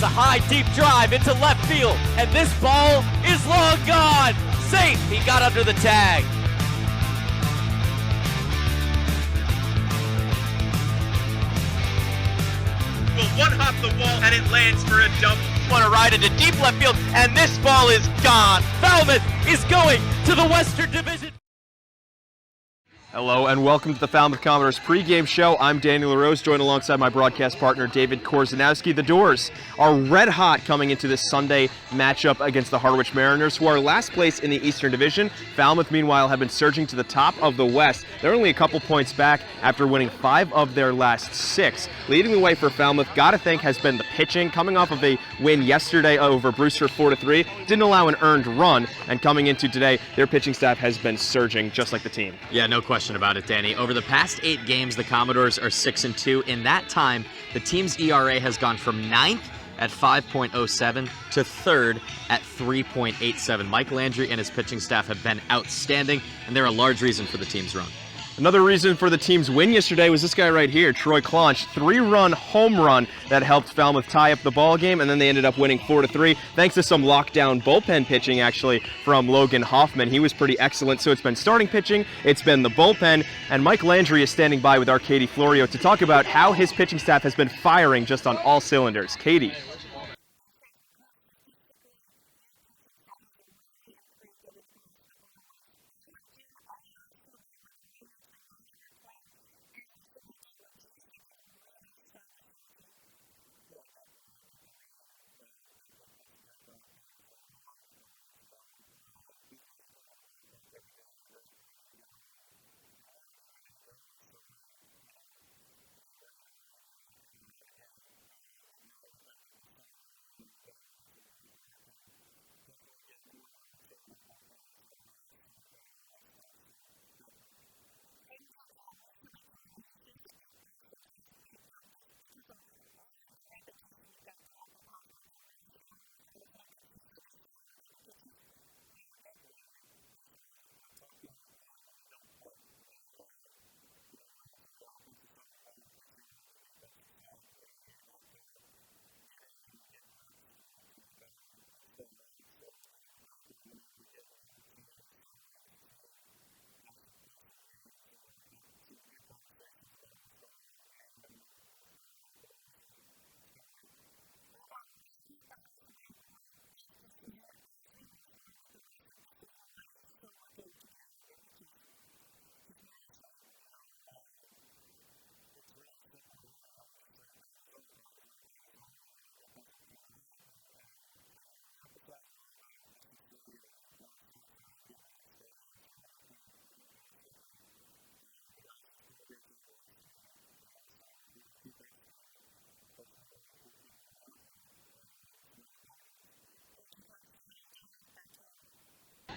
a high, deep drive into left field, and this ball is long gone. Safe, he got under the tag. Will one hop the wall, and it lands for a double. Want to ride into deep left field, and this ball is gone. Falmouth is going to the Western Division. Hello and welcome to the Falmouth Commodores pregame show. I'm Daniel LaRose, joined alongside my broadcast partner David Korzanowski. The Doors are red hot coming into this Sunday matchup against the Harwich Mariners, who are last place in the Eastern Division. Falmouth, meanwhile, have been surging to the top of the West. They're only a couple points back after winning 5 of their last 6. Leading the way for Falmouth, gotta think, has been the pitching. Coming off of a win yesterday over Brewster 4-3, didn't allow an earned run, and coming into today, their pitching staff has been surging just like the team. Yeah, no question about it, Danny. Over the past 8 games, the Commodores are 6-2. In that time, the team's ERA has gone from 9th at 5.07 to 3rd at 3.87. Mike Landry and his pitching staff have been outstanding, and they're a large reason for the team's run. Another reason for the team's win yesterday was this guy right here, Troy Claunch. 3-run home run that helped Falmouth tie up the ball game, and then they ended up winning 4-3 thanks to some lockdown bullpen pitching, actually, from Logan Hoffman. He was pretty excellent. So it's been starting pitching, it's been the bullpen, and Mike Landry is standing by with our Katie Florio to talk about how his pitching staff has been firing just on all cylinders. Katie.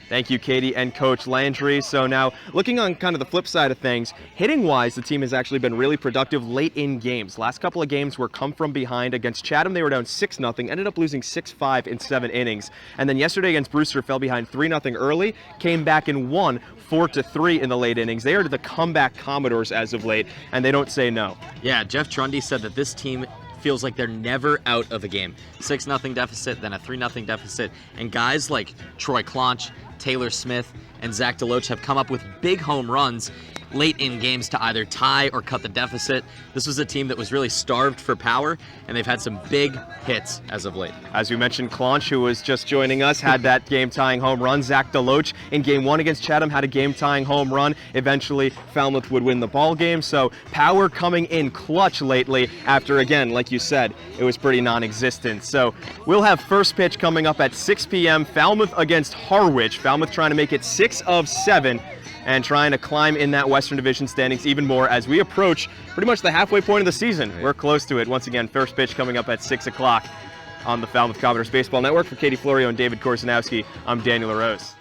Thank you, Katie and Coach Landry. So now, looking on kind of the flip side of things, hitting-wise, the team has actually been really productive late in games. Last couple of games were come from behind. Against Chatham, they were down 6-0, ended up losing 6-5 in 7 innings. And then yesterday against Brewster, fell behind 3-0 early, came back and won 4-3 in the late innings. They are the comeback Commodores as of late, and they don't say no. Yeah, Jeff Trundy said that this team feels like they're never out of a game. 6-0 deficit, then a 3-0 deficit, and guys like Troy Claunch, Taylor Smith, and Zach DeLoach have come up with big home runs late in games to either tie or cut the deficit. This was a team that was really starved for power, and they've had some big hits as of late. As we mentioned, Claunch, who was just joining us, had that game-tying home run. Zach DeLoach in Game 1 against Chatham had a game-tying home run. Eventually, Falmouth would win the ball game. So power coming in clutch lately after, again, like you said, it was pretty non-existent. So we'll have first pitch coming up at 6 p.m. Falmouth against Harwich. Falmouth trying to make it 6 of 7. And trying to climb in that Western Division standings even more as we approach pretty much the halfway point of the season. We're close to it. Once again, first pitch coming up at 6 o'clock on the Falmouth Commodores Baseball Network. For Katie Florio and David Korzanowski, I'm Daniel LaRose.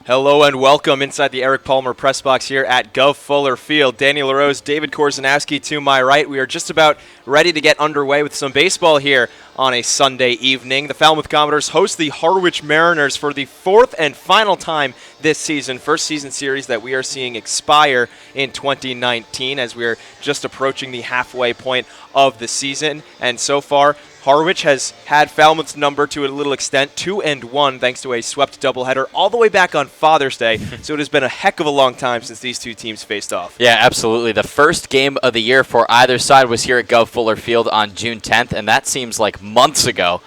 Hello and welcome inside the Eric Palmer press box here at Gov Fuller Field. Daniel LaRose, David Korzanowski to my right. We are just about ready to get underway with some baseball here on a Sunday evening. The Falmouth Commodores host the Harwich Mariners for the 4th and final time this season. First season series that we are seeing expire in 2019 as we are just approaching the halfway point of the season. And so far, Harwich has had Falmouth's number to a little extent, 2-1, thanks to a swept doubleheader all the way back on Father's Day. So it has been a heck of a long time since these two teams faced off. Yeah, absolutely. The first game of the year for either side was here at Gov Fuller Field on June 10th, and that seems like months ago.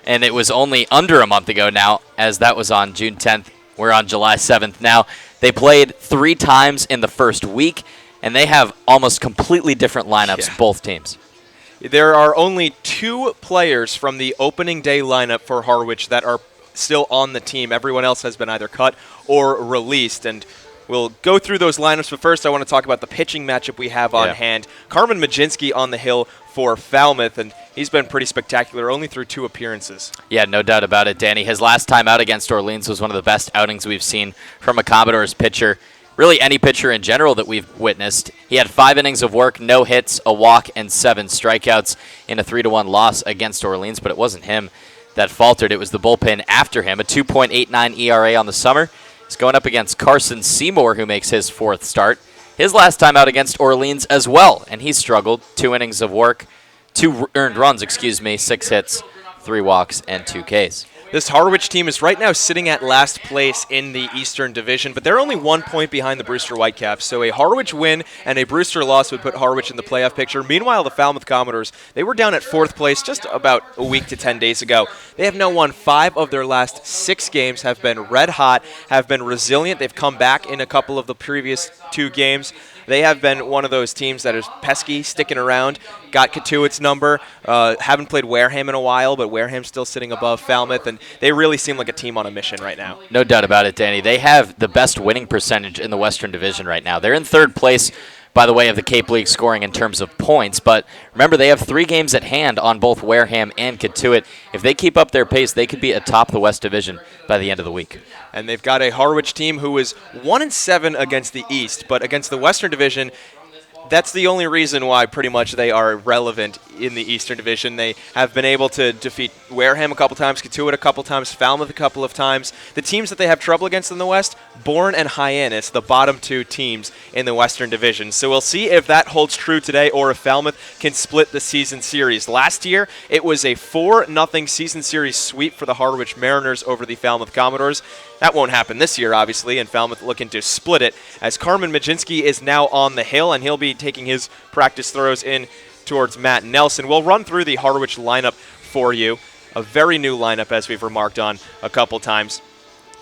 And it was only under a month ago now, as that was on June 10th. We're on July 7th now. They played 3 times in the first week, and they have almost completely different lineups, both teams. There are only 2 players from the opening day lineup for Harwich that are still on the team. Everyone else has been either cut or released, and we'll go through those lineups, but first I want to talk about the pitching matchup we have on hand. Carmen Majinski on the hill for Falmouth, and he's been pretty spectacular, only through 2 appearances. Yeah, no doubt about it, Danny. His last time out against Orleans was one of the best outings we've seen from a Commodores pitcher. Really any pitcher in general that we've witnessed. He had 5 innings of work, no hits, a walk, and 7 strikeouts in a 3-1 loss against Orleans, but it wasn't him that faltered. It was the bullpen after him, a 2.89 ERA on the summer. He's going up against Carson Seymour, who makes his 4th start. His last time out against Orleans as well, and he struggled. 2 innings of work, 2 earned runs, 6 hits, 3 walks, and 2 Ks. This Harwich team is right now sitting at last place in the Eastern Division, but they're only 1 point behind the Brewster Whitecaps. So a Harwich win and a Brewster loss would put Harwich in the playoff picture. Meanwhile, the Falmouth Commodores, they were down at 4th place just about a week to 10 days ago. They have now won 5 of their last 6 games, have been red hot, have been resilient. They've come back in a couple of the previous 2 games. They have been one of those teams that is pesky, sticking around. Got Katuit's number. Haven't played Wareham in a while, but Wareham's still sitting above Falmouth, and they really seem like a team on a mission right now. No doubt about it, Danny. They have the best winning percentage in the Western Division right now. They're in 3rd place by the way of the Cape League scoring in terms of points, but remember they have 3 games at hand on both Wareham and Katuit. If they keep up their pace, they could be atop the West Division by the end of the week. And they've got a Harwich team who is 1-7 against the East, but against the Western Division, that's the only reason why pretty much they are relevant in the Eastern Division. They have been able to defeat Wareham a couple times, Katuit a couple times, Falmouth a couple of times. The teams that they have trouble against in the West, Bourne and Hyannis, the bottom 2 teams in the Western Division. So we'll see if that holds true today or if Falmouth can split the season series. Last year, it was a 4-0 season series sweep for the Harwich Mariners over the Falmouth Commodores. That won't happen this year, obviously, and Falmouth looking to split it, as Carmen Majinski is now on the hill, and he'll be taking his practice throws in towards Matt Nelson. We'll run through the Harwich lineup for you, a very new lineup, as we've remarked on a couple times.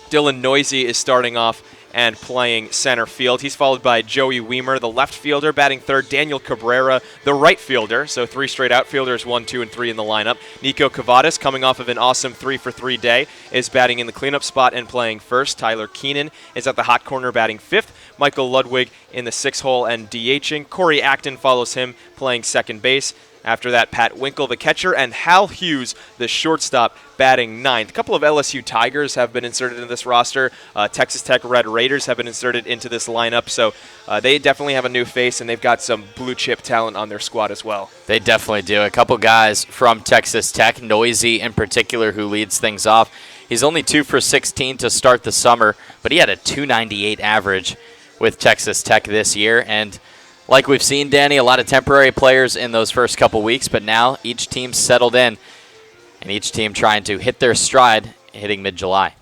Dylan Noisy is starting off and playing center field. He's followed by Joey Weimer, the left fielder, batting 3rd. Daniel Cabrera, the right fielder. So 3 straight outfielders, 1, 2, and 3 in the lineup. Nico Cavadas, coming off of an awesome 3-for-3 day, is batting in the cleanup spot and playing first. Tyler Keenan is at the hot corner batting 5th. Michael Ludwig in the 6th hole and DHing. Corey Acton follows him playing second base. After that, Pat Winkle, the catcher, and Hal Hughes, the shortstop, batting 9th. A couple of LSU Tigers have been inserted in this roster. Texas Tech Red Raiders have been inserted into this lineup. So they definitely have a new face, and they've got some blue-chip talent on their squad as well. They definitely do. A couple guys from Texas Tech, Noisy in particular, who leads things off. He's only 2 for 16 to start the summer, but he had a 298 average with Texas Tech this year. And like we've seen, Danny, a lot of temporary players in those first couple weeks, but now each team settled in, and each team trying to hit their stride, hitting mid-July.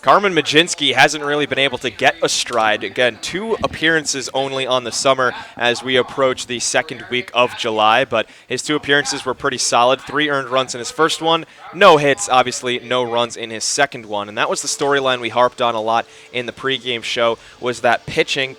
Carmen Majinski hasn't really been able to get a stride. Again, 2 appearances only on the summer as we approach the 2nd week of July, but his 2 appearances were pretty solid. 3 earned runs in his first one, no hits, obviously no runs in his second one. And that was the storyline we harped on a lot in the pregame show, was that pitching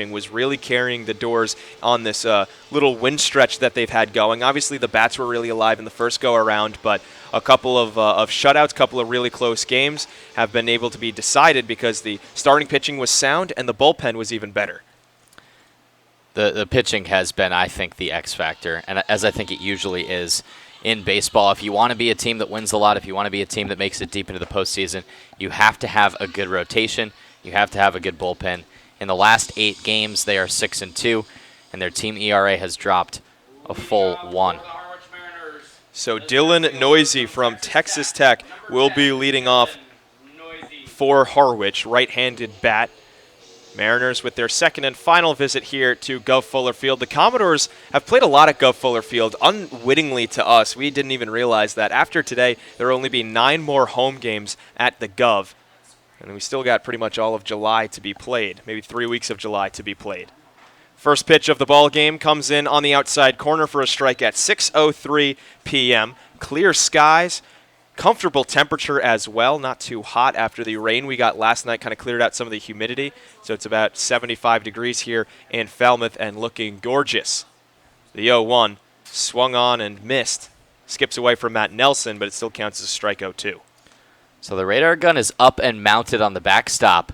was really carrying the doors on this little win stretch that they've had going. Obviously the bats were really alive in the first go-around, but a couple of shutouts, couple of really close games have been able to be decided because the starting pitching was sound and the bullpen was even better. The pitching has been, I think, the X factor, and as I think it usually is in baseball. If you want to be a team that wins a lot, if you want to be a team that makes it deep into the postseason, you have to have a good rotation. You have to have a good bullpen. In the last 8 games, they are 6-2, and their team ERA has dropped a full 1. So Dylan Noisy from Texas Tech will be leading off for Harwich, right-handed bat. Mariners with their second and final visit here to Gov Fuller Field. The Commodores have played a lot at Gov Fuller Field, unwittingly to us. We didn't even realize that. After today, there will only be 9 more home games at the Gov. And we still got pretty much all of July to be played, maybe 3 weeks of July to be played. First pitch of the ball game comes in on the outside corner for a strike at 6:03 p.m. Clear skies. Comfortable temperature as well, not too hot after the rain we got last night, kind of cleared out some of the humidity. So it's about 75 degrees here in Falmouth and looking gorgeous. The 0-1 swung on and missed. Skips away from Matt Nelson, but it still counts as a strikeout too. So the radar gun is up and mounted on the backstop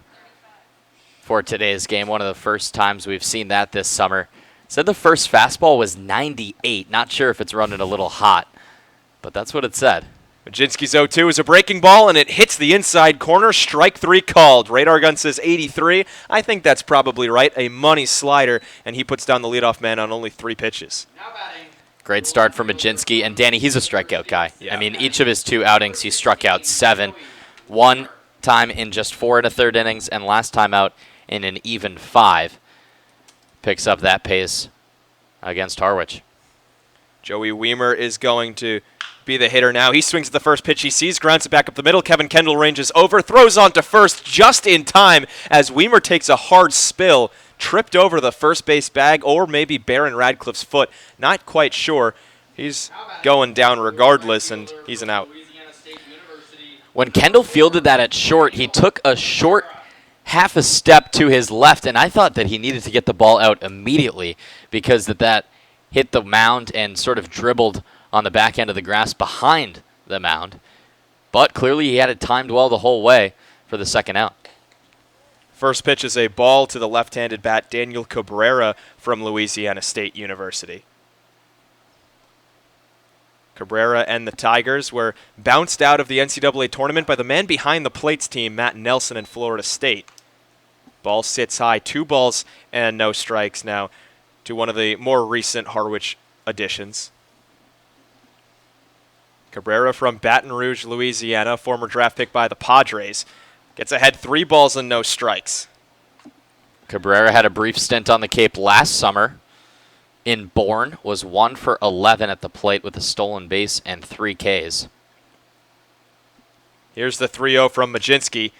for today's game. One of the first times we've seen that this summer. Said the first fastball was 98. Not sure if it's running a little hot, but that's what it said. Majinski's 0-2 is a breaking ball, and it hits the inside corner. Strike 3 called. Radar gun says 83. I think that's probably right. A money slider, and he puts down the leadoff man on only 3 pitches. Great start for Majinski, and Danny, he's a strikeout guy. Yeah. I mean, each of his 2 outings, he struck out 7. One time in just 4 1/3 innings, and last time out in an even 5. Picks up that pace against Harwich. Joey Weimer is going to be the hitter now. He swings at the first pitch he sees, grounds it back up the middle. Kevin Kendall ranges over, throws on to first just in time as Weimer takes a hard spill, tripped over the first base bag or maybe Barron Radcliffe's foot. Not quite sure. He's going down regardless, and he's an out. When Kendall fielded that at short, he took a short half a step to his left, and I thought that he needed to get the ball out immediately because that hit the mound and sort of dribbled on the back end of the grass behind the mound. But clearly he had it timed well the whole way for the second out. First pitch is a ball to the left-handed bat, Daniel Cabrera from Louisiana State University. Cabrera and the Tigers were bounced out of the NCAA tournament by the man behind the plates team, Matt Nelson in Florida State. Ball sits high, 2 balls and no strikes now to one of the more recent Harwich additions. Cabrera from Baton Rouge, Louisiana, former draft pick by the Padres. Gets ahead 3 balls and no strikes. Cabrera had a brief stint on the Cape last summer. In Bourne, was 1 for 11 at the plate with a stolen base and 3 Ks. Here's the 3-0 from Majinski.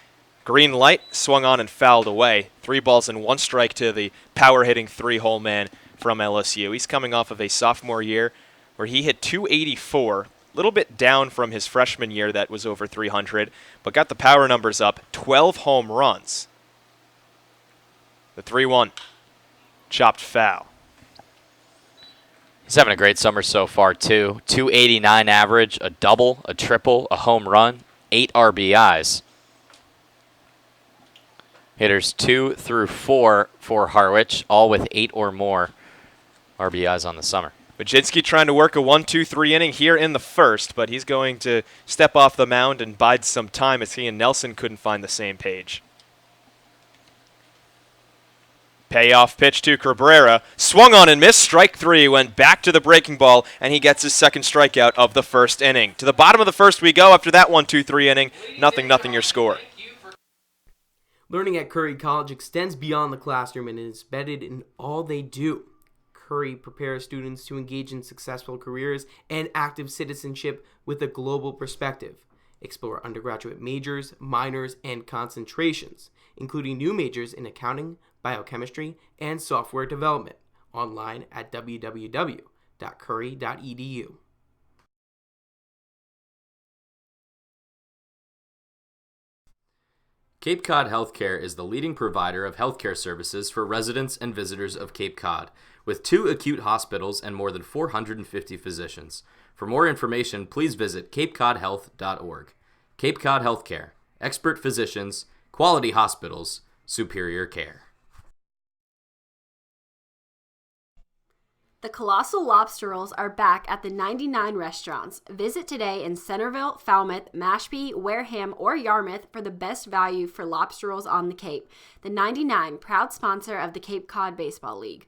Green light, swung on and fouled away. 3 balls and 1 strike to the power-hitting 3-hole man from LSU. He's coming off of a sophomore year where he hit .284, a little bit down from his freshman year that was over 300, but got the power numbers up, 12 home runs. The 3-1, chopped foul. He's having a great summer so far, too. 289 average, a double, a triple, a home run, 8 RBIs. Hitters 2 through 4 for Harwich, all with 8 or more RBIs on the summer. Majinski trying to work a 1-2-3 inning here in the first, but he's going to step off the mound and bide some time as he and Nelson couldn't find the same page. Payoff pitch to Cabrera. Swung on and missed. Strike 3. Went back to the breaking ball, and he gets his second strikeout of the first inning. To the bottom of the first we go after that 1-2-3 inning. 0-0 your score. Learning at Curry College extends beyond the classroom and is embedded in all they do. Curry prepares students to engage in successful careers and active citizenship with a global perspective. Explore undergraduate majors, minors, and concentrations, including new majors in accounting, biochemistry, and software development. Online at www.curry.edu. Cape Cod Healthcare is the leading provider of healthcare services for residents and visitors of Cape Cod, with 2 acute hospitals and more than 450 physicians. For more information, please visit capecodhealth.org. Cape Cod Healthcare. Expert physicians, quality hospitals, superior care. The Colossal Lobster Rolls are back at the 99 restaurants. Visit today in Centerville, Falmouth, Mashpee, Wareham, or Yarmouth for the best value for lobster rolls on the Cape. The 99, proud sponsor of the Cape Cod Baseball League.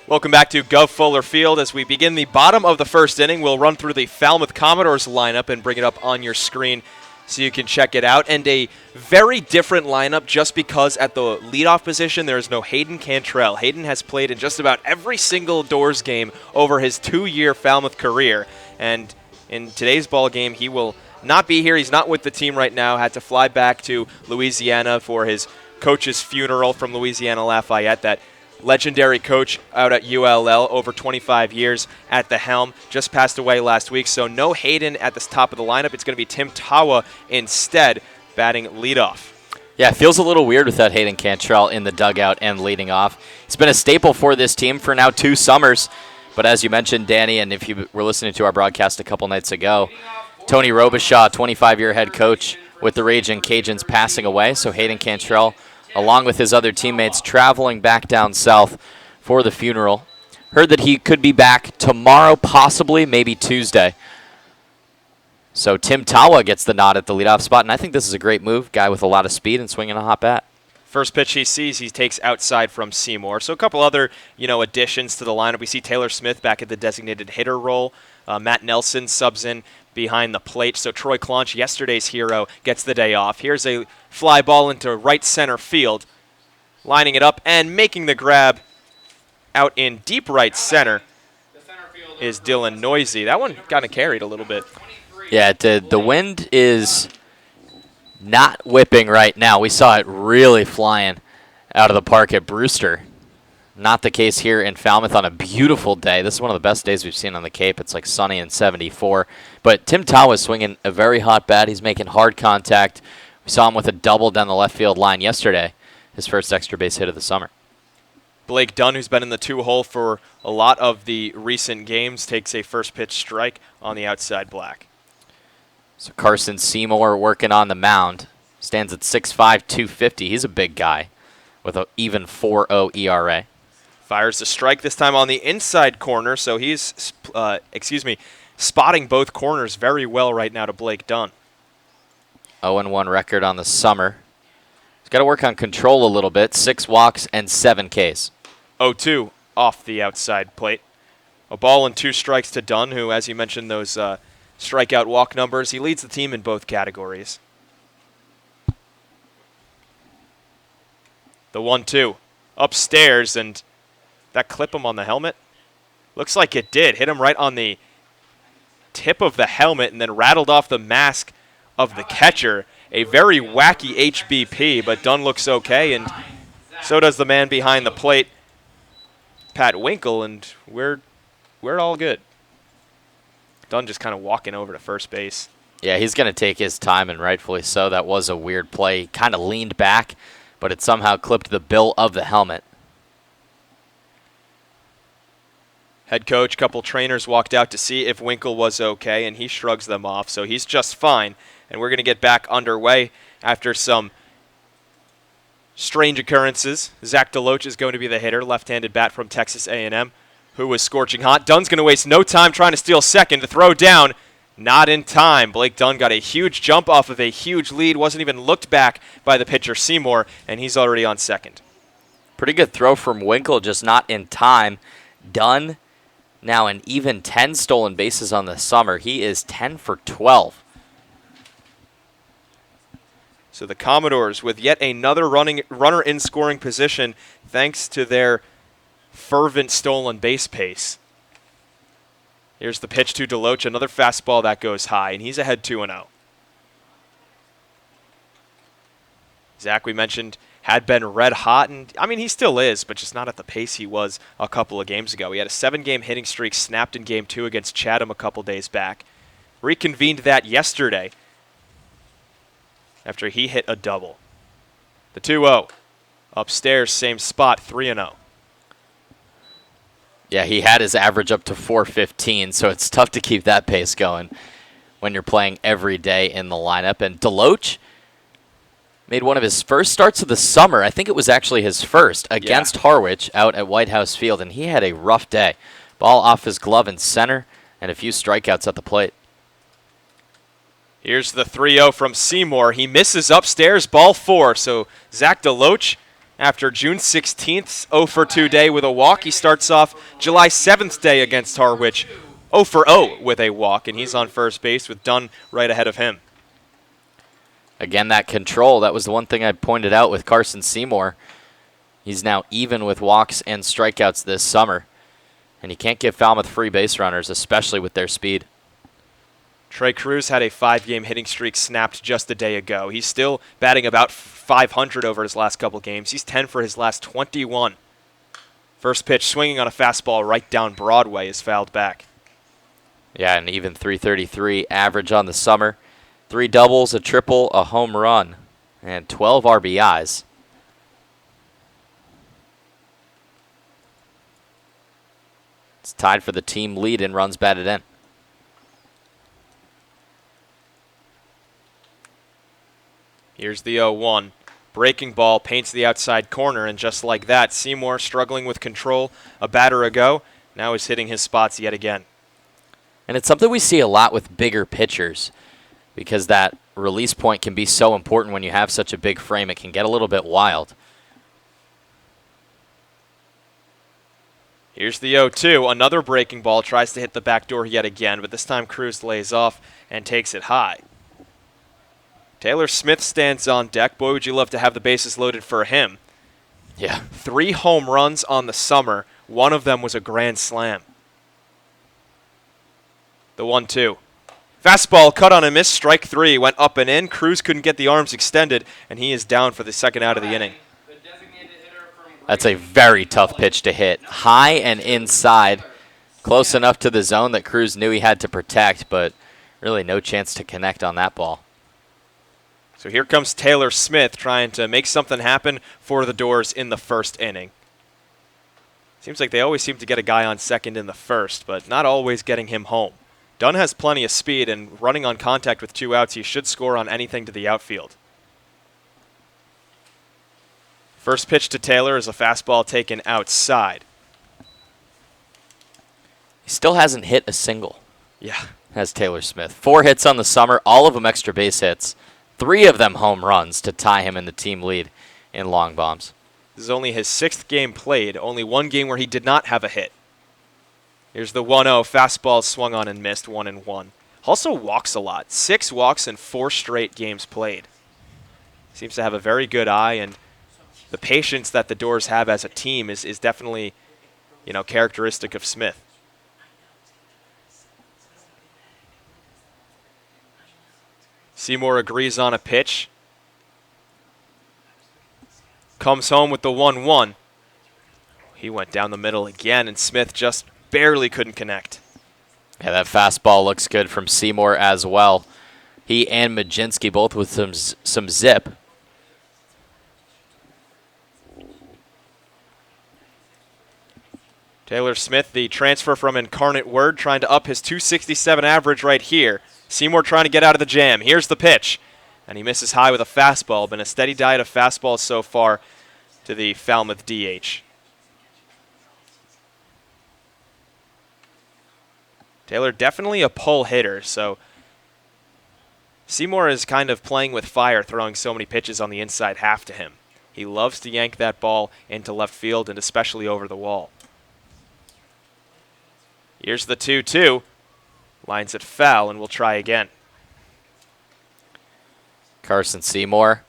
Welcome back to Go Fuller Field. As we begin the bottom of the first inning, we'll run through the Falmouth Commodores lineup and bring it up on your screen so you can check it out. And a very different lineup just because at the leadoff position there is no Hayden Cantrell. Hayden has played in just about every single Doors game over his 2-year Falmouth career. And in today's ball game, he will not be here. He's not with the team right now. Had to fly back to Louisiana for his coach's funeral from Louisiana Lafayette. That legendary coach out at ULL, over 25 years at the helm, just passed away last week. So no Hayden at the top of the lineup. It's going to be Tim Tawa instead, batting leadoff. Yeah, it feels a little weird without Hayden Cantrell in the dugout and leading off. He's been a staple for this team for now 2 summers. But as you mentioned, Danny, and if you were listening to our broadcast a couple nights ago, Tony Robichaud, 25-year head coach with the Ragin' Cajuns, passing away. So Hayden Cantrell, along with his other teammates, traveling back down south for the funeral. Heard that he could be back tomorrow, possibly, maybe Tuesday. So Tim Tawa gets the nod at the leadoff spot, and I think this is a great move. Guy with a lot of speed and swinging a hot bat. First pitch he sees, he takes outside from Seymour. So a couple other, additions to the lineup. We see Taylor Smith back at the designated hitter role. Matt Nelson subs in behind the plate. So Troy Claunch, yesterday's hero, gets the day off. Here's a fly ball into right center field. Lining it up and making the grab out in deep right center is Dylan Noisy. That one kind of carried a little bit. Yeah, it did. The wind is not whipping right now. We saw it really flying out of the park at Brewster. Not the case here in Falmouth on a beautiful day. This is one of the best days we've seen on the Cape. It's like sunny and 74. But Tim Tawa is swinging a very hot bat. He's making hard contact. We saw him with a double down the left field line yesterday, his first extra base hit of the summer. Blake Dunn, who's been in the 2-hole for a lot of the recent games, takes a first pitch strike on the outside black. So Carson Seymour working on the mound. Stands at 6'5", 250. He's a big guy with an even 4.0 ERA. Fires the strike this time on the inside corner, so he's, spotting both corners very well right now to Blake Dunn. 0-1 record on the summer. He's got to work on control a little bit. 6 walks and 7 Ks. 0-2 off the outside plate. A ball and 2 strikes to Dunn, who, as you mentioned, those strikeout walk numbers, he leads the team in both categories. The 1-2 upstairs, and that clip him on the helmet? Looks like it did. Hit him right on the tip of the helmet and then rattled off the mask of the catcher. A very wacky HBP, but Dunn looks okay, and so does the man behind the plate, Pat Winkle, and we're all good. Dunn just kind of walking over to first base. Yeah, he's going to take his time, and rightfully so. That was a weird play. He kind of leaned back, but it somehow clipped the bill of the helmet. Head coach, couple trainers walked out to see if Winkle was okay, and he shrugs them off, so he's just fine. And we're going to get back underway after some strange occurrences. Zach DeLoach is going to be the hitter, left-handed bat from Texas A&M, who was scorching hot. Dunn's going to waste no time trying to steal second. The throw down, not in time. Blake Dunn got a huge jump off of a huge lead, wasn't even looked back by the pitcher Seymour, and he's already on second. Pretty good throw from Winkle, just not in time. Dunn, now an even 10 stolen bases on the summer. He is 10 for 12. So the Commodores with yet another runner in scoring position thanks to their fervent stolen base pace. Here's the pitch to DeLoach, another fastball that goes high, and he's ahead 2-0. Zach, we mentioned, had been red hot, and I mean, he still is, but just not at the pace he was a couple of games ago. He had a 7-game hitting streak snapped in Game 2 against Chatham a couple days back. Reconvened that yesterday after he hit a double. The 2-0. Upstairs, same spot, 3-0. Yeah, he had his average up to 415, so it's tough to keep that pace going when you're playing every day in the lineup. And DeLoach made one of his first starts of the summer. I think it was actually his first against Harwich out at White House Field, and he had a rough day. Ball off his glove in center and a few strikeouts at the plate. Here's the 3-0 from Seymour. He misses upstairs, ball 4. So Zach DeLoach After June 16th's 0 for 2 day with a walk, he starts off July 7th day against Harwich 0 for 0 with a walk, and he's on first base with Dunn right ahead of him. Again, that control, that was the one thing I pointed out with Carson Seymour. He's now even with walks and strikeouts this summer, and you can't give Falmouth free base runners, especially with their speed. Trey Cruz had a 5-game hitting streak snapped just a day ago. He's still batting about 500 over his last couple games. He's 10 for his last 21. First pitch swinging on a fastball right down Broadway is fouled back. Yeah, and even 333 average on the summer. 3 doubles, a triple, a home run, and 12 RBIs. It's tied for the team lead in runs batted in. Here's the 0-1. Breaking ball paints the outside corner, and just like that, Seymour, struggling with control a batter ago, now is hitting his spots yet again. And it's something we see a lot with bigger pitchers, because that release point can be so important when you have such a big frame. It can get a little bit wild. Here's the 0-2. Another breaking ball tries to hit the back door yet again, but this time Cruz lays off and takes it high. Taylor Smith stands on deck. Boy, would you love to have the bases loaded for him. Yeah. 3 home runs on the summer. One of them was a grand slam. The 1-2. Fastball cut on a miss. Strike 3. Went up and in. Cruz couldn't get the arms extended, and he is down for the second out of the inning. That's a very tough pitch to hit. High and inside. Close enough to the zone that Cruz knew he had to protect, but really no chance to connect on that ball. So here comes Taylor Smith trying to make something happen for the Doors in the first inning. Seems like they always seem to get a guy on second in the first, but not always getting him home. Dunn has plenty of speed, and running on contact with 2 outs, he should score on anything to the outfield. First pitch to Taylor is a fastball taken outside. He still hasn't hit a single. Yeah. Has Taylor Smith. 4 hits on the summer, all of them extra base hits. 3 of them home runs to tie him in the team lead in long bombs. This is only his 6th game played, only 1 game where he did not have a hit. Here's the 1-0, fastball swung on and missed, 1-1. Also walks a lot, 6 walks in 4 straight games played. Seems to have a very good eye, and the patience that the Doors have as a team is definitely, characteristic of Smith. Seymour agrees on a pitch. Comes home with the 1-1. He went down the middle again, and Smith just barely couldn't connect. Yeah, that fastball looks good from Seymour as well. He and Majinski both with some zip. Taylor Smith, the transfer from Incarnate Word, trying to up his .267 average right here. Seymour trying to get out of the jam. Here's the pitch. And he misses high with a fastball. Been a steady diet of fastballs so far to the Falmouth DH. Taylor definitely a pull hitter, so Seymour is kind of playing with fire, throwing so many pitches on the inside half to him. He loves to yank that ball into left field and especially over the wall. Here's the 2-2. Lines it foul, and we'll try again. Carson Seymour,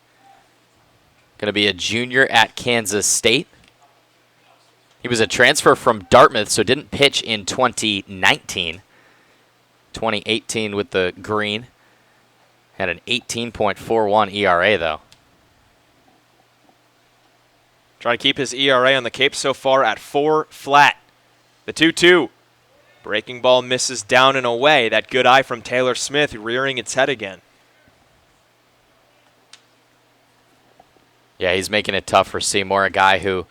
going to be a junior at Kansas State. He was a transfer from Dartmouth, so didn't pitch in 2019. 2018 with the Green. Had an 18.41 ERA, though. Trying to keep his ERA on the Cape so far at 4 flat. The 2-2. Breaking ball misses down and away. That good eye from Taylor Smith rearing its head again. Yeah, he's making it tough for Seymour, a guy who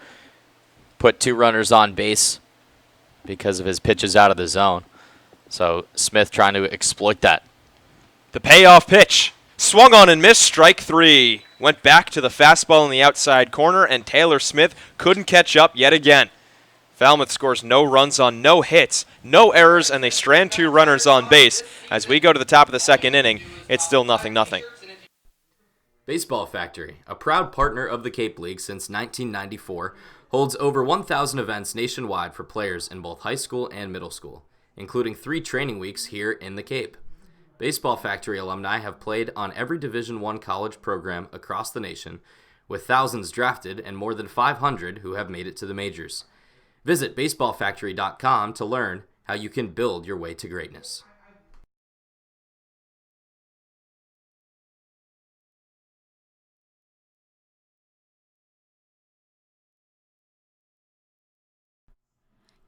put 2 runners on base because of his pitches out of the zone. So Smith trying to exploit that. The payoff pitch. Swung on and missed. Strike 3. Went back to the fastball in the outside corner, and Taylor Smith couldn't catch up yet again. Falmouth scores no runs on no hits, no errors, and they strand 2 runners on base. As we go to the top of the second inning, it's still 0-0. Baseball Factory, a proud partner of the Cape League since 1994, holds over 1,000 events nationwide for players in both high school and middle school, including 3 training weeks here in the Cape. Baseball Factory alumni have played on every Division I college program across the nation, with thousands drafted and more than 500 who have made it to the majors. Visit baseballfactory.com to learn how you can build your way to greatness.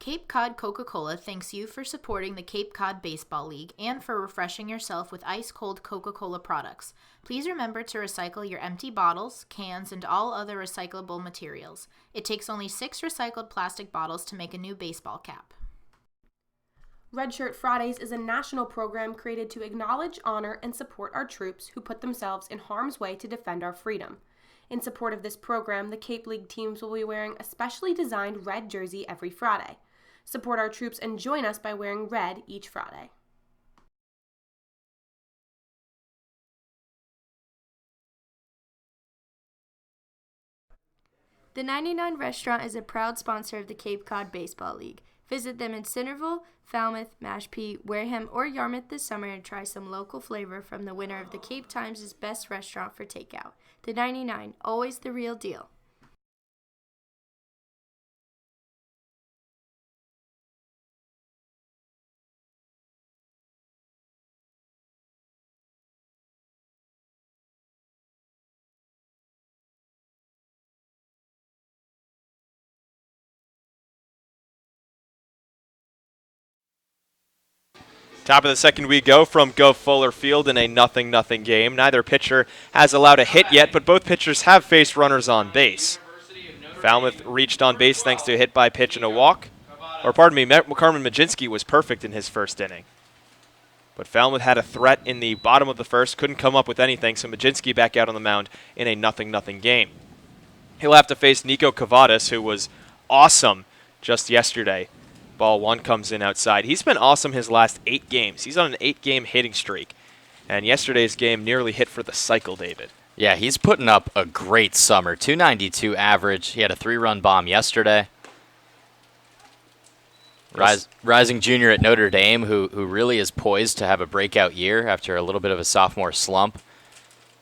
Cape Cod Coca-Cola thanks you for supporting the Cape Cod Baseball League and for refreshing yourself with ice-cold Coca-Cola products. Please remember to recycle your empty bottles, cans, and all other recyclable materials. It takes only 6 recycled plastic bottles to make a new baseball cap. Red Shirt Fridays is a national program created to acknowledge, honor, and support our troops who put themselves in harm's way to defend our freedom. In support of this program, the Cape League teams will be wearing a specially designed red jersey every Friday. Support our troops and join us by wearing red each Friday. The 99 Restaurant is a proud sponsor of the Cape Cod Baseball League. Visit them in Centerville, Falmouth, Mashpee, Wareham, or Yarmouth this summer and try some local flavor from the winner of the Cape Times' Best Restaurant for Takeout. The 99, always the real deal. Top of the second we go from Go Fuller Field in a 0-0 game. Neither pitcher has allowed a hit yet, but both pitchers have faced runners on base. Falmouth reached on base thanks to a hit by pitch and a walk. Or pardon me, Carmen Majinski was perfect in his first inning. But Falmouth had a threat in the bottom of the first, couldn't come up with anything, so Majinski back out on the mound in a 0-0 game. He'll have to face Nico Cavadas, who was awesome just yesterday. Ball 1 comes in outside. He's been awesome his last 8 games. He's on an 8-game hitting streak. And yesterday's game nearly hit for the cycle, David. Yeah, he's putting up a great summer. 292 average. He had a 3-run bomb yesterday. Rising junior at Notre Dame, who really is poised to have a breakout year after a little bit of a sophomore slump.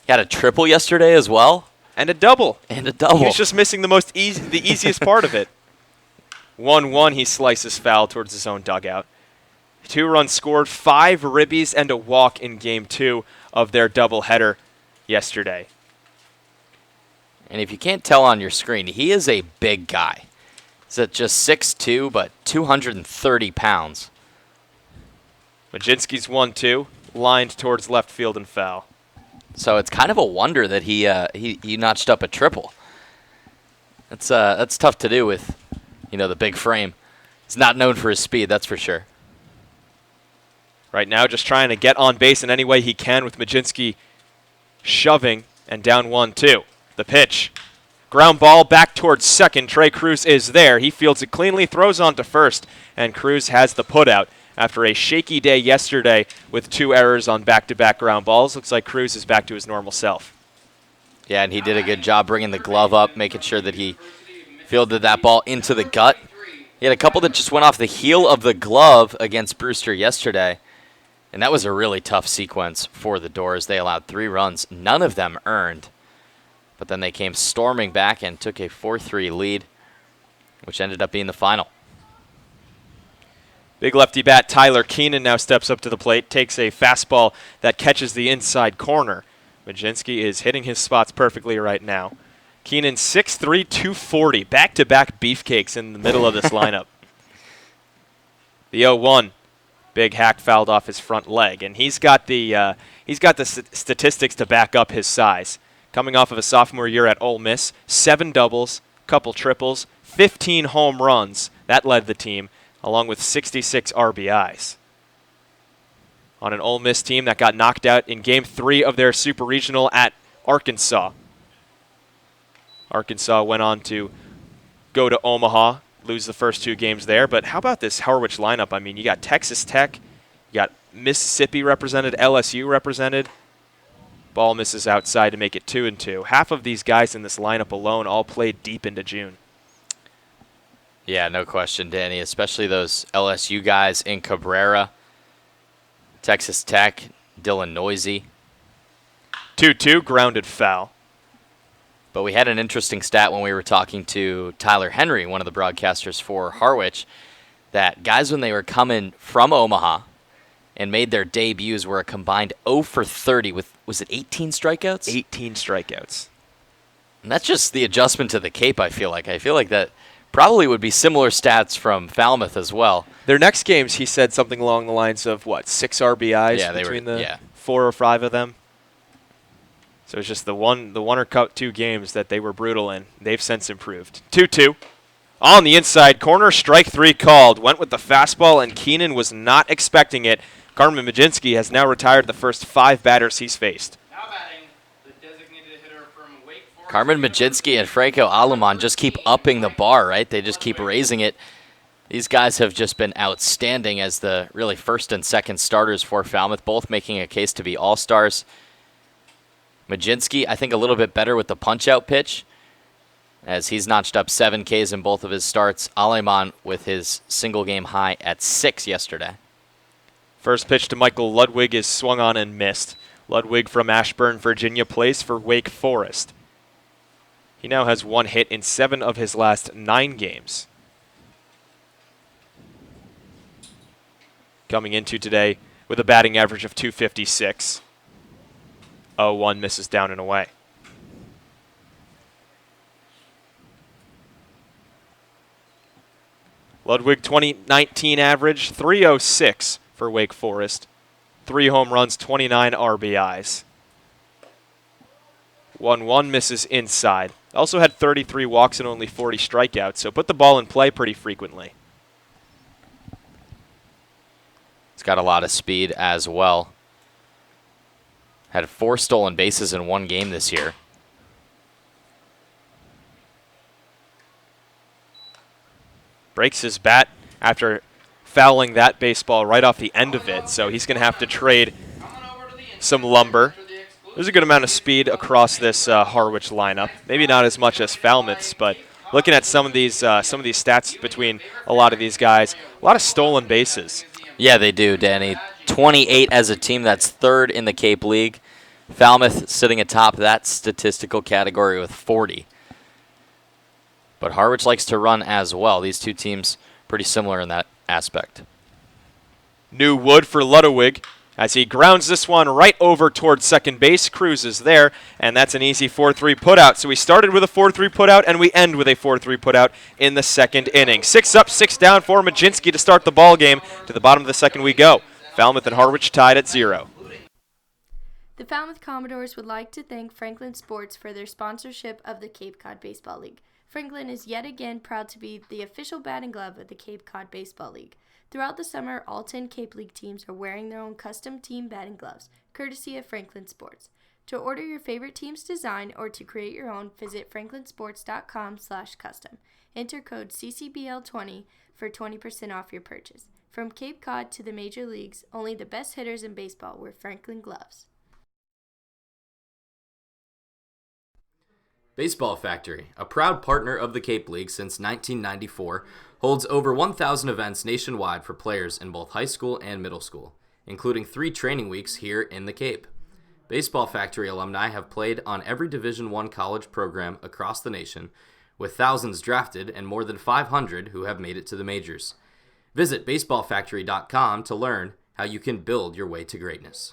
He had a triple yesterday as well. And a double. And a double. He was just missing the easiest part of it. 1-1, he slices foul towards his own dugout. 2 runs scored, 5 ribbies, and a walk in Game 2 of their doubleheader yesterday. And if you can't tell on your screen, he is a big guy. He's at just 6'2", but 230 pounds. Majinski's 1-2, lined towards left field and foul. So it's kind of a wonder that he notched up a triple. That's tough to do with, the big frame. He's not known for his speed, that's for sure. Right now, just trying to get on base in any way he can with Majinski shoving and down 1-2. The pitch. Ground ball back towards second. Trey Cruz is there. He fields it cleanly, throws on to first, and Cruz has the putout after a shaky day yesterday with 2 errors on back-to-back ground balls. Looks like Cruz is back to his normal self. Yeah, and he did a good job bringing the glove up, making sure that he fielded that ball into the gut. He had a couple that just went off the heel of the glove against Brewster yesterday, and that was a really tough sequence for the Doors. They allowed 3 runs, none of them earned, but then they came storming back and took a 4-3 lead, which ended up being the final. Big lefty bat Tyler Keenan now steps up to the plate, takes a fastball that catches the inside corner. Majinski is hitting his spots perfectly right now. Keenan 6'3", 240, back-to-back beefcakes in the middle of this lineup. The 0-1, big hack fouled off his front leg, and he's got the statistics to back up his size. Coming off of a sophomore year at Ole Miss, 7 doubles, couple triples, 15 home runs. That led the team, along with 66 RBIs. On an Ole Miss team that got knocked out in Game 3 of their Super Regional at Arkansas. Arkansas went on to go to Omaha, lose the first 2 games there. But how about this Harwich lineup? I mean, you got Texas Tech, you got Mississippi represented, LSU represented. Ball misses outside to make it 2-2. Half of these guys in this lineup alone all played deep into June. Yeah, no question, Danny, especially those LSU guys in Cabrera, Texas Tech, Dylan Noisy. 2-2, grounded foul. But we had an interesting stat when we were talking to Tyler Henry, one of the broadcasters for Harwich, that guys when they were coming from Omaha and made their debuts were a combined 0 for 30 with, was it 18 strikeouts? 18 strikeouts. And that's just the adjustment to the Cape, I feel like. I feel like that probably would be similar stats from Falmouth as well. Their next games, he said something along the lines of, 6 RBIs between the 4 or 5 of them? So it's just the one or two games that they were brutal in. They've since improved. 2-2. On the inside corner, strike 3 called. Went with the fastball, and Keenan was not expecting it. Carmen Majinski has now retired the first 5 batters he's faced. Carmen Majinski and Franco Aleman just keep upping the bar, right? They just keep raising it. These guys have just been outstanding as the really first and second starters for Falmouth, both making a case to be all-stars. Majinski, I think, a little bit better with the punch-out pitch, as he's notched up 7 Ks in both of his starts. Aleman with his single-game high at 6 yesterday. First pitch to Michael Ludwig is swung on and missed. Ludwig from Ashburn, Virginia, plays for Wake Forest. He now has 1 hit in 7 of his last 9 games. Coming into today with a batting average of .256. 0-1 misses down and away. Ludwig 2019 average .306 for Wake Forest. 3 home runs, 29 RBIs. 1-1 misses inside. Also had 33 walks and only 40 strikeouts, so put the ball in play pretty frequently. It's got a lot of speed as well. Had 4 stolen bases in 1 game this year. Breaks his bat after fouling that baseball right off the end of it, so he's going to have to trade some lumber. There's a good amount of speed across this Harwich lineup. Maybe not as much as Falmouth's, but looking at some of these stats between a lot of these guys, a lot of stolen bases. Yeah, they do, Danny. 28 as a team. That's 3rd in the Cape League. Falmouth sitting atop that statistical category with 40. But Harwich likes to run as well. These two teams pretty similar in that aspect. New wood for Ludwig as he grounds this one right over towards second base. Cruz is there, and that's an easy 4-3 putout. So we started with a 4-3 putout, and we end with a 4-3 putout in the 2nd inning. 6 up, 6 down for Majinski to start the ball game. To the bottom of the 2nd we go. Falmouth and Harwich tied at 0. The Falmouth Commodores would like to thank Franklin Sports for their sponsorship of the Cape Cod Baseball League. Franklin is yet again proud to be the official batting glove of the Cape Cod Baseball League. Throughout the summer, all 10 Cape League teams are wearing their own custom team batting gloves, courtesy of Franklin Sports. To order your favorite team's design or to create your own, visit franklinsports.com/custom. Enter code CCBL20 for 20% off your purchase. From Cape Cod to the major leagues, only the best hitters in baseball wear Franklin gloves. Baseball Factory, a proud partner of the Cape League since 1994, holds over 1,000 events nationwide for players in both high school and middle school, including 3 training weeks here in the Cape. Baseball Factory alumni have played on every Division I college program across the nation, with thousands drafted and more than 500 who have made it to the majors. Visit baseballfactory.com to learn how you can build your way to greatness.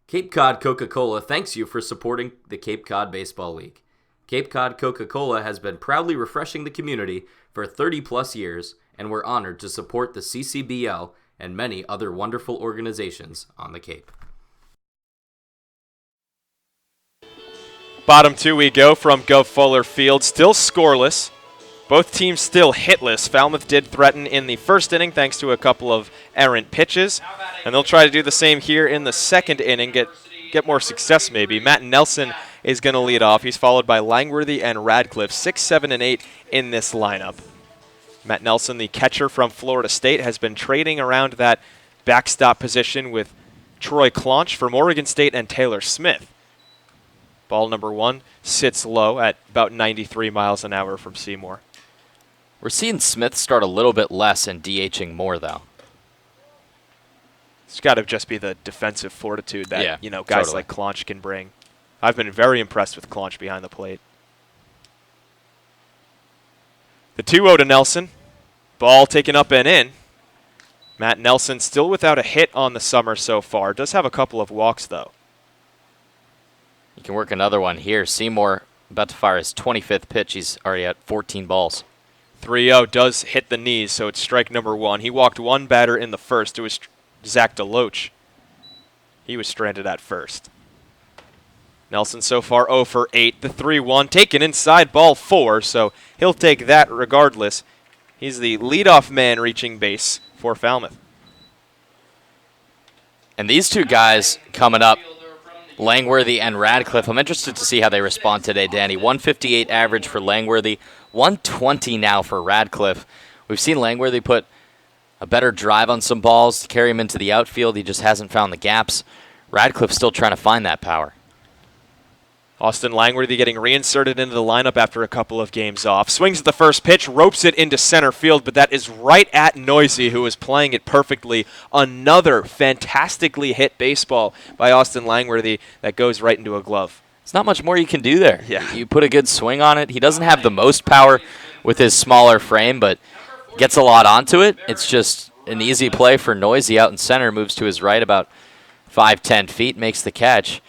Cape Cod Coca-Cola thanks you for supporting the Cape Cod Baseball League. Cape Cod Coca-Cola has been proudly refreshing the community for 30-plus years, and we're honored to support the CCBL and many other wonderful organizations on the Cape. Bottom 2 we go from Gov Fuller Field, still scoreless. Both teams still hitless. Falmouth did threaten in the 1st inning thanks to a couple of errant pitches, and they'll try to do the same here in the 2nd inning, get more success maybe. Matt Nelson is going to lead off. He's followed by Langworthy and Radcliffe, 6, 7, and 8 in this lineup. Matt Nelson, the catcher from Florida State, has been trading around that backstop position with Troy Clonch from Oregon State, and Taylor Smith. Ball number 1 sits low at about 93 miles an hour from Seymour. We're seeing Smith start a little bit less and DHing more, though. It's got to just be the defensive fortitude that guys totally. like Clonch can bring. I've been very impressed with Clonch behind the plate. The 2-0 to Nelson. Ball taken up and in. Matt Nelson still without a hit on the summer so far. Does have a couple of walks, though. You can work another one here. Seymour about to fire his 25th pitch. He's already at 14 balls. 3-0 does hit the knees, so it's strike number 1. He walked one batter in the first. It was Zach DeLoach. He was stranded at first. Nelson so far 0 for 8. The 3-1 taken inside, ball 4, so he'll take that regardless. He's the leadoff man reaching base for Falmouth. And these two guys coming up, Langworthy and Radcliffe, I'm interested to see how they respond today, Danny. 158 average for Langworthy, 120 now for Radcliffe. We've seen Langworthy put a better drive on some balls to carry him into the outfield. He just hasn't found the gaps. Radcliffe's still trying to find that power. Austin Langworthy getting reinserted into the lineup after a couple of games off. Swings at the first pitch, ropes it into center field, but that is right at Noisy, who is playing it perfectly. Another fantastically hit baseball by Austin Langworthy that goes right into a glove. There's not much more you can do there. Yeah. You put a good swing on it. He doesn't have the most power with his smaller frame, but gets a lot onto it. It's just an easy play for Noisy out in center, moves to his right about 5-10 feet, makes the catch.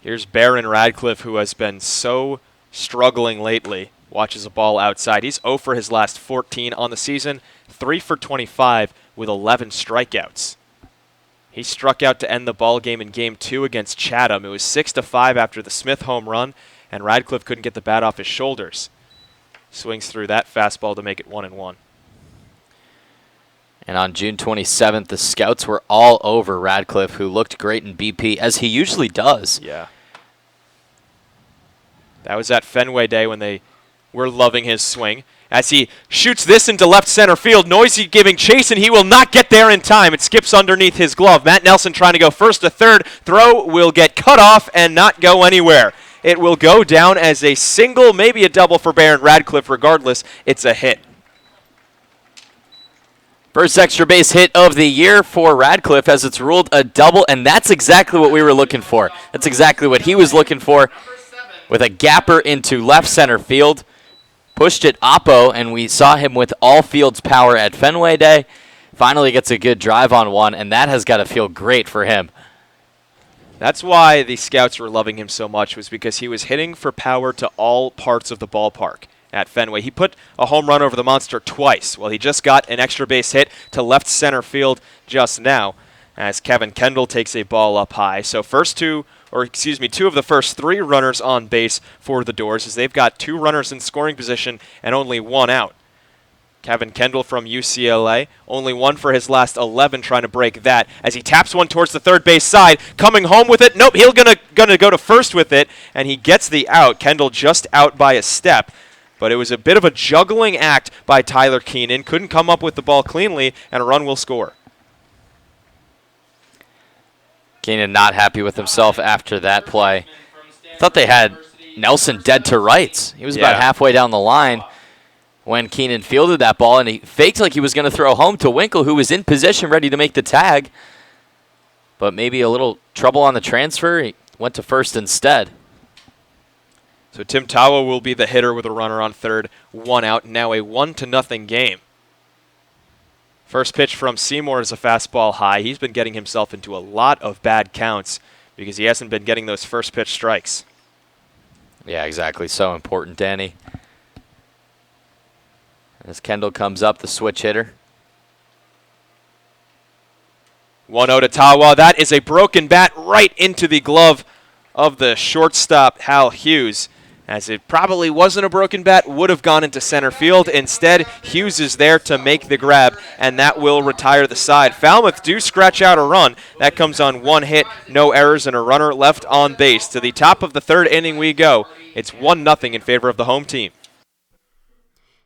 Here's Barron Radcliffe, who has been so struggling lately. Watches a ball outside. He's 0 for his last 14 on the season, 3 for 25 with 11 strikeouts. He struck out to end the ball game in Game 2 against Chatham. It was 6-5 after the Smith home run, and Radcliffe couldn't get the bat off his shoulders. Swings through that fastball to make it 1-1. And on June 27th, the scouts were all over Radcliffe, who looked great in BP, as he usually does. Yeah. That was at Fenway Day when they were loving his swing. As he shoots this into left center field, Noisy giving chase, and he will not get there in time. It skips underneath his glove. Matt Nelson trying to go first to third. Throw will get cut off and not go anywhere. It will go down as a single, maybe a double for Barron Radcliffe. Regardless, it's a hit. First extra base hit of the year for Radcliffe, as it's ruled a double, and that's exactly what we were looking for. That's exactly what he was looking for, with a gapper into left center field. Pushed it oppo, and we saw him with all fields power at Fenway Day. Finally gets a good drive on one, and that has got to feel great for him. That's why the scouts were loving him so much, was because he was hitting for power to all parts of the ballpark at Fenway. He put a home run over the monster twice. Well, he just got an extra base hit to left center field just now, as Kevin Kendall takes a ball up high. So two of the first 3 runners on base for the Doors, as they've got 2 runners in scoring position and only 1 out. Kevin Kendall from UCLA, only 1 for his last 11, trying to break that as he taps one towards the third base side, coming home with it. Nope, he's gonna go to first with it, and he gets the out. Kendall just out by a step, but it was a bit of a juggling act by Tyler Keenan. Couldn't come up with the ball cleanly, and a run will score. Keenan not happy with himself after that play. Thought they had Nelson dead to rights. He was about halfway down the line when Keenan fielded that ball, and he faked like he was going to throw home to Winkle, who was in position ready to make the tag. But maybe a little trouble on the transfer. He went to first instead. So Tim Tawa will be the hitter with a runner on third, 1 out, now a 1-0 game. First pitch from Seymour is a fastball high. He's been getting himself into a lot of bad counts because he hasn't been getting those first pitch strikes. Yeah, exactly. So important, Danny. As Kendall comes up, the switch hitter. 1-0 to Tawa. That is a broken bat right into the glove of the shortstop, Hal Hughes. As it probably wasn't a broken bat, would have gone into center field. Instead, Hughes is there to make the grab, and that will retire the side. Falmouth do scratch out a run. That comes on 1 hit, no errors, and a runner left on base. To the top of the 3rd inning we go. It's 1-0 in favor of the home team.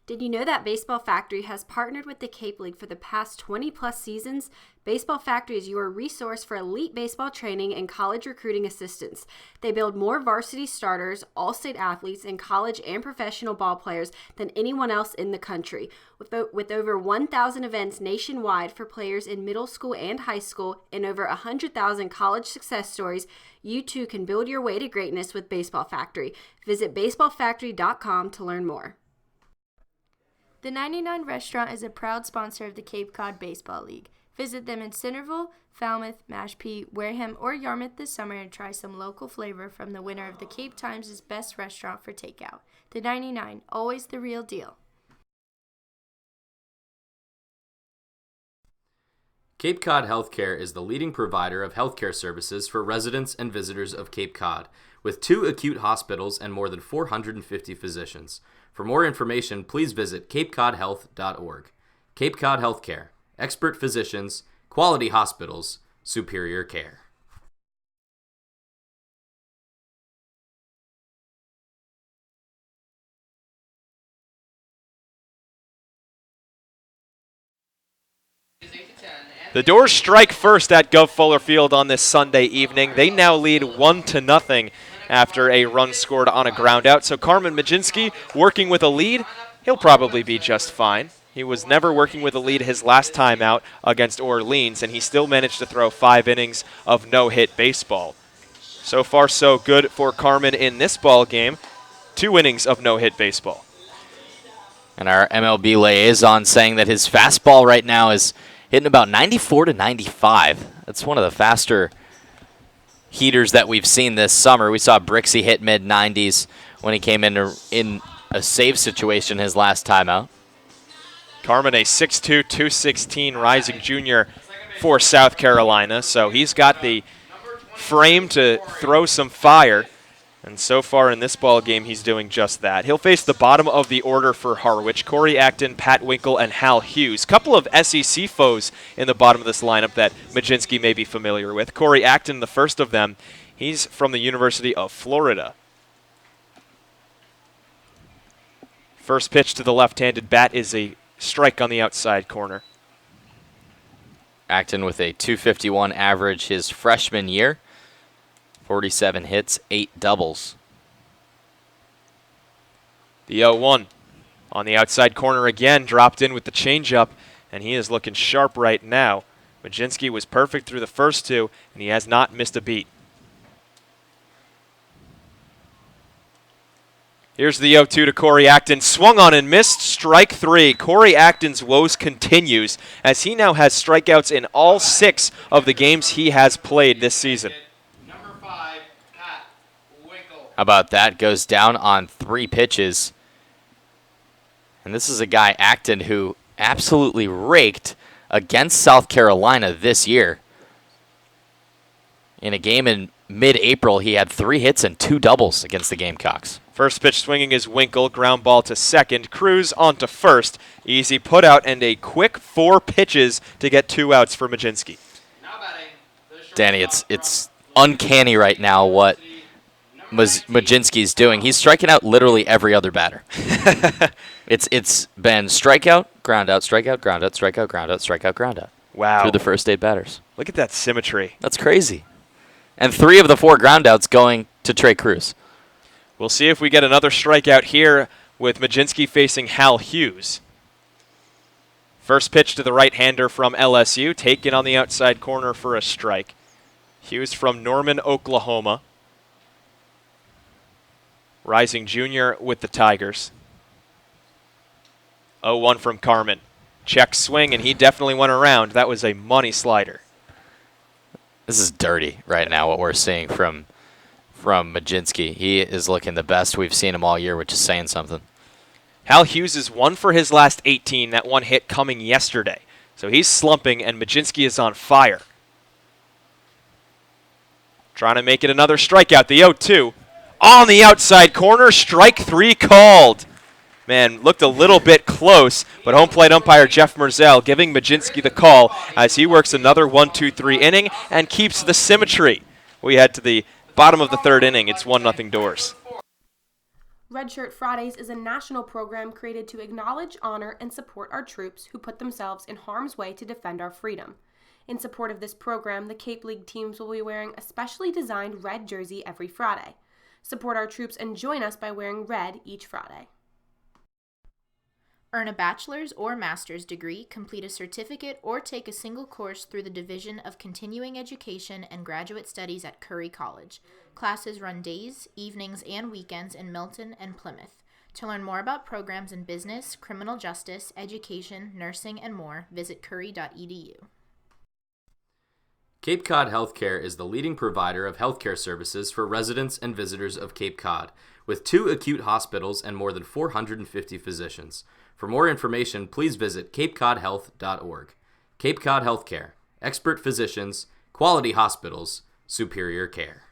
Did you know that Baseball Factory has partnered with the Cape League for the past 20 plus seasons? Baseball Factory is your resource for elite baseball training and college recruiting assistance. They build more varsity starters, all-state athletes, and college and professional ball players than anyone else in the country. With over 1,000 events nationwide for players in middle school and high school and over 100,000 college success stories, you too can build your way to greatness with Baseball Factory. Visit baseballfactory.com to learn more. The 99 Restaurant is a proud sponsor of the Cape Cod Baseball League. Visit them in Centerville, Falmouth, Mashpee, Wareham, or Yarmouth this summer and try some local flavor from the winner of the Cape Times' Best Restaurant for Takeout. The 99, always the real deal. Cape Cod Healthcare is the leading provider of healthcare services for residents and visitors of Cape Cod, with 2 acute hospitals and more than 450 physicians. For more information, please visit capecodhealth.org. Cape Cod Healthcare, expert physicians, quality hospitals, superior care. The Doors strike first at Gov Fuller Field on this Sunday evening. They now lead 1-0 after a run scored on a ground out. So Carmen Majinski working with a lead, he'll probably be just fine. He was never working with a lead his last time out against Orleans, and he still managed to throw 5 innings of no-hit baseball. So far, so good for Carmen in this ball game. 2 innings of no-hit baseball. And our MLB liaison saying that his fastball right now is hitting about 94 to 95. That's one of the faster heaters that we've seen this summer. We saw Brixey hit mid-90s when he came in a save situation his last time out. Carmen, a 6'2", 216 rising junior for South Carolina, so he's got the frame to throw some fire. And so far in this ball game, he's doing just that. He'll face the bottom of the order for Harwich: Corey Acton, Pat Winkle, and Hal Hughes. Couple of SEC foes in the bottom of this lineup that Majinski may be familiar with. Corey Acton, the first of them, he's from the University of Florida. First pitch to the left-handed bat is a strike on the outside corner. Acton with a .251 average his freshman year. 47 hits, 8 doubles. The 0-1 on the outside corner again, dropped in with the changeup, and he is looking sharp right now. Majinski was perfect through the first 2, and he has not missed a beat. Here's the 0-2 to Corey Acton. Swung on and missed, strike 3. Corey Acton's woes continues as he now has strikeouts in all 6 of the games he has played this season. How about that? Goes down on 3 pitches. And this is a guy, Acton, who absolutely raked against South Carolina this year. In a game in mid-April, he had 3 hits and 2 doubles against the Gamecocks. First pitch swinging is Winkle, ground ball to second. Cruz onto first. Easy put out and a quick 4 pitches to get 2 outs for Majinski. Danny, it's uncanny right now what Majinski's doing. He's striking out literally every other batter. It's been strikeout, ground out, strikeout, ground out, strikeout, ground out, strikeout, ground out. Wow. Through the first 8 batters. Look at that symmetry. That's crazy. And 3 of the 4 ground outs going to Trey Cruz. We'll see if we get another strikeout here with Majinski facing Hal Hughes. First pitch to the right-hander from LSU, taken on the outside corner for a strike. Hughes from Norman, Oklahoma. Rising junior with the Tigers. 0-1 from Carmen. Check swing, and he definitely went around. That was a money slider. This is dirty right now, what we're seeing from Majinski. He is looking the best we've seen him all year, which is saying something. Hal Hughes is 1 for his last 18, that 1 hit coming yesterday. So he's slumping, and Majinski is on fire. Trying to make it another strikeout. The 0-2. On the outside corner, strike 3 called. Man, looked a little bit close, but home plate umpire Jeff Merzell giving Majinski the call as he works another 1-2-3 inning and keeps the symmetry. We head to the bottom of the 3rd inning. It's 1-0 Doors. Red Shirt Fridays is a national program created to acknowledge, honor, and support our troops who put themselves in harm's way to defend our freedom. In support of this program, the Cape League teams will be wearing a specially designed red jersey every Friday. Support our troops and join us by wearing red each Friday. Earn a bachelor's or master's degree, complete a certificate, or take a single course through the Division of Continuing Education and Graduate Studies at Curry College. Classes run days, evenings, and weekends in Milton and Plymouth. To learn more about programs in business, criminal justice, education, nursing, and more, visit curry.edu. Cape Cod Healthcare is the leading provider of healthcare services for residents and visitors of Cape Cod, with 2 acute hospitals and more than 450 physicians. For more information, please visit capecodhealth.org. Cape Cod Healthcare. Expert physicians, quality hospitals, superior care.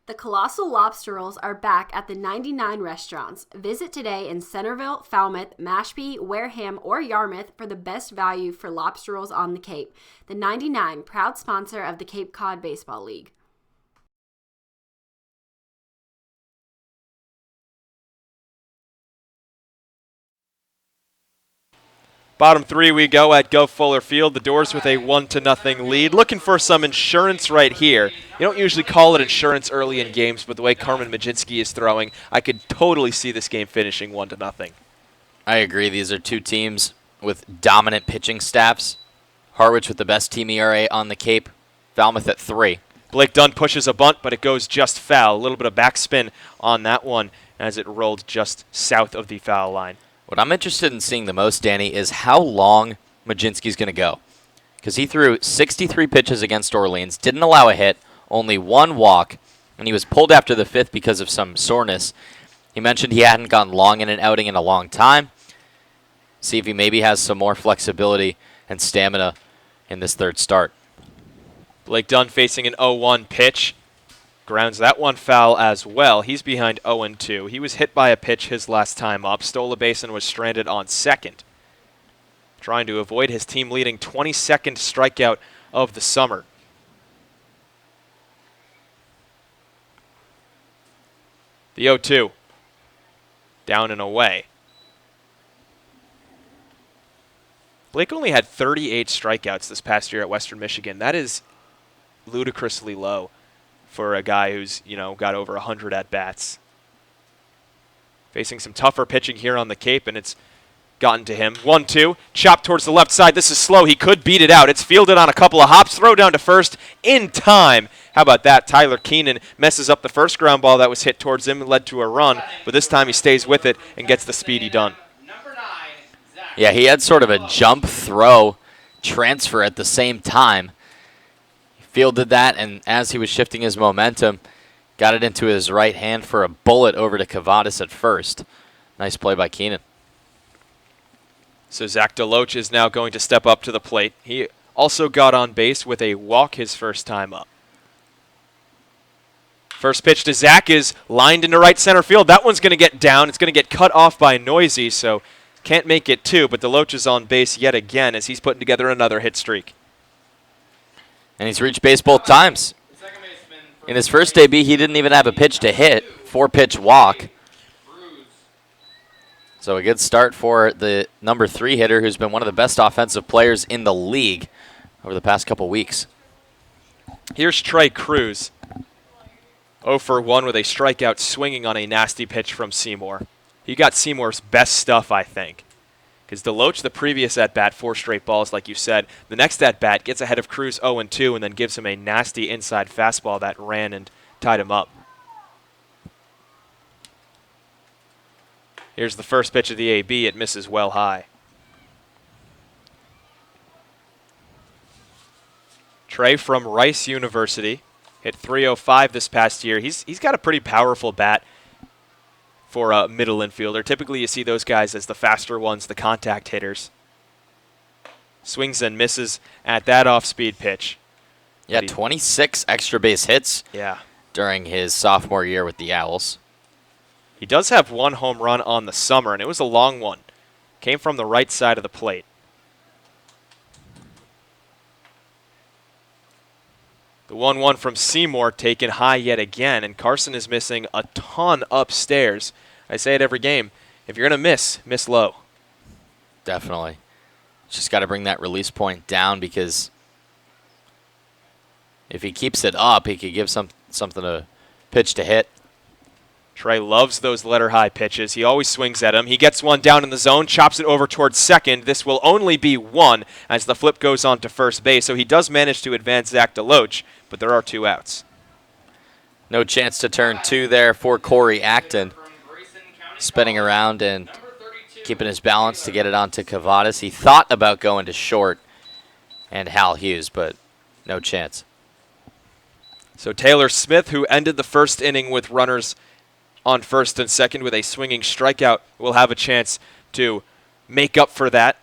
The Colossal Lobster Rolls are back at the 99 restaurants. Visit today in Centerville, Falmouth, Mashpee, Wareham, or Yarmouth for the best value for lobster rolls on the Cape. The 99, proud sponsor of the Cape Cod Baseball League. Bottom 3 we go at Go Fuller Field. The Doors with a 1-0 lead. Looking for some insurance right here. You don't usually call it insurance early in games, but the way Carmen Majinski is throwing, I could totally see this game finishing 1-0. I agree. These are two teams with dominant pitching staffs. Harwich with the best team ERA on the Cape. Falmouth at 3. Blake Dunn pushes a bunt, but it goes just foul. A little bit of backspin on that one as it rolled just south of the foul line. What I'm interested in seeing the most, Danny, is how long Majinski's going to go. Because he threw 63 pitches against Orleans, didn't allow a hit, only 1 walk, and he was pulled after the 5th because of some soreness. He mentioned he hadn't gone long in an outing in a long time. See if he maybe has some more flexibility and stamina in this 3rd start. Blake Dunn facing an 0-1 pitch. Grounds that one foul as well. He's behind 0-2. He was hit by a pitch his last time up. Stole a base and was stranded on second. Trying to avoid his team leading 22nd strikeout of the summer. The 0-2. Down and away. Blake only had 38 strikeouts this past year at Western Michigan. That is ludicrously low for a guy who's, got over 100 at-bats. Facing some tougher pitching here on the Cape, and it's gotten to him. 1-2, chop towards the left side. This is slow. He could beat it out. It's fielded on a couple of hops. Throw down to first in time. How about that? Tyler Keenan messes up the first ground ball that was hit towards him and led to a run, but this time he stays with it and gets the speedy done. Yeah, he had sort of a jump throw transfer at the same time. Fielded that, and as he was shifting his momentum, got it into his right hand for a bullet over to Cavadas at first. Nice play by Keenan. So Zach DeLoach is now going to step up to the plate. He also got on base with a walk his first time up. First pitch to Zach is lined into right center field. That one's going to get down. It's going to get cut off by Noisy, so can't make it 2, but DeLoach is on base yet again as he's putting together another hit streak. And he's reached base both times. In his first debut, he didn't even have a pitch to hit. 4-pitch walk. So a good start for the number 3 hitter, who's been one of the best offensive players in the league over the past couple weeks. Here's Trey Cruz. 0 for 1 with a strikeout swinging on a nasty pitch from Seymour. He got Seymour's best stuff, I think. Because DeLoach, the previous at-bat, 4 straight balls, like you said. The next at-bat gets ahead of Cruz 0-2 and then gives him a nasty inside fastball that ran and tied him up. Here's the first pitch of the AB. It misses well high. Trey from Rice University hit .305 this past year. He's got a pretty powerful bat for a middle infielder. Typically you see those guys as the faster ones, the contact hitters. Swings and misses at that off-speed pitch. Yeah, 26 extra base hits during his sophomore year with the Owls. He does have 1 home run on the summer, and it was a long one. Came from the right side of the plate. The 1-1 from Seymour taken high yet again, and Carson is missing a ton upstairs. I say it every game. If you're going to miss low. Definitely. Just got to bring that release point down, because if he keeps it up, he could give something a pitch to hit. Trey loves those letter high pitches. He always swings at him. He gets one down in the zone, chops it over towards second. This will only be one as the flip goes on to first base. So he does manage to advance Zach DeLoach, but there are 2 outs. No chance to turn 2 there for Corey Acton. Spinning around and keeping his balance to get it onto Cavadas. He thought about going to short and Hal Hughes, but no chance. So Taylor Smith, who ended the first inning with runners on first and second with a swinging strikeout, will have a chance to make up for that.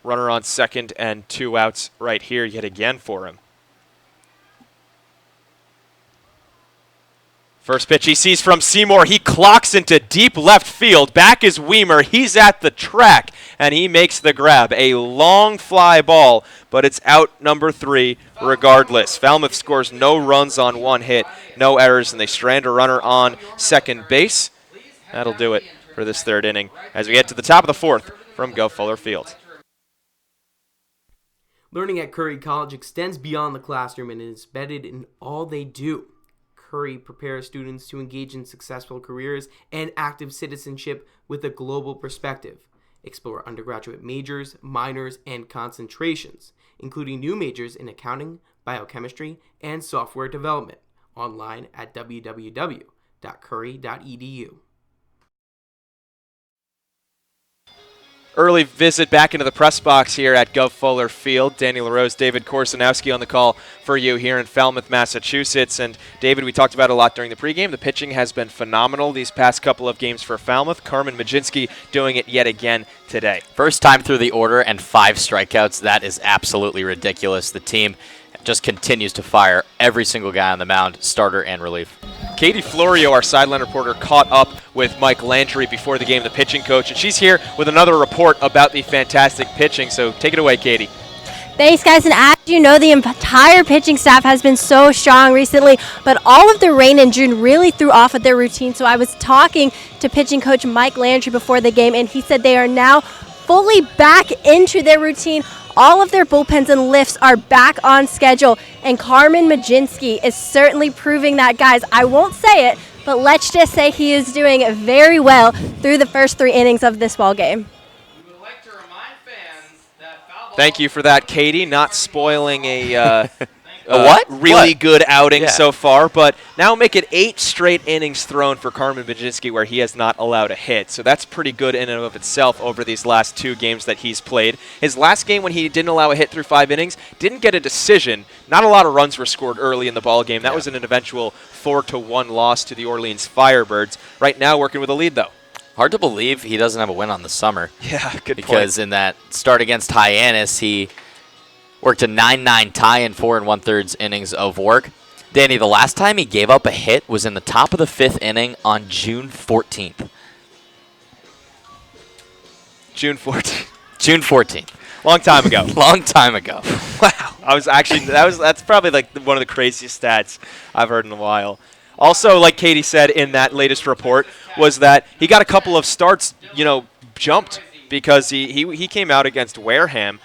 Runner on second and 2 outs right here yet again for him. First pitch he sees from Seymour. He clocks into deep left field. Back is Weimer. He's at the track, and he makes the grab. A long fly ball, but it's out number 3 regardless. Falmouth scores no runs on 1 hit, no errors, and they strand a runner on second base. That'll do it for this 3rd inning as we get to the top of the 4th from Go Fuller Field. Learning at Curry College extends beyond the classroom and is embedded in all they do. Curry prepares students to engage in successful careers and active citizenship with a global perspective. Explore undergraduate majors, minors, and concentrations, including new majors in accounting, biochemistry, and software development. Online at www.curry.edu. Early visit back into the press box here at Gov Fuller Field. Danny LaRose, David Korsanowski on the call for you here in Falmouth, Massachusetts. And David, we talked about a lot during the pregame. The pitching has been phenomenal these past couple of games for Falmouth. Carmen Majinski doing it yet again today. First time through the order and 5 strikeouts. That is absolutely ridiculous. The team just continues to fire every single guy on the mound, starter and relief. Katie Florio, our sideline reporter, caught up with Mike Landry before the game, the pitching coach, and she's here with another report about the fantastic pitching. So take it away, Katie. Thanks, guys. And as you know, the entire pitching staff has been so strong recently, but all of the rain in June really threw off at their routine. So I was talking to pitching coach Mike Landry before the game, and he said they are now fully back into their routine. All of their bullpens and lifts are back on schedule, and Carmen Majinski is certainly proving that, guys. I won't say it, but let's just say he is doing very well through the first 3 innings of this ball game. Thank you for that, Katie. Not spoiling a Really good outing so far, but now make it 8 straight innings thrown for Carmen Majinski where he has not allowed a hit. So that's pretty good in and of itself over these last 2 games that he's played. His last game when he didn't allow a hit through 5 innings, didn't get a decision. Not a lot of runs were scored early in the ball game. That was an eventual 4-1 loss to the Orleans Firebirds. Right now working with a lead, though. Hard to believe he doesn't have a win on the summer. Yeah, good point. Because in that start against Hyannis, he worked a 9-9 tie in 4 1/3 innings of work. Danny, the last time he gave up a hit was in the top of the 5th inning on June 14th. June 14th. June 14th. Long time ago. Long time ago. Wow. That's probably like one of the craziest stats I've heard in a while. Also, like Katie said in that latest report, was that he got a couple of starts, jumped because he came out against Wareham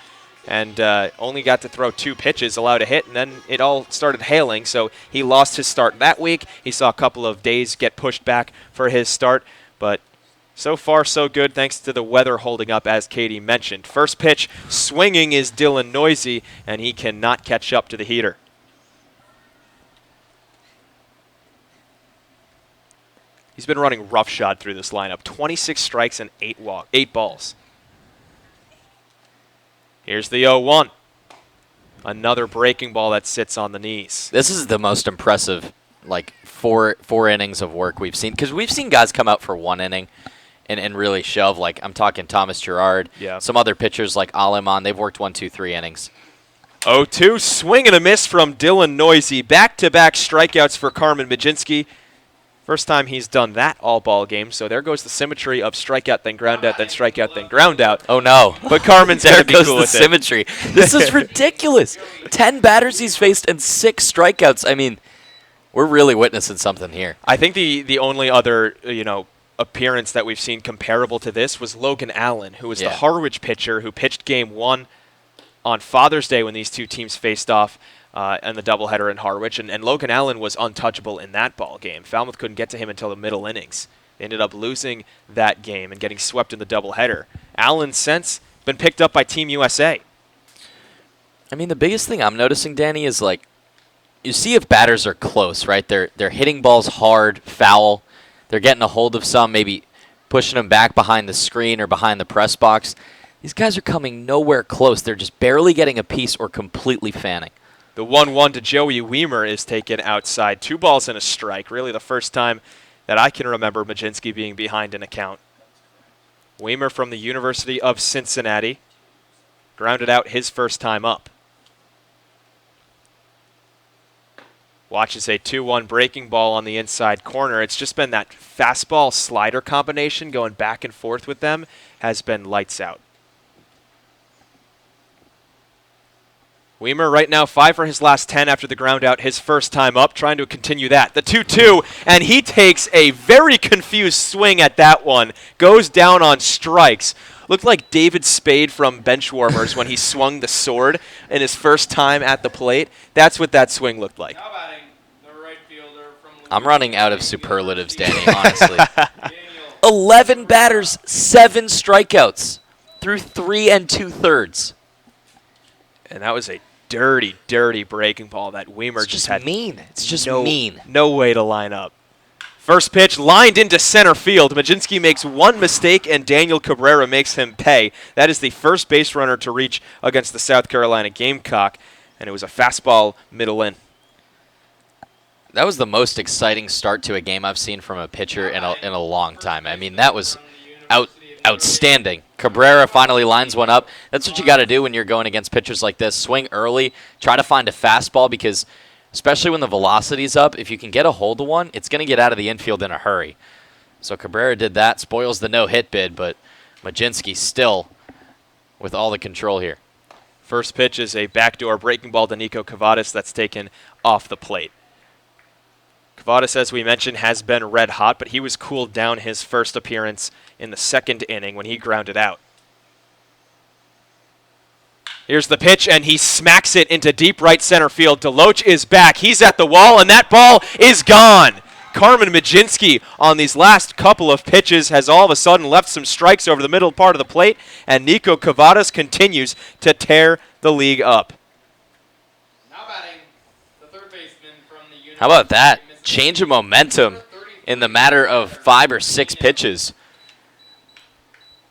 and only got to throw 2 pitches, allowed a hit, and then it all started hailing. So he lost his start that week. He saw a couple of days get pushed back for his start, but so far so good thanks to the weather holding up, as Katie mentioned. First pitch swinging is Dylan Noisy, and he cannot catch up to the heater. He's been running roughshod through this lineup. 26 strikes and 8 balls. Here's the 0-1. Another breaking ball that sits on the knees. This is the most impressive, four innings of work we've seen. Because we've seen guys come out for 1 inning and really shove. I'm talking Thomas Gerard. Yeah. Some other pitchers like Aleman. They've worked 1, 2, 3 innings. 0-2, swing and a miss from Dylan Noisy. Back-to-back strikeouts for Carmen Majinski. First time he's done that all ball game, so there goes the symmetry of strikeout, then ground out, then strikeout, then ground out. Oh, no. But Carmen's there going to be goes cool the with symmetry. This is ridiculous. 10 batters he's faced and 6 strikeouts. I mean, we're really witnessing something here. I think the only other, appearance that we've seen comparable to this was Logan Allen, who was the Harwich pitcher who pitched Game 1 on Father's Day when these two teams faced off in the doubleheader in Harwich. And Logan Allen was untouchable in that ball game. Falmouth couldn't get to him until the middle innings. They ended up losing that game and getting swept in the doubleheader. Allen's since been picked up by Team USA. I mean, the biggest thing I'm noticing, Danny, is like, you see if batters are close, right? They're hitting balls hard, foul. They're getting a hold of some, maybe pushing them back behind the screen or behind the press box. These guys are coming nowhere close. They're just barely getting a piece or completely fanning. The 1-1 to Joey Weimer is taken outside. 2 balls and a strike. Really the first time that I can remember Majinski being behind an account. Weimer from the University of Cincinnati grounded out his first time up. Watches a 2-1 breaking ball on the inside corner. It's just been that fastball-slider combination going back and forth with them has been lights out. Weimer right now 5 for his last 10 after the ground out his first time up, trying to continue that. The 2-2, and he takes a very confused swing at that one. Goes down on strikes. Looked like David Spade from Benchwarmers when he swung the sword in his first time at the plate. That's what that swing looked like. I'm running out of superlatives, Danny, honestly. 11 batters, 7 strikeouts through 3 2/3. And that was a dirty, dirty breaking ball that Weimer just had. Mean. It's just mean. No way to line up. First pitch lined into center field. Majinski makes one mistake, and Daniel Cabrera makes him pay. That is the first base runner to reach against the South Carolina Gamecock, and it was a fastball middle in. That was the most exciting start to a game I've seen from a pitcher in a long time. I mean, that was outstanding. Cabrera finally lines one up. That's what you got to do when you're going against pitchers like this. Swing early, try to find a fastball, because especially when the velocity's up, if you can get a hold of one, it's going to get out of the infield in a hurry. So Cabrera did that, spoils the no-hit bid, but Majinski still with all the control here. First pitch is a backdoor breaking ball to Nico Cavadas that's taken off the plate. Cavadas, as we mentioned, has been red hot, but he was cooled down his first appearance in the second inning when he grounded out. Here's the pitch, and he smacks it into deep right center field. Deloach is back. He's at the wall, and that ball is gone. Carmen Majinski on these last couple of pitches has all of a sudden left some strikes over the middle part of the plate, and Nico Cavadas continues to tear the league up. Now batting, the third baseman from the University. How about that? Change of momentum in the matter of 5 or 6 pitches.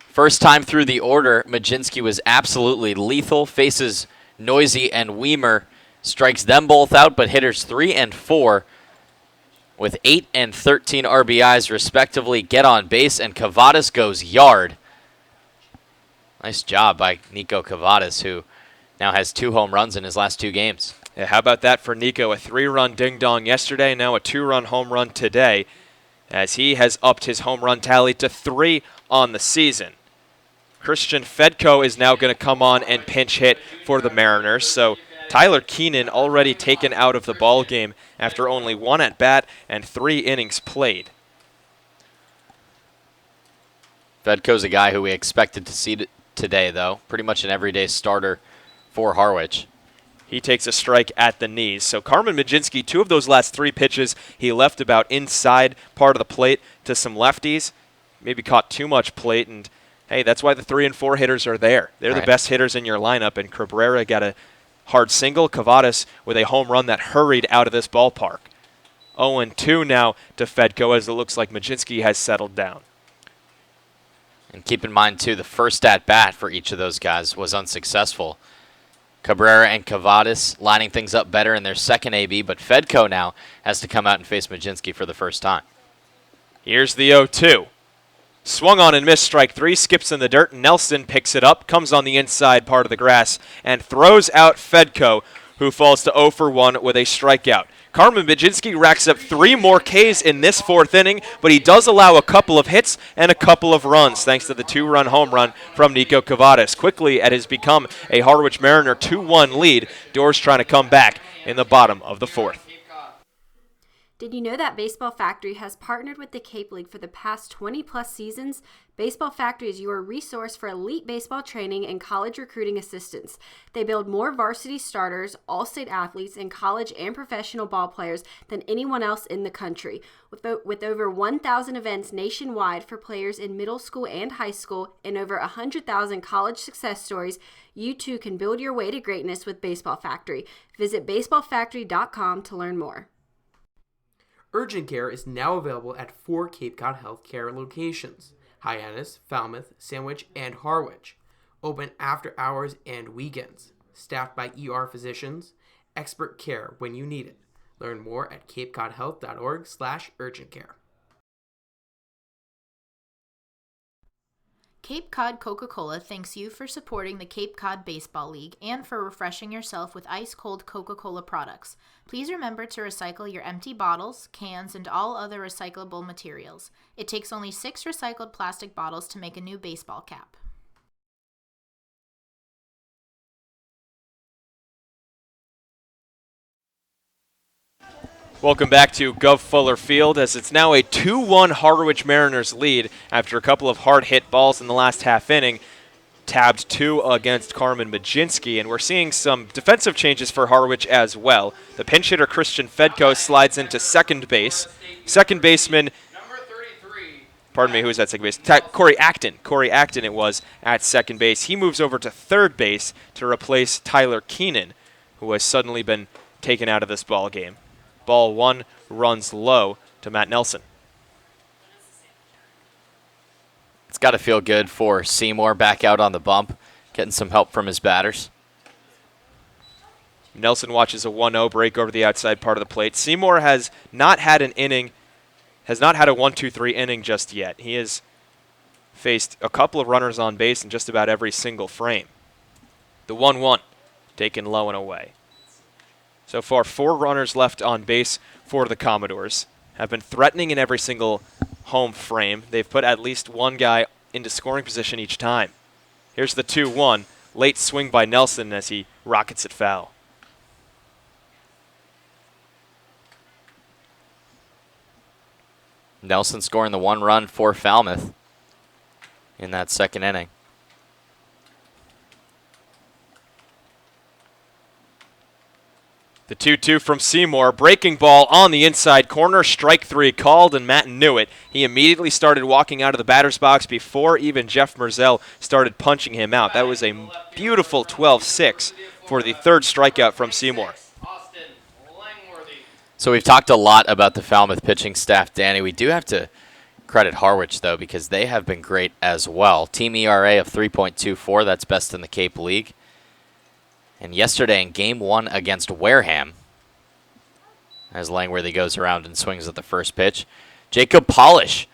First time through the order, Majinski was absolutely lethal. Faces Noisy and Weimer, strikes them both out, but hitters 3 and 4 with 8 and 13 RBIs respectively get on base, and Cavadas goes yard. Nice job by Nico Cavadas, who now has 2 home runs in his last 2 games. Yeah, how about that for Nico? A 3-run ding-dong yesterday, now a 2-run home run today, as he has upped his home run tally to 3 on the season. Christian Fedko is now going to come on and pinch hit for the Mariners, so Tyler Keenan already taken out of the ball game after only 1 at-bat and 3 innings played. Fedko's a guy who we expected to see today, though. Pretty much an everyday starter for Harwich. He takes a strike at the knees. So Carmen Majinski, 2 of those last 3 pitches, he left about inside part of the plate to some lefties. Maybe caught too much plate, and hey, that's why the 3 and 4 hitters are there. They're the best hitters in your lineup, and Cabrera got a hard single. Cavadas with a home run that hurried out of this ballpark. 0-2 now to Fedko, as it looks like Majinski has settled down. And keep in mind, too, the first at-bat for each of those guys was unsuccessful. Cabrera and Cavadas lining things up better in their second AB, but Fedko now has to come out and face Majinski for the first time. Here's the 0-2. Swung on and missed, strike 3, skips in the dirt. Nelson picks it up, comes on the inside part of the grass, and throws out Fedko, who falls to 0 for 1 with a strikeout. Carmen Baginski racks up 3 more Ks in this 4th inning, but he does allow a couple of hits and a couple of runs thanks to the 2-run home run from Nico Cavadas. Quickly, it has become a Harwich Mariner 2-1 lead. Doors trying to come back in the bottom of the 4th. Did you know that Baseball Factory has partnered with the Cape League for the past 20-plus seasons? Baseball Factory is your resource for elite baseball training and college recruiting assistance. They build more varsity starters, all-state athletes, and college and professional ball players than anyone else in the country. With over 1,000 events nationwide for players in middle school and high school and over 100,000 college success stories, you too can build your way to greatness with Baseball Factory. Visit baseballfactory.com to learn more. Urgent care is now available at 4 Cape Cod healthcare locations: Hyannis, Falmouth, Sandwich, and Harwich. Open after hours and weekends. Staffed by ER physicians. Expert care when you need it. Learn more at capecodhealth.org/urgentcare. Cape Cod Coca-Cola thanks you for supporting the Cape Cod Baseball League and for refreshing yourself with ice-cold Coca-Cola products. Please remember to recycle your empty bottles, cans, and all other recyclable materials. It takes only 6 recycled plastic bottles to make a new baseball cap. Welcome back to Gov Fuller Field, as it's now a 2-1 Harwich Mariners lead after a couple of hard hit balls in the last half inning. Tabbed 2 against Carmen Baginski, and we're seeing some defensive changes for Harwich as well. The pinch hitter Christian Fedko slides into second base. Second baseman, pardon me, who is at second base? Corey Acton. Corey Acton it was at second base. He moves over to third base to replace Tyler Keenan, who has suddenly been taken out of this ball game. Ball 1 runs low to Matt Nelson. It's got to feel good for Seymour back out on the bump, getting some help from his batters. Nelson watches a 1-0 break over the outside part of the plate. Seymour has not had an inning, has not had a 1-2-3 inning just yet. He has faced a couple of runners on base in just about every single frame. The 1-1 taken low and away. So far, 4 runners left on base for the Commodores. Have been threatening in every single home frame. They've put at least one guy into scoring position each time. Here's the 2-1. Late swing by Nelson as he rockets it foul. Nelson scoring the 1 run for Falmouth in that second inning. The 2-2 from Seymour. Breaking ball on the inside corner. Strike 3 called, and Matt knew it. He immediately started walking out of the batter's box before even Jeff Merzel started punching him out. That was a beautiful 12-6 for the 3rd strikeout from Seymour. So we've talked a lot about the Falmouth pitching staff, Danny. We do have to credit Harwich, though, because they have been great as well. Team ERA of 3.24, that's best in the Cape League. And yesterday in Game 1 against Wareham, as Langworthy goes around and swings at the first pitch, Jacob Polish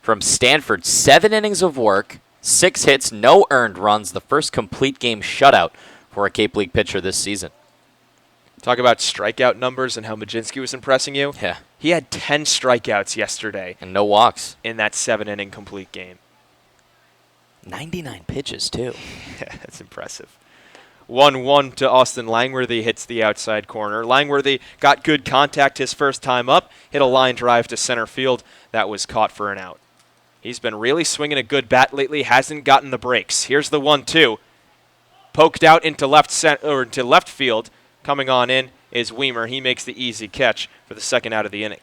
from Stanford, 7 innings of work, 6 hits, no earned runs, the first complete game shutout for a Cape League pitcher this season. Talk about strikeout numbers and how Baginski was impressing you. Yeah. He had 10 strikeouts yesterday. And no walks. In that 7-inning complete game. 99 pitches, too. Yeah, that's impressive. 1-1 to Austin Langworthy, hits the outside corner. Langworthy got good contact his first time up, hit a line drive to center field. That was caught for an out. He's been really swinging a good bat lately, hasn't gotten the breaks. Here's the 1-2. Poked out into left field. Coming on in is Weimer. He makes the easy catch for the second out of the inning.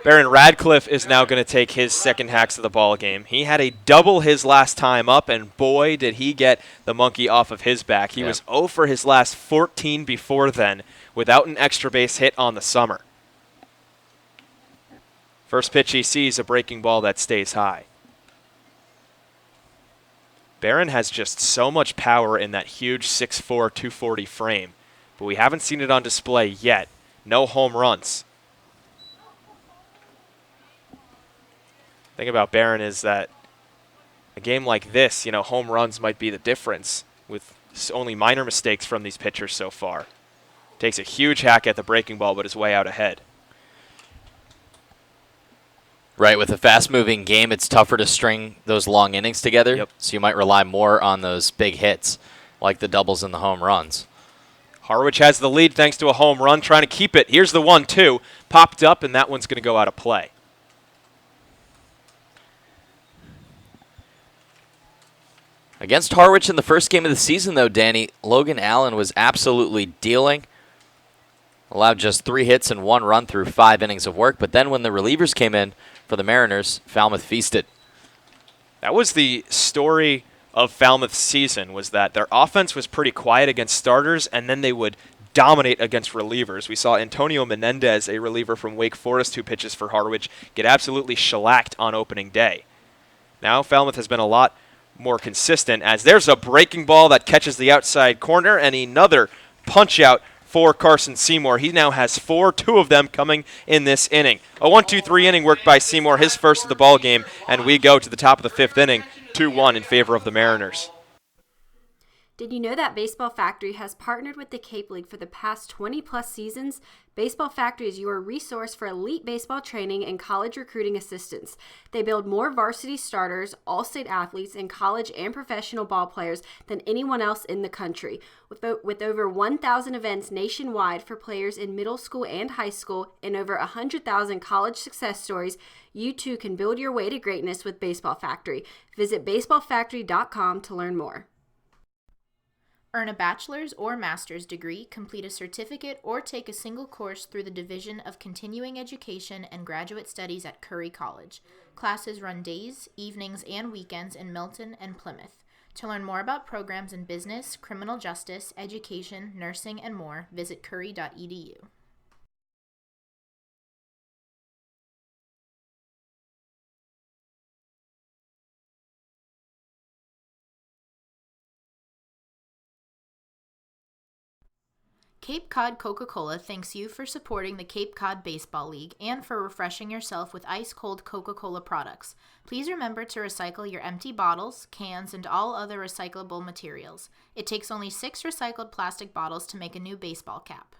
Baron Radcliffe is now going to take his second hacks of the ball game. He had a double his last time up, and boy, did he get the monkey off of his back. He was 0 for his last 14 before then, without an extra base hit on the summer. First pitch he sees, a breaking ball that stays high. Baron has just so much power in that huge 6'4", 240 frame, but we haven't seen it on display yet. No home runs. Thing about Barron is that A game like this, home runs might be the difference with only minor mistakes from these pitchers so far. Takes a huge hack at the breaking ball, but is way out ahead. Right, with a fast-moving game, it's tougher to string those long innings together. Yep. So you might rely more on those big hits, like the doubles and the home runs. Harwich has the lead thanks to a home run, trying to keep it. Here's the 1-2. Popped up, and that one's going to go out of play. Against Harwich in the first game of the season, though, Danny, Logan Allen was absolutely dealing. Allowed just 3 hits and 1 run through 5 innings of work. But then when the relievers came in for the Mariners, Falmouth feasted. That was the story of Falmouth's season, was that their offense was pretty quiet against starters, and then they would dominate against relievers. We saw Antonio Menendez, a reliever from Wake Forest who pitches for Harwich, get absolutely shellacked on opening day. Now Falmouth has been a lot more consistent, as there's a breaking ball that catches the outside corner, and another punch out for Carson Seymour. He now has 4, 2 of them coming in this inning. A 1-2-3 inning work by Seymour, his first of the ball game, and we go to the top of the 5th inning, 2-1 in favor of the Mariners. Did you know that Baseball Factory has partnered with the Cape League for the past 20-plus seasons? Baseball Factory is your resource for elite baseball training and college recruiting assistance. They build more varsity starters, all-state athletes, and college and professional ball players than anyone else in the country. With over 1,000 events nationwide for players in middle school and high school and over 100,000 college success stories, you too can build your way to greatness with Baseball Factory. Visit baseballfactory.com to learn more. Earn a bachelor's or master's degree, complete a certificate, or take a single course through the Division of Continuing Education and Graduate Studies at Curry College. Classes run days, evenings, and weekends in Milton and Plymouth. To learn more about programs in business, criminal justice, education, nursing, and more, visit curry.edu. Cape Cod Coca-Cola thanks you for supporting the Cape Cod Baseball League and for refreshing yourself with ice-cold Coca-Cola products. Please remember to recycle your empty bottles, cans, and all other recyclable materials. It takes only 6 recycled plastic bottles to make a new baseball cap.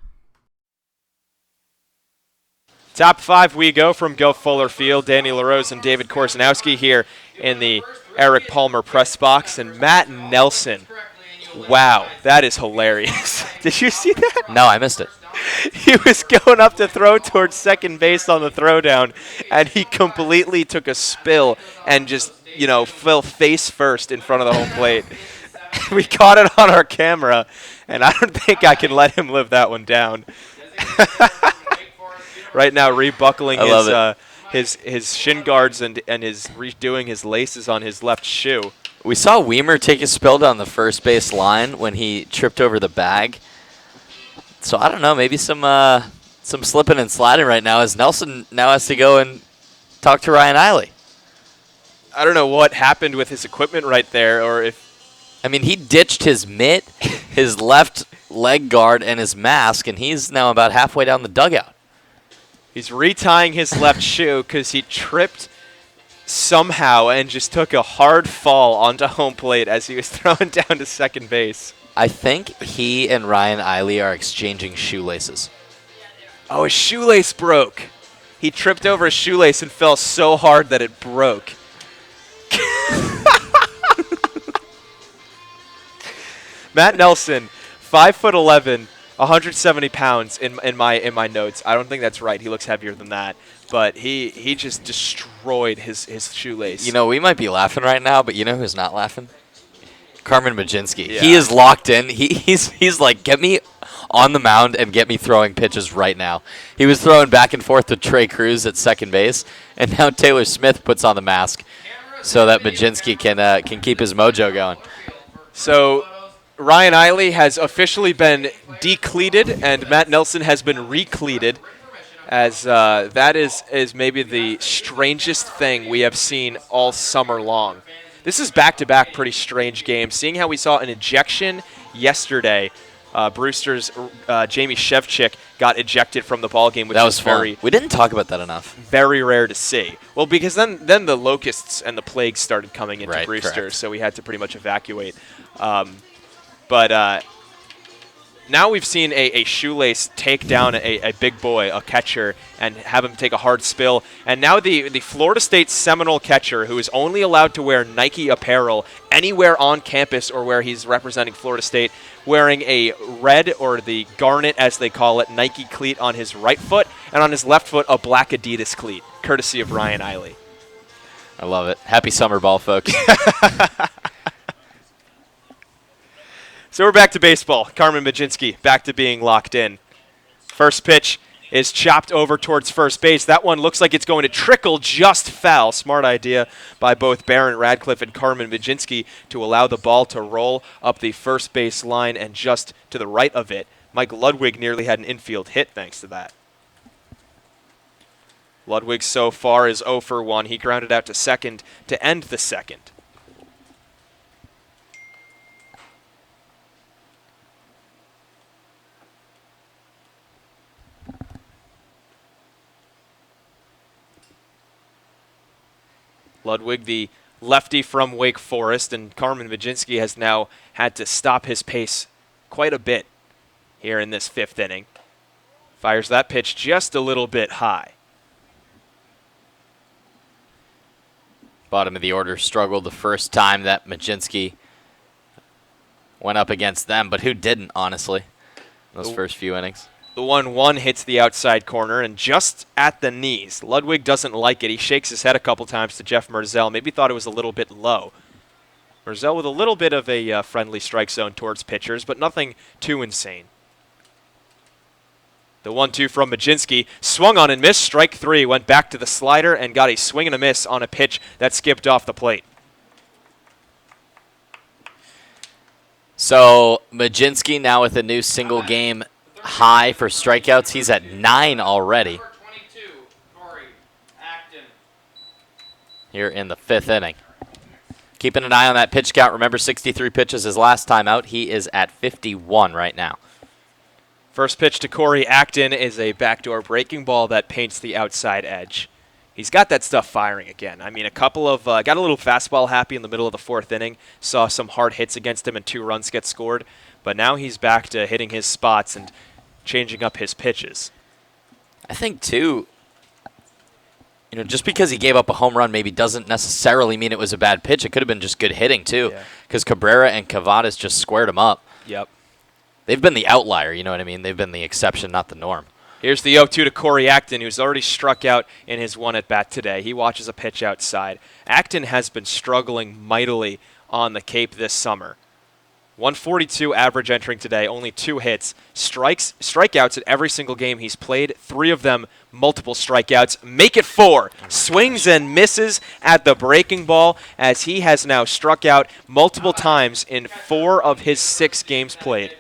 Top 5 we go from Go Fuller Field. Danny LaRose and David Korsanowski here in the Eric Palmer press box. And Matt Nelson. Wow, that is hilarious. Did you see that? No, I missed it. He was going up to throw towards second base on the throwdown, and he completely took a spill and just, fell face first in front of the home plate. We caught it on our camera, and I don't think I can let him live that one down. Right now, rebuckling his shin guards and is redoing his laces on his left shoe. We saw Weimer take a spill down the first base line when he tripped over the bag. So I don't know, maybe some slipping and sliding right now as Nelson now has to go and talk to Ryan Eiley. I don't know what happened with his equipment right there, or if... I mean, he ditched his mitt, his left leg guard, and his mask, and he's now about halfway down the dugout. He's retying his left shoe because he tripped somehow and just took a hard fall onto home plate as he was thrown down to second base. I think he and Ryan Eiley are exchanging shoelaces. Oh, his shoelace broke. He tripped over a shoelace and fell so hard that it broke. Matt Nelson, 5'11", 170 pounds in my notes. I don't think that's right. He looks heavier than that. But he just destroyed his shoelace. We might be laughing right now, but you know who's not laughing? Carmen Majinski. Yeah. He is locked in. He's like, get me on the mound and get me throwing pitches right now. He was throwing back and forth with Trey Cruz at second base, and now Taylor Smith puts on the mask so that Majinski can keep his mojo going. So Ryan Eiley has officially been decleated, and Matt Nelson has been recleated. As that is maybe the strangest thing we have seen all summer long. This is back-to-back pretty strange games. Seeing how we saw an ejection yesterday Brewster's Jamie Shevchik got ejected from the ball game, which That was very fun. We didn't talk about that enough. very rare to see. Well, because then the locusts and the plague started coming into Right, Brewster, correct. so we had to pretty much evacuate. But now we've seen a shoelace take down a big boy, a catcher, and have him take a hard spill. And now the Florida State Seminole catcher, who is only allowed to wear Nike apparel anywhere on campus or where he's representing Florida State, wearing a red, or the garnet as they call it, Nike cleat on his right foot, and on his left foot a black Adidas cleat, courtesy of Ryan Eiley. I love it. Happy summer ball, folks. So we're back to baseball. Carmen Majinski back to being locked in. First pitch is chopped over towards first base. That one looks like it's going to trickle just foul. Smart idea by both Barron Radcliffe and Carmen Majinski to allow the ball to roll up the first base line, and just to the right of it, Mike Ludwig nearly had an infield hit thanks to that. Ludwig so far is 0 for 1. He grounded out to second to end the second. Ludwig, the lefty from Wake Forest, and Carmen Majinski has now had to stop his pace quite a bit here in this fifth inning. Fires that pitch just a little bit high. Bottom of the order struggled the first time that Majinski went up against them, but who didn't, honestly, those first few innings? The 1-1 hits the outside corner and just at the knees. Ludwig doesn't like it. He shakes his head a couple times to Jeff Merzel. Maybe thought it was a little bit low. Merzel with a little bit of a friendly strike zone towards pitchers, but nothing too insane. The 1-2 from Majinski, swung on and missed. Strike 3, went back to the slider and got a swing and a miss on a pitch that skipped off the plate. So Majinski now with a new single game high for strikeouts. He's at 9 already here in the fifth inning. Keeping an eye on that pitch count. Remember, 63 pitches his last time out. He is at 51 right now. First pitch to Corey Acton is a backdoor breaking ball that paints the outside edge. He's got that stuff firing again. I mean, a couple of got a little fastball happy in the middle of the fourth inning. Saw some hard hits against him and 2 runs get scored. But now he's back to hitting his spots and changing up his pitches. I think, too, just because he gave up a home run maybe doesn't necessarily mean it was a bad pitch. It could have been just good hitting, too, because Cabrera and Cavadas just squared him up. Yep. They've been the outlier, you know what I mean? They've been the exception, not the norm. Here's the 0-2 to Corey Acton, who's already struck out in his one at-bat today. He watches a pitch outside. Acton has been struggling mightily on the Cape this summer. 142 average entering today, only 2 hits. Strikeouts at every single game he's played, 3 of them multiple strikeouts. Make it 4. Swings and misses at the breaking ball, as he has now struck out multiple times in 4 of his 6 games played.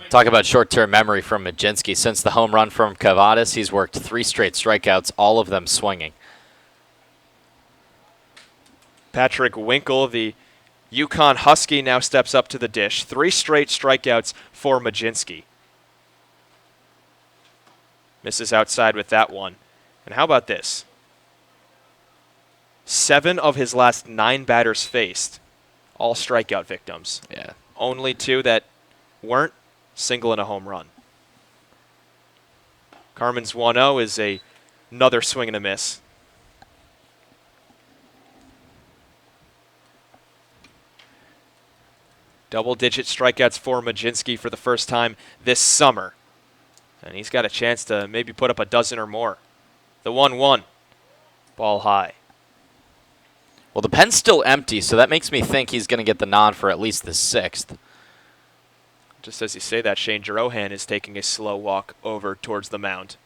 Talk about short-term memory from Majinski. Since the home run from Cavadas, he's worked 3 straight strikeouts, all of them swinging. Patrick Winkle, the Yukon Husky, now steps up to the dish. 3 straight strikeouts for Majinski. Misses outside with that one. And how about this? 7 of his last 9 batters faced, all strikeout victims. Yeah. Only 2 that weren't. Single and a home run. Carmen's 1-0 is another swing and a miss. Double-digit strikeouts for Majinski for the first time this summer. And he's got a chance to maybe put up a dozen or more. The 1-1. Ball high. Well, the pen's still empty, so that makes me think he's going to get the nod for at least the 6th. Just as you say that, Shane Jerohan is taking a slow walk over towards the mound.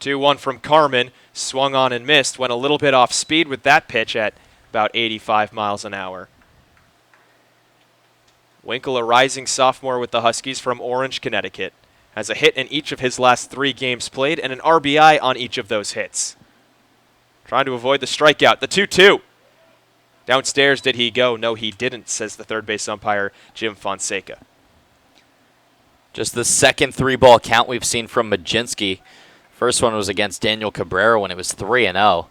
2-1 from Carmen. Swung on and missed. Went a little bit off speed with that pitch at about 85 miles an hour. Winkle, a rising sophomore with the Huskies from Orange, Connecticut, has a hit in each of his last 3 games played and an RBI on each of those hits. Trying to avoid the strikeout. The 2-2. Downstairs did he go? No, he didn't, says the third base umpire, Jim Fonseca. Just the second 3-ball count we've seen from Majinski. First one was against Daniel Cabrera when it was 3-0,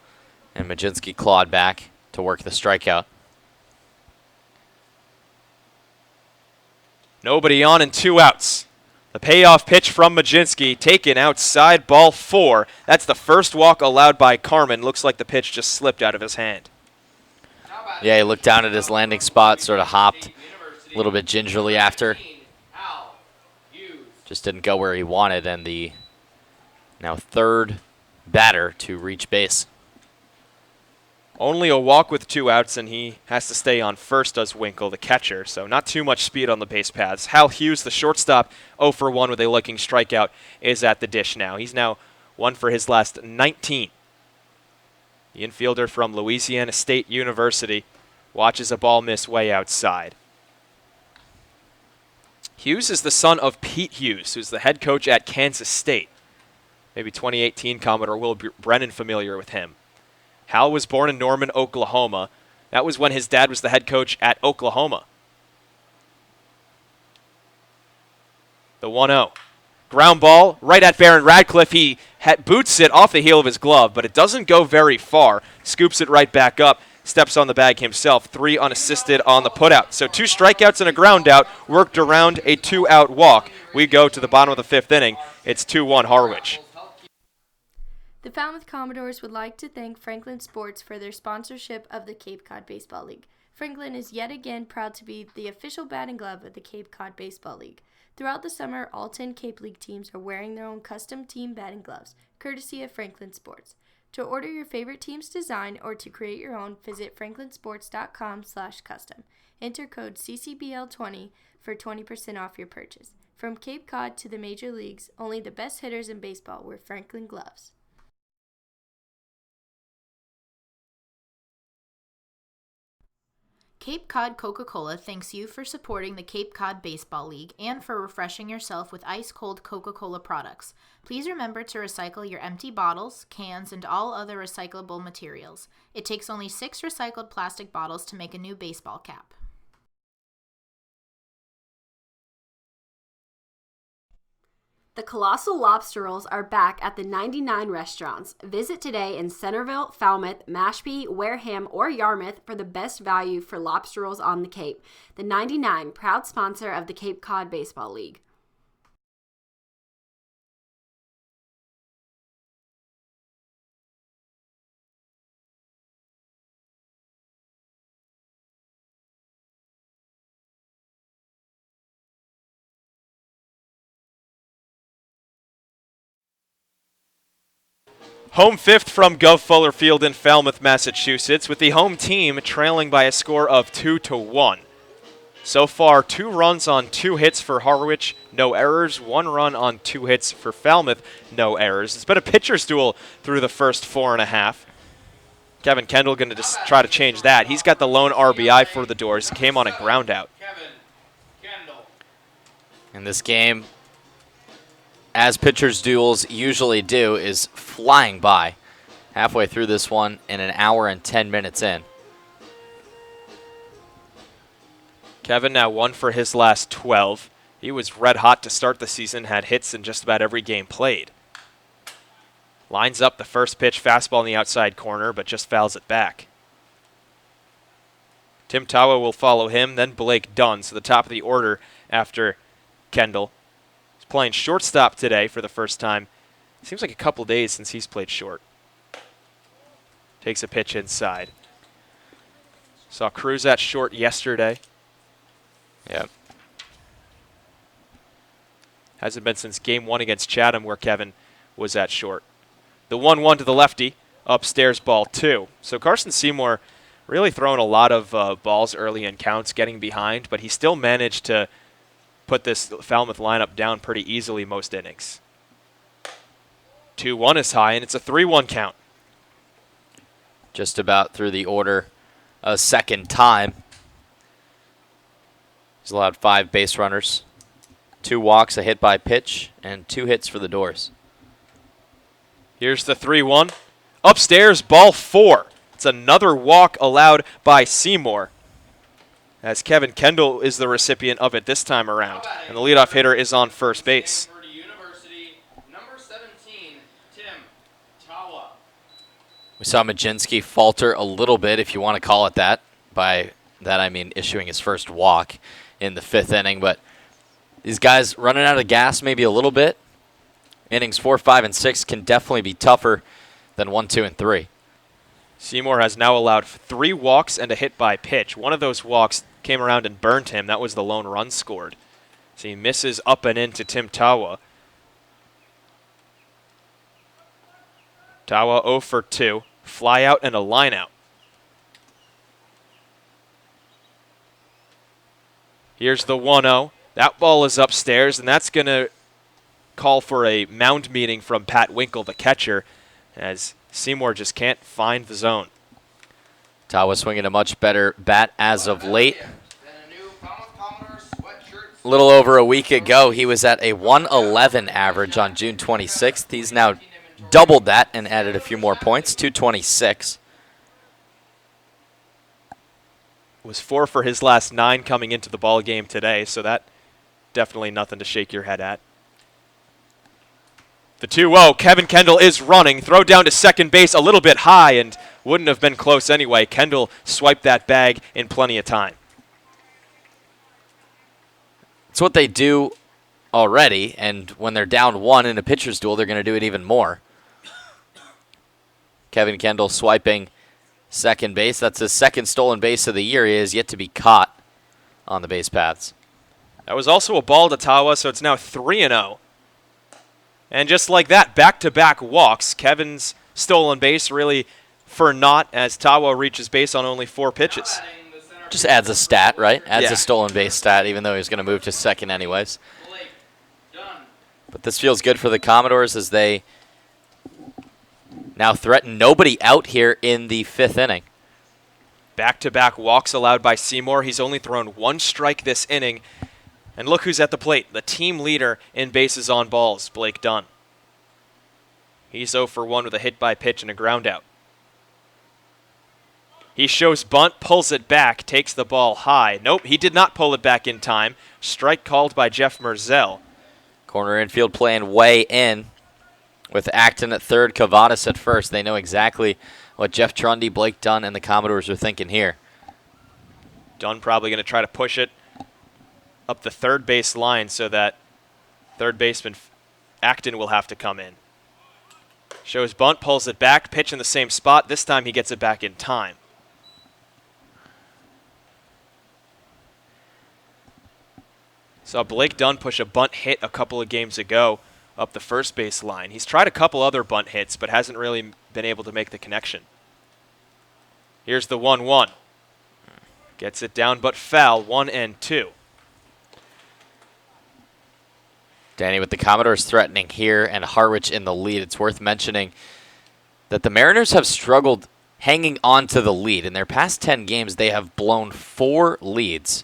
and Majinski clawed back to work the strikeout. Nobody on and 2 outs. The payoff pitch from Majinski taken outside, ball 4. That's the first walk allowed by Carmen. Looks like the pitch just slipped out of his hand. Yeah, he looked down at his landing spot, sort of hopped a little bit gingerly after. Just didn't go where he wanted, and the now third batter to reach base. Only a walk with 2 outs, and he has to stay on first, does Winkle, the catcher, so not too much speed on the base paths. Hal Hughes, the shortstop, 0 for 1 with a looking strikeout, is at the dish now. He's now 1 for his last 19. The infielder from Louisiana State University watches a ball miss way outside. Hughes is the son of Pete Hughes, who's the head coach at Kansas State. Maybe 2018 Commodore Will Brennan familiar with him. Hal was born in Norman, Oklahoma. That was when his dad was the head coach at Oklahoma. The 1-0. Ground ball right at Baron Radcliffe. He boots it off the heel of his glove, but it doesn't go very far. Scoops it right back up. Steps on the bag himself. 3 unassisted on the putout. So 2 strikeouts and a ground out worked around a 2-out walk. We go to the bottom of the 5th inning. It's 2-1 Harwich. The Falmouth Commodores would like to thank Franklin Sports for their sponsorship of the Cape Cod Baseball League. Franklin is yet again proud to be the official batting glove of the Cape Cod Baseball League. Throughout the summer, all 10 Cape League teams are wearing their own custom team batting gloves, courtesy of Franklin Sports. To order your favorite team's design or to create your own, visit franklinsports.com/custom. Enter code CCBL20 for 20% off your purchase. From Cape Cod to the major leagues, only the best hitters in baseball wear Franklin gloves. Cape Cod Coca-Cola thanks you for supporting the Cape Cod Baseball League and for refreshing yourself with ice-cold Coca-Cola products. Please remember to recycle your empty bottles, cans, and all other recyclable materials. It takes only 6 recycled plastic bottles to make a new baseball cap. The Colossal Lobster Rolls are back at the 99 restaurants. Visit today in Centerville, Falmouth, Mashpee, Wareham, or Yarmouth for the best value for lobster rolls on the Cape. The 99, proud sponsor of the Cape Cod Baseball League. Home 5th from Gov Fuller Field in Falmouth, Massachusetts, with the home team trailing by a score of 2-1. So far, 2 runs on 2 hits for Harwich, no errors. 1 run on 2 hits for Falmouth, no errors. It's been a pitcher's duel through the first 4.5. Kevin Kendall going to just try to change that. He's got the lone RBI for the Doors. Came on a ground out. And this game, as pitchers' duels usually do, is flying by. Halfway through this one in an hour and 10 minutes in. Kevin now 1 for his last 12. He was red hot to start the season, had hits in just about every game played. Lines up the first pitch, fastball in the outside corner, but just fouls it back. Tim Tawa will follow him, then Blake Dunn, so the top of the order after Kendall. Playing shortstop today for the first time. Seems like a couple days since he's played short. Takes a pitch inside. Saw Cruz at short yesterday. Yep. Hasn't been since game 1 against Chatham where Kevin was at short. The 1-1 to the lefty. Upstairs, ball 2. So Carson Seymour really throwing a lot of balls early in counts, getting behind, but he still managed to put this Falmouth lineup down pretty easily most innings. 2-1 is high, and it's a 3-1 count. Just about through the order a second time. He's allowed 5 base runners, 2 walks, a hit by pitch, and 2 hits for the Doors. Here's the 3-1. Upstairs, ball 4. It's That's another walk allowed by Seymour, as Kevin Kendall is the recipient of it this time around. And the leadoff hitter is on first base. We saw Majinski falter a little bit, if you want to call it that. By that I mean issuing his first walk in the 5th inning. But these guys running out of gas maybe a little bit. Innings 4, 5, and 6 can definitely be tougher than 1, 2, and 3. Seymour has now allowed 3 walks and a hit by pitch. One of those walks came around and burned him. That was the lone run scored. So he misses up and into Tim Tawa. Tawa 0 for 2. Fly out and a line out. Here's the 1-0. That ball is upstairs, and that's going to call for a mound meeting from Pat Winkle, the catcher, as Seymour just can't find the zone. Tawa swinging a much better bat as of late. A little over a week ago, he was at a 111 average on June 26th. He's now doubled that and added a few more points, 226. Was 4 for his last 9 coming into the ball game today, so that definitely nothing to shake your head at. The 2-0, Kevin Kendall is running. Throw down to second base a little bit high and wouldn't have been close anyway. Kendall swiped that bag in plenty of time. It's what they do already, and when they're down 1 in a pitcher's duel, they're going to do it even more. Kevin Kendall swiping second base. That's his 2nd stolen base of the year. He has yet to be caught on the base paths. That was also a ball to Tawa, so it's now 3-0. And just like that, back-to-back walks. Kevin's stolen base really for naught as Tawa reaches base on only 4 pitches. Just adds a stat, right? Adds Yeah. a stolen base stat, even though he's going to move to second anyways. But this feels good for the Commodores as they now threaten nobody out here in the 5th inning. Back-to-back walks allowed by Seymour. He's only thrown 1 strike this inning. And look who's at the plate, the team leader in bases on balls, Blake Dunn. He's 0 for 1 with a hit by pitch and a ground out. He shows bunt, pulls it back, takes the ball high. Nope, he did not pull it back in time. Strike called by Jeff Merzel. Corner infield playing way in with Acton at third, Cavadas at first. They know exactly what Jeff Trundy, Blake Dunn, and the Commodores are thinking here. Dunn probably going to try to push it up the third base line so that third baseman Acton will have to come in. Shows bunt, pulls it back, pitch in the same spot. This time he gets it back in time. Saw Blake Dunn push a bunt hit a couple of games ago up the first base line. He's tried a couple other bunt hits, but hasn't really been able to make the connection. Here's the 1-1. Gets it down, but foul, 1-2. Danny, with the Commodores threatening here and Harwich in the lead, it's worth mentioning that the Mariners have struggled hanging on to the lead. In their past 10 games, they have blown 4 leads.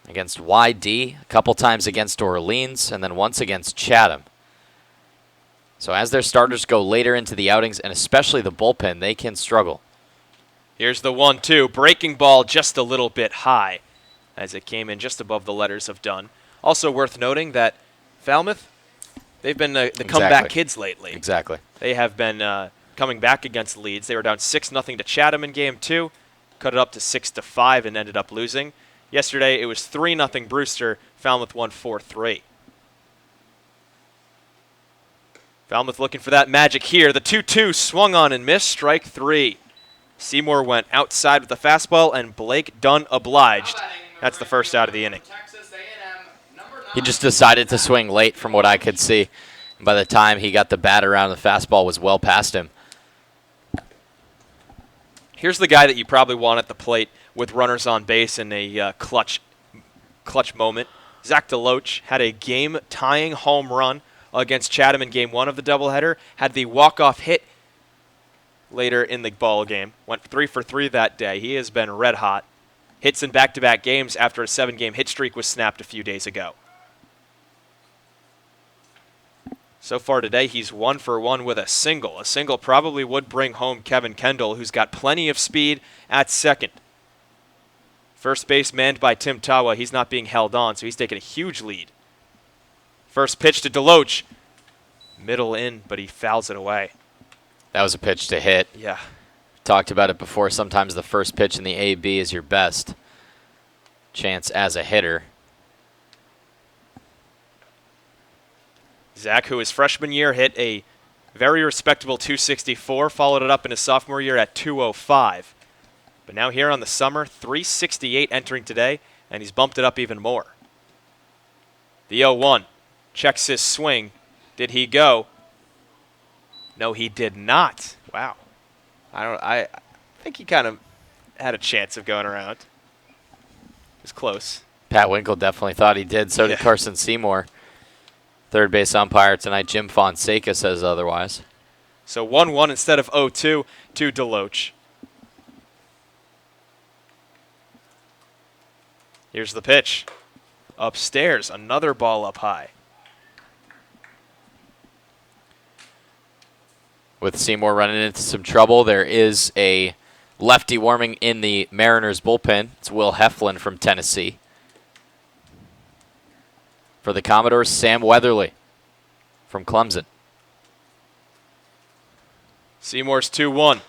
Against YD, a couple times against Orleans, and then once against Chatham. So as their starters go later into the outings, and especially the bullpen, they can struggle. Here's the 1-2. Breaking ball just a little bit high as it came in just above the letters of Dunn. Also worth noting that Falmouth, they've been the comeback kids lately. Exactly. They have been coming back against leads. They were down 6-0 to Chatham in Game 2, cut it up to 6-5 and ended up losing. Yesterday, it was 3-0 Brewster. Falmouth won 4-3. Falmouth looking for that magic here. The 2-2 swung on and missed. Strike 3. Seymour went outside with the fastball, and Blake Dunn obliged. That's the first out of the inning. He just decided to swing late from what I could see. By the time he got the bat around, the fastball was well past him. Here's the guy that you probably want at the plate with runners on base in a clutch moment. Zach DeLoach had a game-tying home run against Chatham in Game 1 of the doubleheader. Had the walk-off hit later in the ball game. Went 3 for 3 that day. He has been red hot. Hits in back-to-back games after a 7-game hit streak was snapped a few days ago. So far today, he's 1 for 1 with a single. A single probably would bring home Kevin Kendall, who's got plenty of speed at second. First base manned by Tim Tawa. He's not being held on, so he's taking a huge lead. First pitch to Deloach. Middle in, but he fouls it away. That was a pitch to hit. Yeah. Talked about it before. Sometimes the first pitch in the AB is your best chance as a hitter. Zach, who his freshman year hit a very respectable 264, followed it up in his sophomore year at 205. But now here on the summer, 368 entering today, and he's bumped it up even more. The 0-1 checks his swing. Did he go? No, he did not. Wow. I think he kind of had a chance of going around. It was close. Pat Winkle definitely thought he did. So did Carson Seymour. Third base umpire tonight, Jim Fonseca, says otherwise. So 1-1 instead of 0-2 to Deloach. Here's the pitch. Upstairs, another ball up high. With Seymour running into some trouble, there is a lefty warming in the Mariners bullpen. It's Will Heflin from Tennessee. For the Commodores, Sam Weatherly from Clemson. Seymour's 2-1.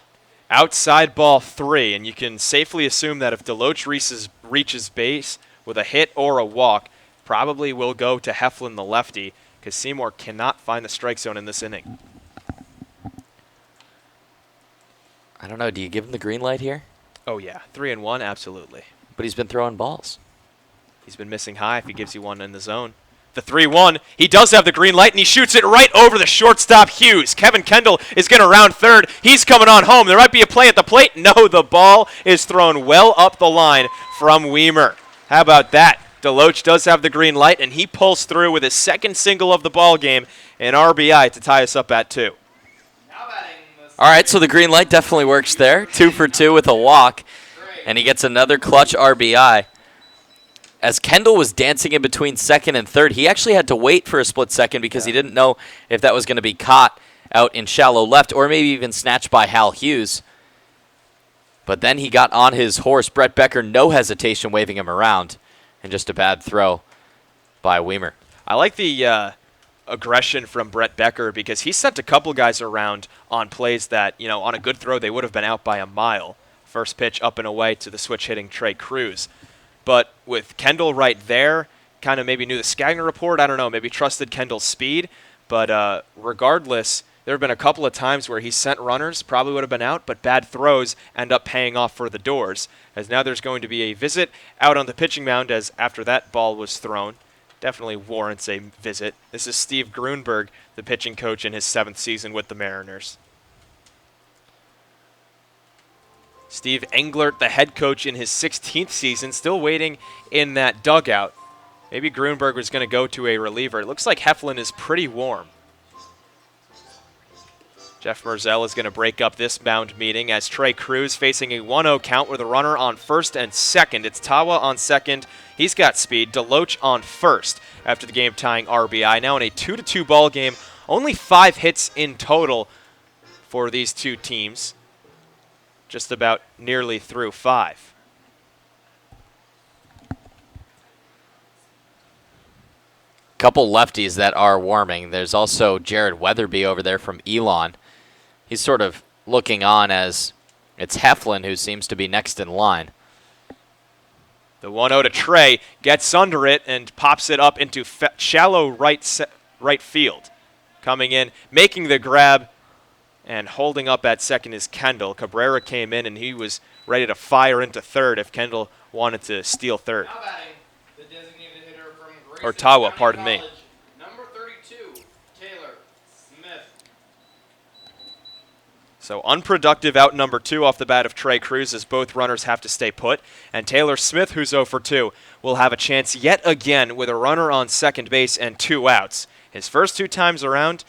Outside ball 3, and you can safely assume that if Deloach reaches base with a hit or a walk, probably will go to Heflin, the lefty, because Seymour cannot find the strike zone in this inning. I don't know. Do you give him the green light here? Oh, yeah. 3-1, absolutely. But he's been throwing balls. He's been missing high if he gives you one in the zone. The 3-1, he does have the green light, and he shoots it right over the shortstop, Hughes. Kevin Kendall is going to round third. He's coming on home. There might be a play at the plate. No, the ball is thrown well up the line from Weimer. How about that? Deloach does have the green light, and he pulls through with his second single of the ball game, an RBI to tie us up at 2. All right, so the green light definitely works there. 2 for 2 with a walk, and he gets another clutch RBI. As Kendall was dancing in between second and third, he actually had to wait for a split second because he didn't know if that was going to be caught out in shallow left or maybe even snatched by Hal Hughes. But then he got on his horse. Brett Becker, no hesitation, waving him around, and just a bad throw by Weimer. I like the aggression from Brett Becker because he sent a couple guys around on plays that, on a good throw, they would have been out by a mile. First pitch up and away to the switch-hitting Trey Cruz. But with Kendall right there, kind of maybe knew the Skagner report. I don't know, maybe trusted Kendall's speed. But regardless, there have been a couple of times where he sent runners, probably would have been out, but bad throws end up paying off for the Doors. As now there's going to be a visit out on the pitching mound as after that ball was thrown. Definitely warrants a visit. This is Steve Grunberg, the pitching coach in his 7th season with the Mariners. Steve Englert, the head coach in his 16th season, still waiting in that dugout. Maybe Grunberg was going to go to a reliever. It looks like Heflin is pretty warm. Jeff Merzel is going to break up this mound meeting as Trey Cruz facing a 1-0 count with a runner on first and second. It's Tawa on second. He's got speed. Deloach on first after the game-tying RBI. Now in a 2-2 ball game. Only 5 hits in total for these two teams. Just about nearly through 5. Couple lefties that are warming. There's also Jared Weatherby over there from Elon. He's sort of looking on as it's Heflin who seems to be next in line. The 1-0 to Trey gets under it and pops it up into shallow right field. Coming in, making the grab, and holding up at second is Kendall. Cabrera came in, and he was ready to fire into third if Kendall wanted to steal third. Or Tawa, pardon me. Number 32, Taylor Smith. So unproductive out number 2 off the bat of Trey Cruz as both runners have to stay put. And Taylor Smith, who's 0 for 2, will have a chance yet again with a runner on second base and 2 outs. His first 2 times around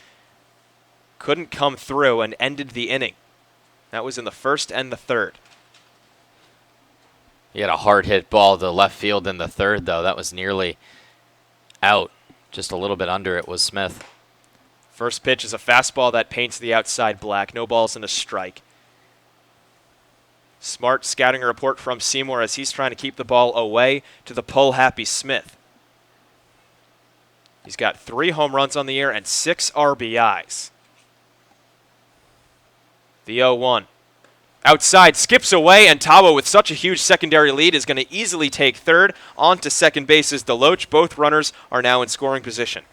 couldn't come through and ended the inning. That was in the first and the third. He had a hard hit ball to left field in the third, though. That was nearly out. Just a little bit under it was Smith. First pitch is a fastball that paints the outside black. No balls and a strike. Smart scouting a report from Seymour as he's trying to keep the ball away to the pull-happy Smith. He's got 3 home runs on the year and 6 RBIs. The 0-1. Outside, skips away, and Tawa, with such a huge secondary lead, is going to easily take third. On to second base is Deloach. Both runners are now in scoring position.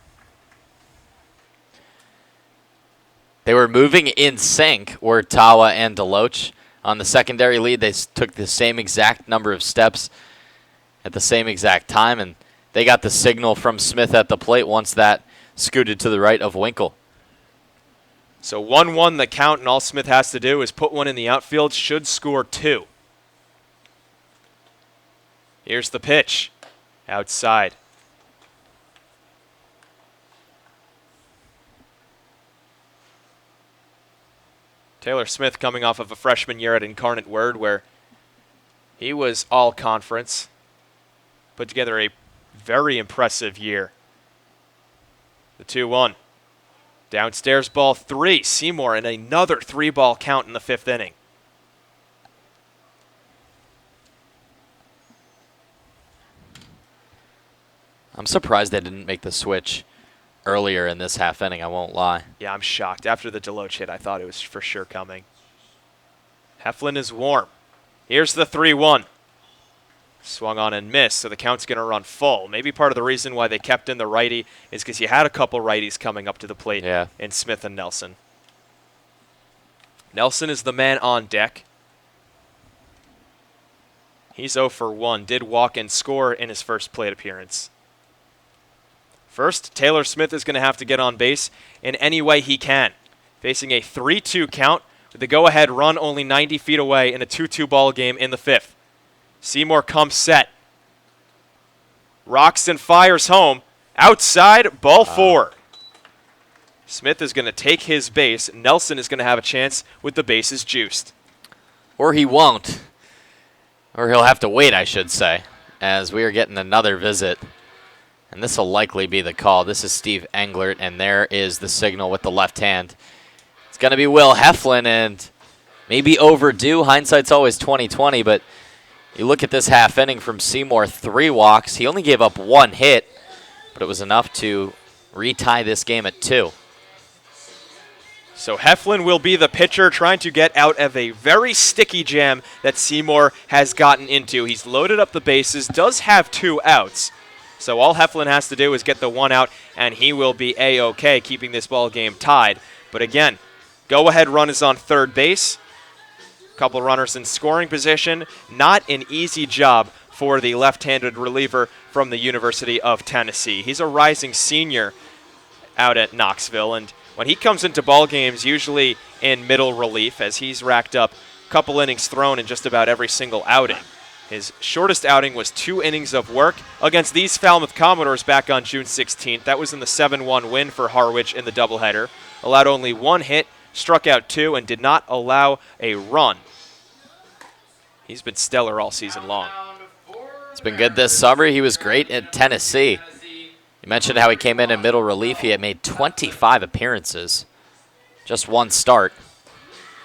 They were moving in sync, were Tawa and Deloach. On the secondary lead, they took the same exact number of steps at the same exact time, and they got the signal from Smith at the plate once that scooted to the right of Winkle. So 1-1 the count, and all Smith has to do is put one in the outfield, should score 2. Here's the pitch. Outside. Taylor Smith coming off of a freshman year at Incarnate Word where he was all conference. Put together a very impressive year. The 2-1. Downstairs ball 3. Seymour and another 3-ball count in the 5th inning. I'm surprised they didn't make the switch earlier in this half inning, I won't lie. Yeah, I'm shocked. After the Deloach hit, I thought it was for sure coming. Heflin is warm. Here's the 3-1. Swung on and missed, so the count's going to run full. Maybe part of the reason why they kept in the righty is because you had a couple righties coming up to the plate in Smith and Nelson. Nelson is the man on deck. He's 0 for 1. Did walk and score in his first plate appearance. First, Taylor Smith is going to have to get on base in any way he can. Facing a 3-2 count with the go-ahead run only 90 feet away in a 2-2 ball game in the 5th. Seymour comes set. Rocks and fires home. Outside, ball 4. Smith is going to take his base. Nelson is going to have a chance with the bases juiced. Or he won't. Or he'll have to wait, I should say, as we are getting another visit. And this will likely be the call. This is Steve Englert, and there is the signal with the left hand. It's going to be Will Heflin, and maybe overdue. Hindsight's always 20/20, but you look at this half inning from Seymour, 3 walks. He only gave up 1 hit, but it was enough to retie this game at 2. So Heflin will be the pitcher trying to get out of a very sticky jam that Seymour has gotten into. He's loaded up the bases, does have 2 outs. So all Heflin has to do is get the 1 out, and he will be A-OK, keeping this ball game tied. But again, go-ahead run is on third base. Couple runners in scoring position. Not an easy job for the left-handed reliever from the University of Tennessee. He's a rising senior out at Knoxville, and when he comes into ball games, usually in middle relief, as he's racked up a couple innings thrown in just about every single outing. His shortest outing was 2 innings of work against these Falmouth Commodores back on June 16th. That was in the 7-1 win for Harwich in the doubleheader. Allowed only 1 hit, struck out 2, and did not allow a run. He's been stellar all season long. It's been good this summer. He was great at Tennessee. You mentioned how he came in middle relief. He had made 25 appearances, just 1 start.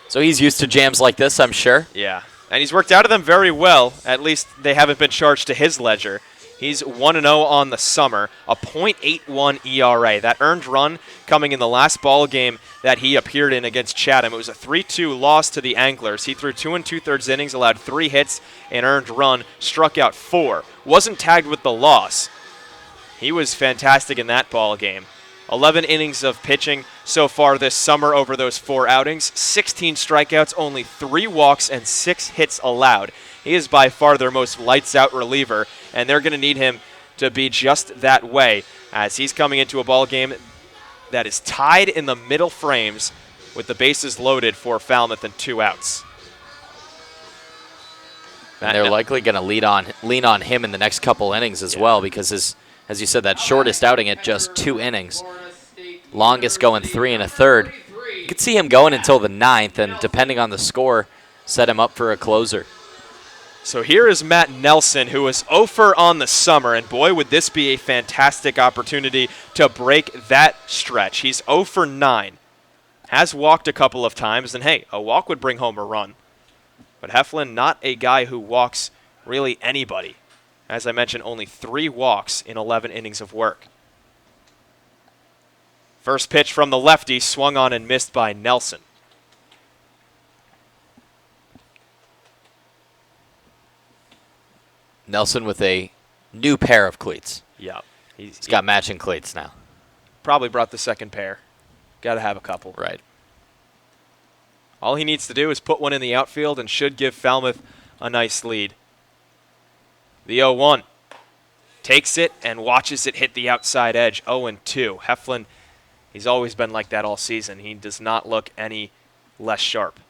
So he's used to jams like this, I'm sure. Yeah, and he's worked out of them very well. At least they haven't been charged to his ledger. He's 1-0 on the summer, a .81 ERA. That earned run coming in the last ball game that he appeared in against Chatham. It was a 3-2 loss to the Anglers. He threw 2 2/3 innings, allowed 3 hits, and earned run, struck out 4. Wasn't tagged with the loss. He was fantastic in that ball game. 11 innings of pitching so far this summer over those 4 outings. 16 strikeouts, only 3 walks, and 6 hits allowed. He is by far their most lights-out reliever, and they're going to need him to be just that way as he's coming into a ball game that is tied in the middle frames with the bases loaded for Falmouth and 2 outs. And they're likely going to lean on him in the next couple innings as well because, as you said, that shortest outing at just 2 innings, longest going 3 1/3. You could see him going until the 9th, and depending on the score, set him up for a closer. So here is Matt Nelson, who is 0 for on the summer, and boy, would this be a fantastic opportunity to break that stretch. He's 0 for 9. Has walked a couple of times, and hey, a walk would bring home a run. But Heflin, not a guy who walks really anybody. As I mentioned, only 3 walks in 11 innings of work. First pitch from the lefty, swung on and missed by Nelson. Nelson with a new pair of cleats. Yeah. He's got matching cleats now. Probably brought the second pair. Got to have a couple. Right. All he needs to do is put one in the outfield and should give Falmouth a nice lead. The 0-1. Takes it and watches it hit the outside edge. 0-2. Heflin, he's always been like that all season. He does not look any less sharp.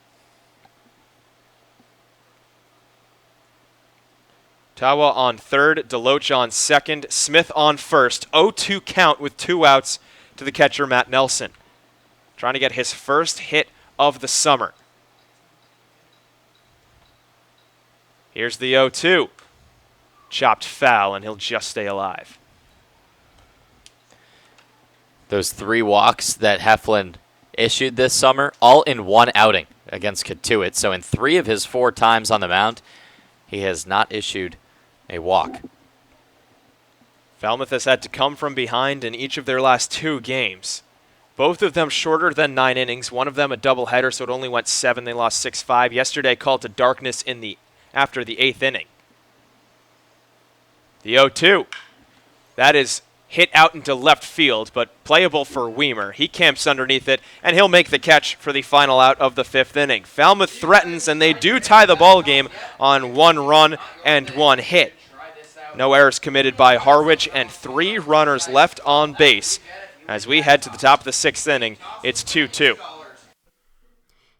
Tawa on third, Deloach on second, Smith on first. 0-2 count with 2 outs to the catcher, Matt Nelson. Trying to get his first hit of the summer. Here's the 0-2. Chopped foul, and he'll just stay alive. Those 3 walks that Heflin issued this summer, all in 1 outing against Katuitt. So in 3 of his 4 times on the mound, he has not issued a walk. Falmouth has had to come from behind in each of their last 2 games. Both of them shorter than 9 innings. One of them a doubleheader, so it only went 7. They lost 6-5. Yesterday called to darkness after the 8th inning. The 0-2. That is hit out into left field, but playable for Weimer. He camps underneath it, and he'll make the catch for the final out of the 5th inning. Falmouth threatens, and they do tie the ball game on 1 run and 1 hit. No errors committed by Harwich, and 3 runners left on base. As we head to the top of the 6th inning, it's 2-2.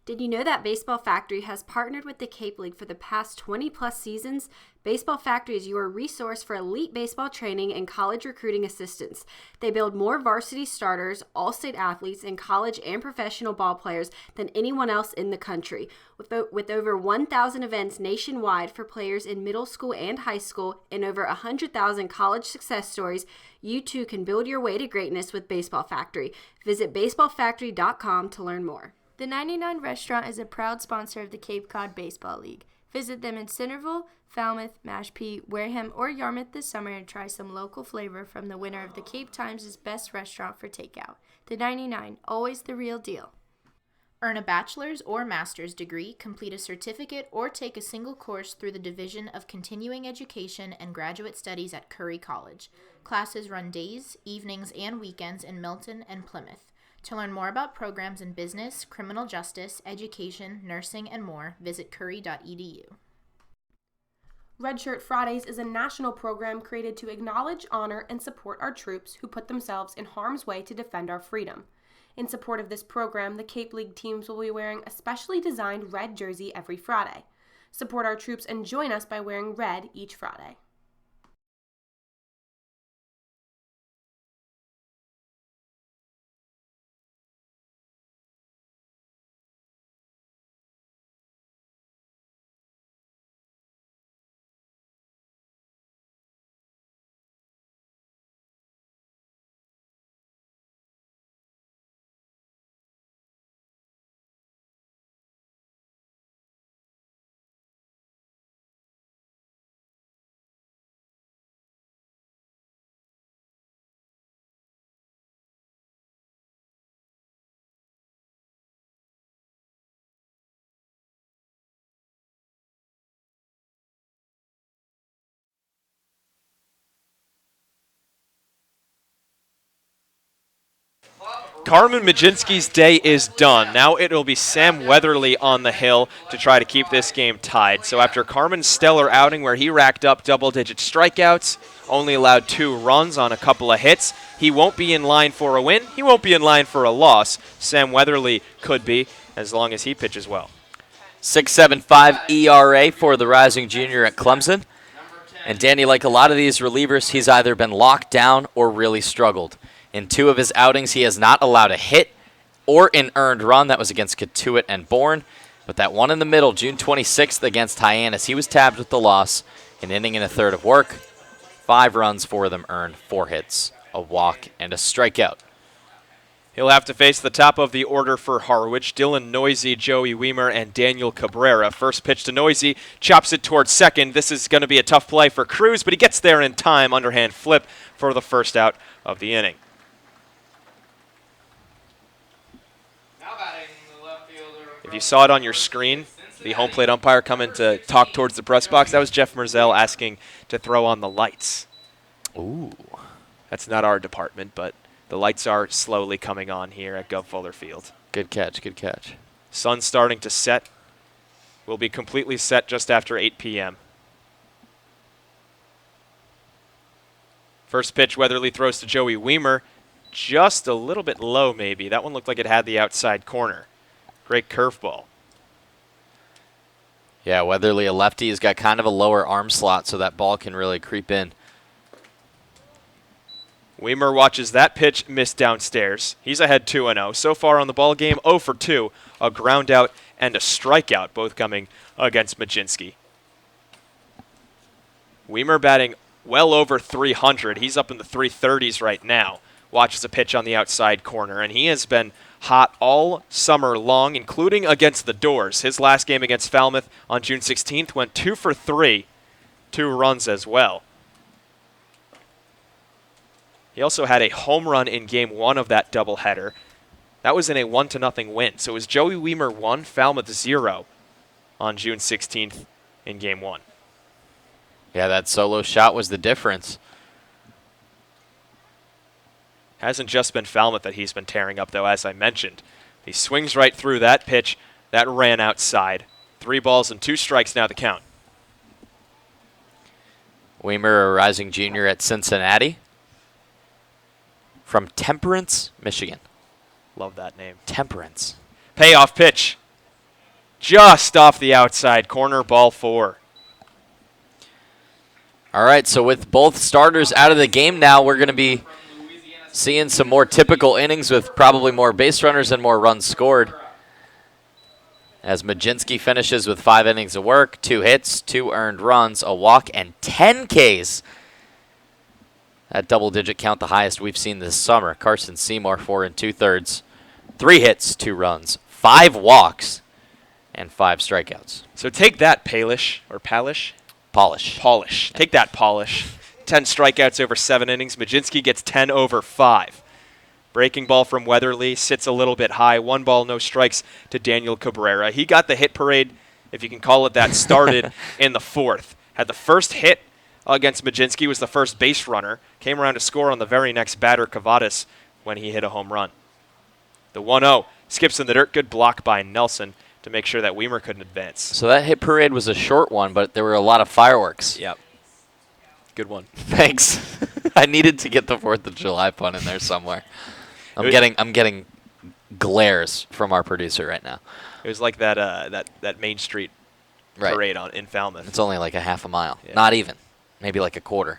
Did you know that Baseball Factory has partnered with the Cape League for the past 20-plus seasons? Baseball Factory is your resource for elite baseball training and college recruiting assistance. They build more varsity starters, all-state athletes, and college and professional ball players than anyone else in the country. With over 1,000 events nationwide for players in middle school and high school and over 100,000 college success stories, you too can build your way to greatness with Baseball Factory. Visit baseballfactory.com to learn more. The 99 Restaurant is a proud sponsor of the Cape Cod Baseball League. Visit them in Centerville, Falmouth, Mashpee, Wareham, or Yarmouth this summer and try some local flavor from the winner of the Cape Times' Best Restaurant for Takeout. The 99, always the real deal. Earn a bachelor's or master's degree, complete a certificate, or take a single course through the Division of Continuing Education and Graduate Studies at Curry College. Classes run days, evenings, and weekends in Milton and Plymouth. To learn more about programs in business, criminal justice, education, nursing, and more, visit curry.edu. Red Shirt Fridays is a national program created to acknowledge, honor, and support our troops who put themselves in harm's way to defend our freedom. In support of this program, the Cape League teams will be wearing a specially designed red jersey every Friday. Support our troops and join us by wearing red each Friday. Carmen Majinski's day is done. Now it will be Sam Weatherly on the hill to try to keep this game tied. So after Carmen's stellar outing where he racked up double-digit strikeouts, only allowed 2 runs on a couple of hits, he won't be in line for a win. He won't be in line for a loss. Sam Weatherly could be, as long as he pitches well. 6.75 ERA for the rising junior at Clemson. And Danny, like a lot of these relievers, he's either been locked down or really struggled. In 2 of his outings, he has not allowed a hit or an earned run. That was against Katuitt and Bourne. But that one in the middle, June 26th against Hyannis, he was tabbed with the loss, an inning and a third of work. 5 runs for them earned, 4 hits, a walk, and a strikeout. He'll have to face the top of the order for Harwich. Dylan Noisy, Joey Weimer, and Daniel Cabrera. First pitch to Noisy, chops it towards second. This is going to be a tough play for Cruz, but he gets there in time. Underhand flip for the first out of the inning. If you saw it on your screen, the home plate umpire coming to talk towards the press box, that was Jeff Merzell asking to throw on the lights. Ooh. That's not our department, but the lights are slowly coming on here at Gov Fuller Field. Good catch, good catch. Sun's starting to set. Will be completely set just after 8 p.m. First pitch, Weatherly throws to Joey Weimer. Just a little bit low, maybe. That one looked like it had the outside corner. Great curveball. Yeah, Weatherly, a lefty, has got kind of a lower arm slot, so that ball can really creep in. Weimer watches that pitch miss downstairs. He's ahead 2-0. So far on the ball game, 0 for 2. A ground out and a strikeout, both coming against Majinski. Weimer batting well over 300. He's up in the 330s right now. Watches a pitch on the outside corner, and he has been hot all summer long, including against the Doors. His last game against Falmouth on June 16th went 2 for 3, 2 runs as well. He also had a home run in Game 1 of that doubleheader. That was in a 1-0 win. So it was Joey Weimer 1, Falmouth 0 on June 16th in Game 1. Yeah, that solo shot was the difference. Hasn't just been Falmouth that he's been tearing up, though, as I mentioned. He swings right through that pitch. That ran outside. 3 balls and 2 strikes now the count. Weimer, a rising junior at Cincinnati. From Temperance, Michigan. Love that name. Temperance. Payoff pitch. Just off the outside corner, ball 4. All right, so with both starters out of the game now, we're going to be seeing some more typical innings with probably more base runners and more runs scored. As Majinski finishes with 5 innings of work, 2 hits, 2 earned runs, a walk, and 10 Ks. That double-digit count, the highest we've seen this summer. Carson Seymour, 4 2/3, 3 hits, 2 runs, 5 walks, and 5 strikeouts. So take that, Palish, or Palish? Polish. Polish. Take that, Polish. 10 strikeouts over 7 innings. Majinski gets 10 over 5. Breaking ball from Weatherly sits a little bit high. 1 ball, no strikes to Daniel Cabrera. He got the hit parade, if you can call it that, started in the 4th. Had the first hit against Majinski, was the first base runner. Came around to score on the very next batter, Cavadas, when he hit a home run. The 1-0 skips in the dirt. Good block by Nelson to make sure that Weimer couldn't advance. So that hit parade was a short one, but there were a lot of fireworks. Yep. Good one. Thanks. I needed to get the 4th of July pun in there somewhere. I'm getting glares from our producer right now. It was like that Main Street parade in Falmouth. It's only like a half a mile. Yeah. Not even. Maybe like a quarter.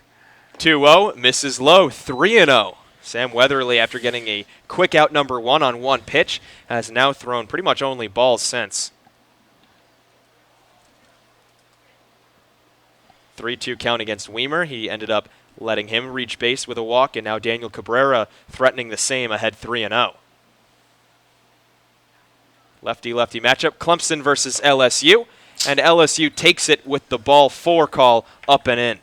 2-0, misses low, 3-0. Sam Weatherly, after getting a quick out number 1 on 1 pitch, has now thrown pretty much only balls since. 3-2 count against Weimer. He ended up letting him reach base with a walk, and now Daniel Cabrera threatening the same, ahead 3-0. Lefty-lefty matchup, Clemson versus LSU, and LSU takes it with the ball 4 call up and in.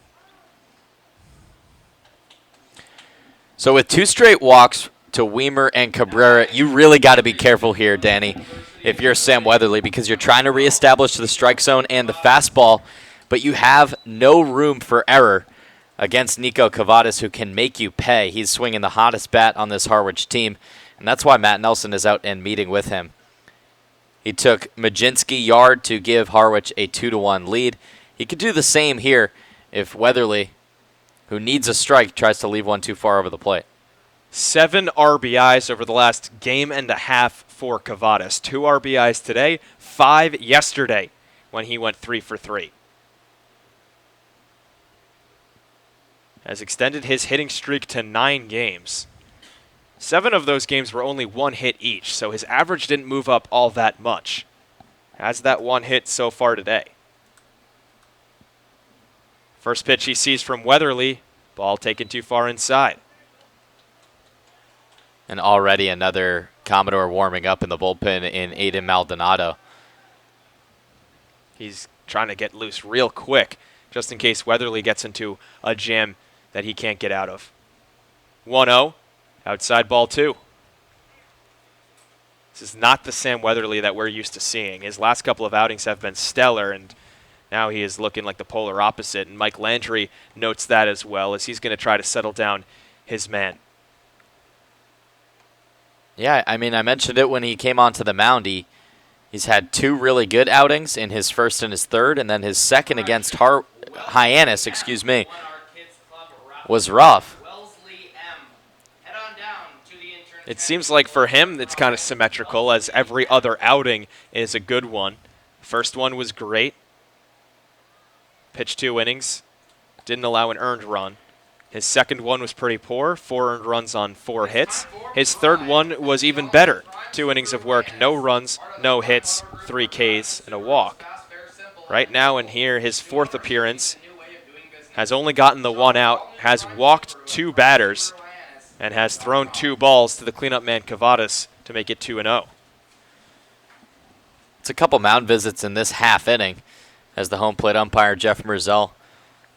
So with 2 straight walks to Weimer and Cabrera, you really got to be careful here, Danny, if you're Sam Weatherly, because you're trying to reestablish the strike zone and the fastball, but you have no room for error against Nico Cavadas, who can make you pay. He's swinging the hottest bat on this Harwich team, and that's why Matt Nelson is out and meeting with him. He took Majinski yard to give Harwich a 2-1 lead. He could do the same here if Weatherly, who needs a strike, tries to leave one too far over the plate. 7 RBIs over the last game and a half for Cavadas. 2 RBIs today, 5 yesterday when he went 3 for 3. Has extended his hitting streak to 9 games. 7 of those games were only 1 hit each, so his average didn't move up all that much. Has that one hit so far today. First pitch he sees from Weatherly. Ball taken too far inside. And already another Commodore warming up in the bullpen in Aiden Maldonado. He's trying to get loose real quick, just in case Weatherly gets into a jam that he can't get out of. 1-0, outside ball 2. This is not the Sam Weatherly that we're used to seeing. His last couple of outings have been stellar, and now he is looking like the polar opposite. And Mike Landry notes that as well, as he's going to try to settle down his man. Yeah, I mean, I mentioned it when he came onto the mound. He's had 2 really good outings in his first and his third, and then his second against Hyannis, was rough. It seems like for him it's kind of symmetrical, as every other outing is a good one. First one was great. Pitched 2 innings. Didn't allow an earned run. His second one was pretty poor, 4 earned runs on 4 hits. His third one was even better. 2 innings of work, no runs, no hits, 3 Ks, and a walk. Right now in here, his 4th appearance, has only gotten the 1 out, has walked 2 batters, and has thrown 2 balls to the cleanup man Cavadas to make it 2-0. It's a couple mound visits in this half inning as the home plate umpire Jeff Merzell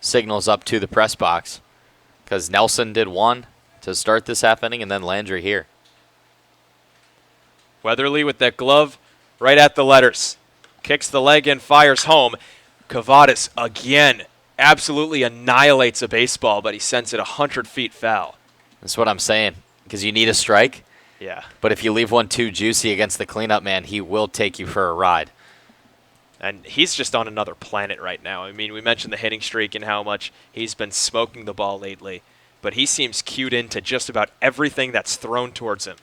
signals up to the press box, because Nelson did 1 to start this half inning, and then Landry here. Weatherly with that glove right at the letters. Kicks the leg and fires home. Cavadas again absolutely annihilates a baseball, but he sends it 100 feet foul. That's what I'm saying, because you need a strike. Yeah. But if you leave one too juicy against the cleanup man, he will take you for a ride. And he's just on another planet right now. I mean, we mentioned the hitting streak and how much he's been smoking the ball lately, but he seems cued into just about everything that's thrown towards him.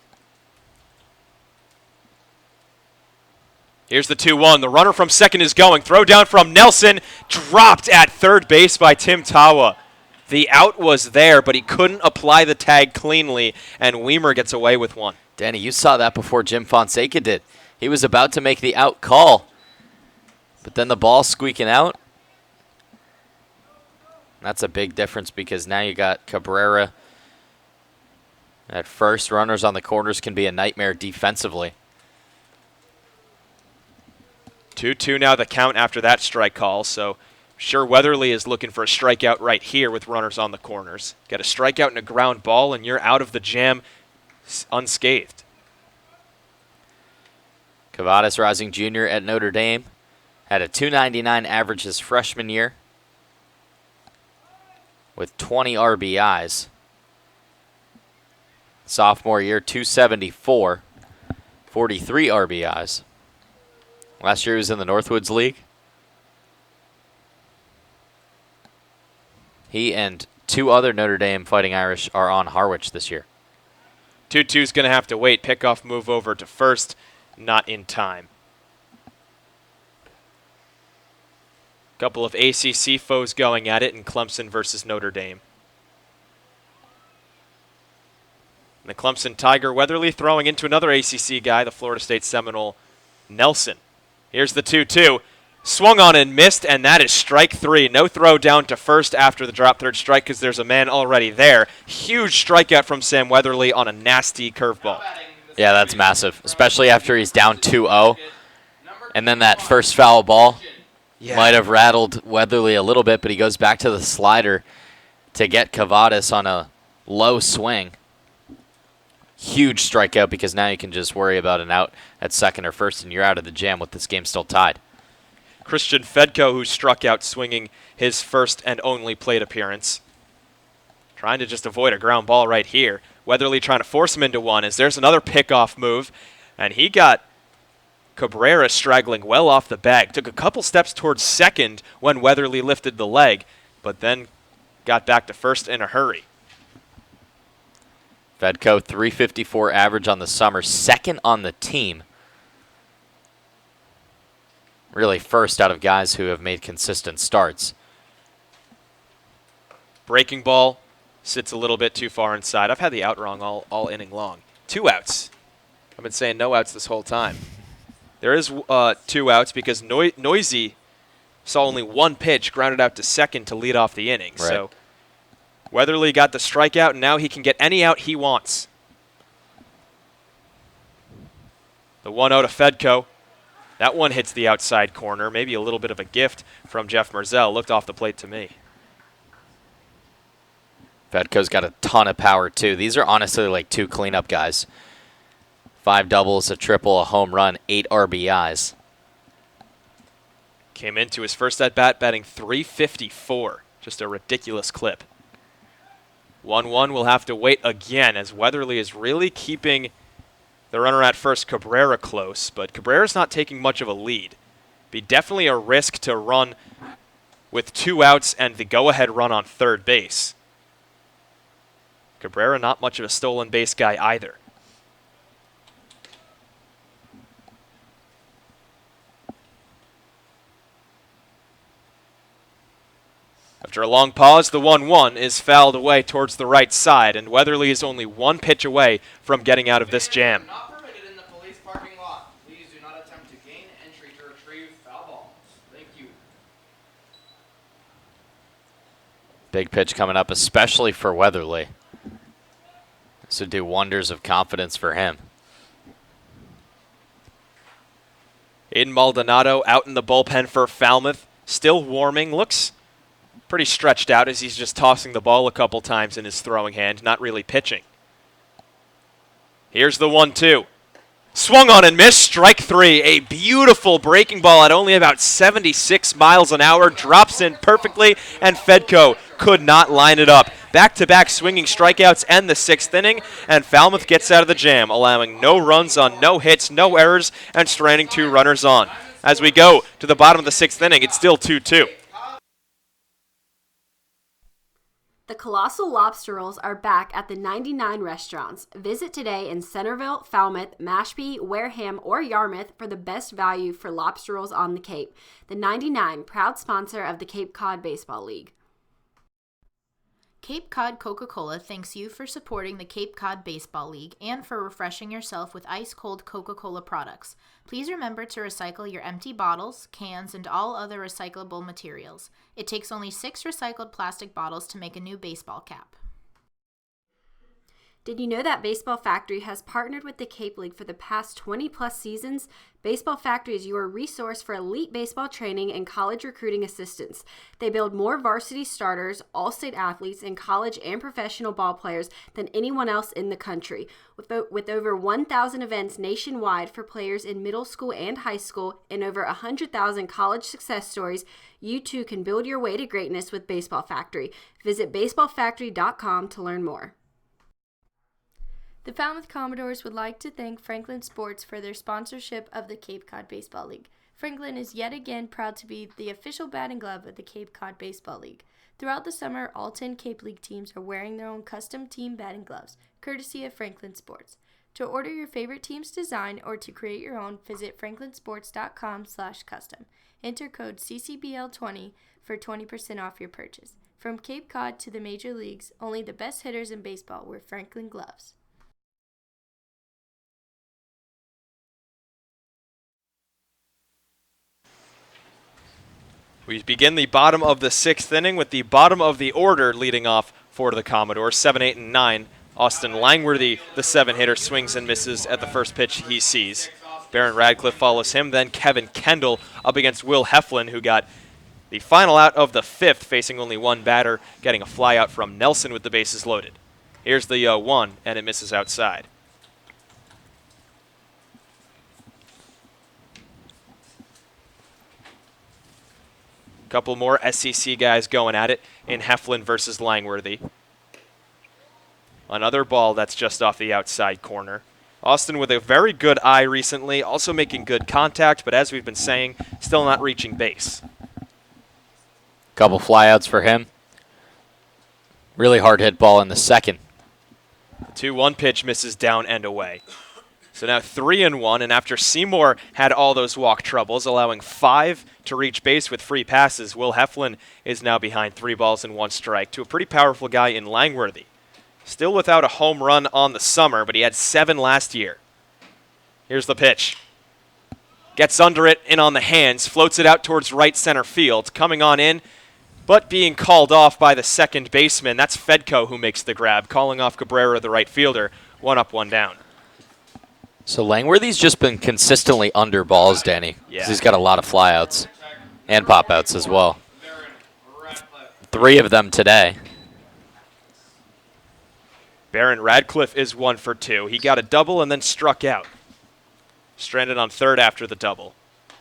Here's the 2-1. The runner from second is going. Throw down from Nelson. Dropped at third base by Tim Tawa. The out was there, but he couldn't apply the tag cleanly, and Weimer gets away with one. Danny, you saw that before Jim Fonseca did. He was about to make the out call, but then the ball squeaking out. That's a big difference, because now you got Cabrera at first. Runners on the corners can be a nightmare defensively. 2-2 now the count after that strike call, so sure Weatherly is looking for a strikeout right here with runners on the corners. Get a strikeout and a ground ball, and you're out of the jam unscathed. Cavadas Rising Jr. at Notre Dame had a .299 average his freshman year with 20 RBIs. Sophomore year, .274, 43 RBIs. Last year he was in the Northwoods League. He and 2 other Notre Dame Fighting Irish are on Harwich this year. 2-2's going to have to wait. Pickoff move over to first, not in time. Couple of ACC foes going at it in Clemson versus Notre Dame. And the Clemson Tiger Weatherly throwing into another ACC guy, the Florida State Seminole Nelson. Here's the 2-2. Swung on and missed, and that is strike 3. No throw down to first after the drop third strike because there's a man already there. Huge strikeout from Sam Weatherly on a nasty curveball. Yeah, that's massive, especially after he's down 2-0. And then that first foul ball might have rattled Weatherly a little bit, but he goes back to the slider to get Cavadas on a low swing. Huge strikeout, because now you can just worry about an out at second or first, and you're out of the jam with this game still tied. Christian Fedko, who struck out swinging his first and only plate appearance. Trying to just avoid a ground ball right here. Weatherly trying to force him into one, as there's another pickoff move, and he got Cabrera straggling well off the bag. Took a couple steps towards second when Weatherly lifted the leg, but then got back to first in a hurry. Fedko, .354 average on the summer, second on the team. Really first out of guys who have made consistent starts. Breaking ball sits a little bit too far inside. I've had the out wrong all inning long. 2 outs. I've been saying no outs this whole time. There is 2 outs because Noisy saw only 1 pitch grounded out to second to lead off the inning. Right. So Weatherly got the strikeout, and now he can get any out he wants. The 1-0 to Fedko. That one hits the outside corner. Maybe a little bit of a gift from Jeff Merzell. Looked off the plate to me. Fedko's got a ton of power, too. These are honestly like 2 cleanup guys. 5 doubles, a triple, a home run, 8 RBIs. Came into his first at-bat batting .354. Just a ridiculous clip. 1-1 will have to wait again as Weatherly is really keeping the runner at first, Cabrera, close. But Cabrera's not taking much of a lead. Be definitely a risk to run with 2 outs and the go-ahead run on third base. Cabrera not much of a stolen base guy either. After a long pause, the 1-1 is fouled away towards the right side, and Weatherly is only 1 pitch away from getting out of this jam. Not permitted in the police parking lot. Please do not attempt to gain entry to retrieve foul balls. Thank you. Big pitch coming up, especially for Weatherly. This would do wonders of confidence for him. Aiden Maldonado out in the bullpen for Falmouth. Still warming. Looks pretty stretched out as he's just tossing the ball a couple times in his throwing hand, not really pitching. Here's the 1-2. Swung on and missed, strike 3. A beautiful breaking ball at only about 76 miles an hour. Drops in perfectly, and Fedko could not line it up. Back-to-back swinging strikeouts and the 6th inning, and Falmouth gets out of the jam, allowing no runs on no hits, no errors, and stranding 2 runners on. As we go to the bottom of the 6th inning, it's still 2-2. The Colossal Lobster Rolls are back at the 99 restaurants. Visit today in Centerville, Falmouth, Mashpee, Wareham, or Yarmouth for the best value for lobster rolls on the Cape. The 99, proud sponsor of the Cape Cod Baseball League. Cape Cod Coca-Cola thanks you for supporting the Cape Cod Baseball League and for refreshing yourself with ice-cold Coca-Cola products. Please remember to recycle your empty bottles, cans, and all other recyclable materials. It takes only 6 recycled plastic bottles to make a new baseball cap. Did you know that Baseball Factory has partnered with the Cape League for the past 20-plus seasons? Baseball Factory is your resource for elite baseball training and college recruiting assistance. They build more varsity starters, all-state athletes, and college and professional ball players than anyone else in the country. With over 1,000 events nationwide for players in middle school and high school and over 100,000 college success stories, you too can build your way to greatness with Baseball Factory. Visit baseballfactory.com to learn more. The Falmouth Commodores would like to thank Franklin Sports for their sponsorship of the Cape Cod Baseball League. Franklin is yet again proud to be the official batting glove of the Cape Cod Baseball League. Throughout the summer, all 10 Cape League teams are wearing their own custom team batting gloves, courtesy of Franklin Sports. To order your favorite team's design or to create your own, visit franklinsports.com/custom. Enter code CCBL20 for 20% off your purchase. From Cape Cod to the major leagues, only the best hitters in baseball wear Franklin gloves. We begin the bottom of the 6th inning with the bottom of the order leading off for the Commodores, 7, 8, and 9. Austin Langworthy, the 7-hitter, swings and misses at the first pitch he sees. Barron Radcliffe follows him, then Kevin Kendall up against Will Heflin, who got the final out of the 5th, facing only 1 batter, getting a flyout from Nelson with the bases loaded. Here's the 1, and it misses outside. Couple more SEC guys going at it in Heflin versus Langworthy. Another ball that's just off the outside corner. Austin with a very good eye recently, also making good contact, but as we've been saying, still not reaching base. Couple flyouts for him. Really hard hit ball in the 2nd. The 2-1 pitch misses down and away. So now 3-1, and after Seymour had all those walk troubles, allowing 5 to reach base with free passes, Will Heflin is now behind 3 balls and 1 strike to a pretty powerful guy in Langworthy. Still without a home run on the summer, but he had 7 last year. Here's the pitch. Gets under it and on the hands, floats it out towards right center field. Coming on in, but being called off by the second baseman. That's Fedko who makes the grab, calling off Cabrera, the right fielder. 1 up, 1 down. So Langworthy's just been consistently under balls, Danny. 'Cause Yeah. he's got a lot of flyouts and pop-outs as well. 3 of them today. Barron Radcliffe is 1 for 2. He got a double and then struck out. Stranded on third after the double.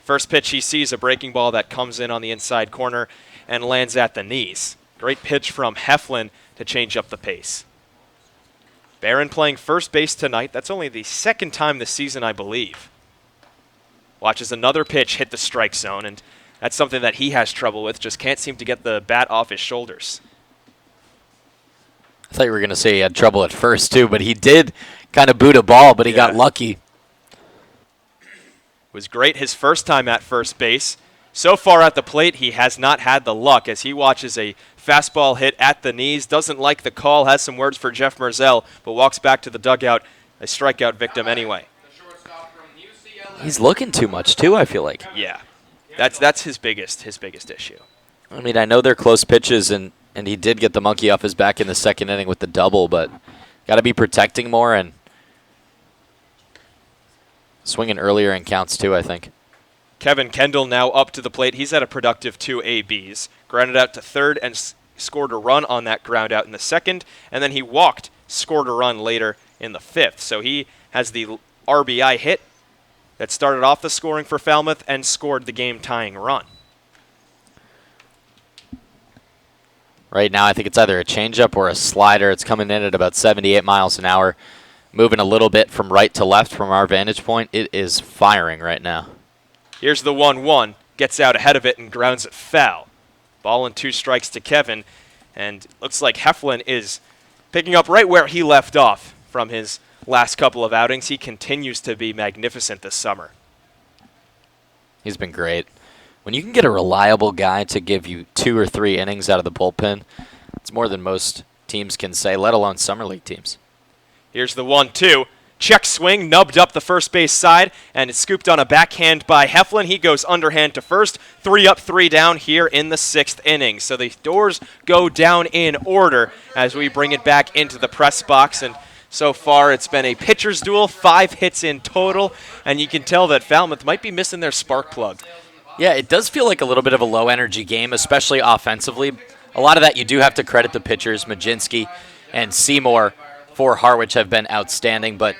First pitch he sees, a breaking ball that comes in on the inside corner and lands at the knees. Great pitch from Heflin to change up the pace. Barron playing first base tonight. That's only the second time this season, I believe. Watches another pitch hit the strike zone, and that's something that he has trouble with. Just can't seem to get the bat off his shoulders. I thought you were going to say he had trouble at first, too, but he did kind of boot a ball, but he got lucky. Was great his first time at first base. So far at the plate, he has not had the luck as he watches a fastball hit at the knees. Doesn't like the call, has some words for Jeff Merzell, but walks back to the dugout, a strikeout victim anyway. He's looking too much, too, I feel like. Yeah, that's his biggest issue. I mean, I know they're close pitches, and he did get the monkey off his back in the second inning with the double, but got to be protecting more and swinging earlier in counts, too, I think. Kevin Kendall now up to the plate. He's had a productive 2 ABs. Grounded out to third and scored a run on that ground out in the second, and then he walked, scored a run later in the fifth. So he has the RBI hit that started off the scoring for Falmouth and scored the game-tying run. Right now, I think it's either a changeup or a slider. It's coming in at about 78 miles an hour, moving a little bit from right to left from our vantage point. It is firing right now. Here's the 1-1. Gets out ahead of it and grounds it foul. Ball and 2 strikes to Kevin. And looks like Heflin is picking up right where he left off from his last couple of outings. He continues to be magnificent this summer. He's been great. When you can get a reliable guy to give you 2 or 3 innings out of the bullpen, it's more than most teams can say, let alone summer league teams. Here's the 1-2. Check swing, nubbed up the first base side, and it's scooped on a backhand by Heflin. He goes underhand to first. 3 up, 3 down here in the 6th inning. So the doors go down in order as we bring it back into the press box. And so far it's been a pitcher's duel, 5 hits in total, and you can tell that Falmouth might be missing their spark plug. Yeah, it does feel like a little bit of a low-energy game, especially offensively. A lot of that you do have to credit the pitchers. Majinski and Seymour for Harwich have been outstanding, but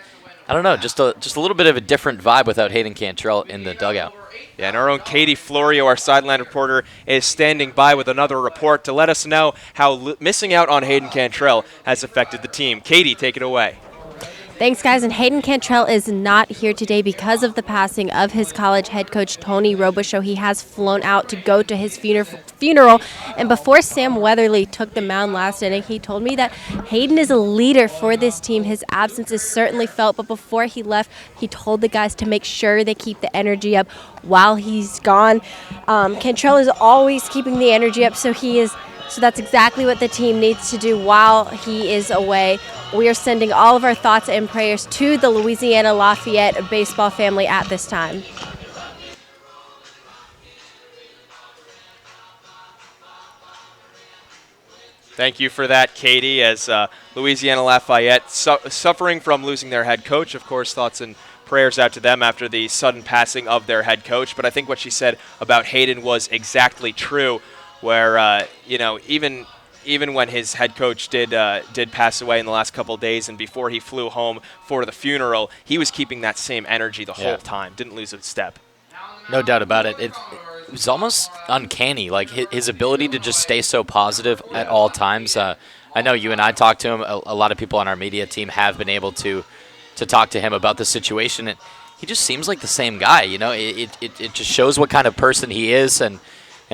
I don't know, just a little bit of a different vibe without Hayden Cantrell in the dugout. Yeah, and our own Katie Florio, our sideline reporter, is standing by with another report to let us know how missing out on Hayden Cantrell has affected the team. Katie, take it away. Thanks, guys. And Hayden Cantrell is not here today because of the passing of his college head coach, Tony Robichaux. He has flown out to go to his funeral. And before Sam Weatherly took the mound last inning, he told me that Hayden is a leader for this team. His absence is certainly felt, but before he left, he told the guys to make sure they keep the energy up while he's gone. Cantrell is always keeping the energy up, so that's exactly what the team needs to do while he is away. We are sending all of our thoughts and prayers to the Louisiana Lafayette baseball family at this time. Thank you for that, Katie, as Louisiana Lafayette suffering from losing their head coach. Of course, thoughts and prayers out to them after the sudden passing of their head coach. But I think what she said about Hayden was exactly true, where, even when his head coach did pass away in the last couple of days and before he flew home for the funeral, he was keeping that same energy the whole time. Didn't lose a step. No doubt about it. It was almost uncanny, like his ability to just stay so positive at all times. I know you and I talked to him. A lot of people on our media team have been able to talk to him about the situation. And he just seems like the same guy. It just shows what kind of person he is and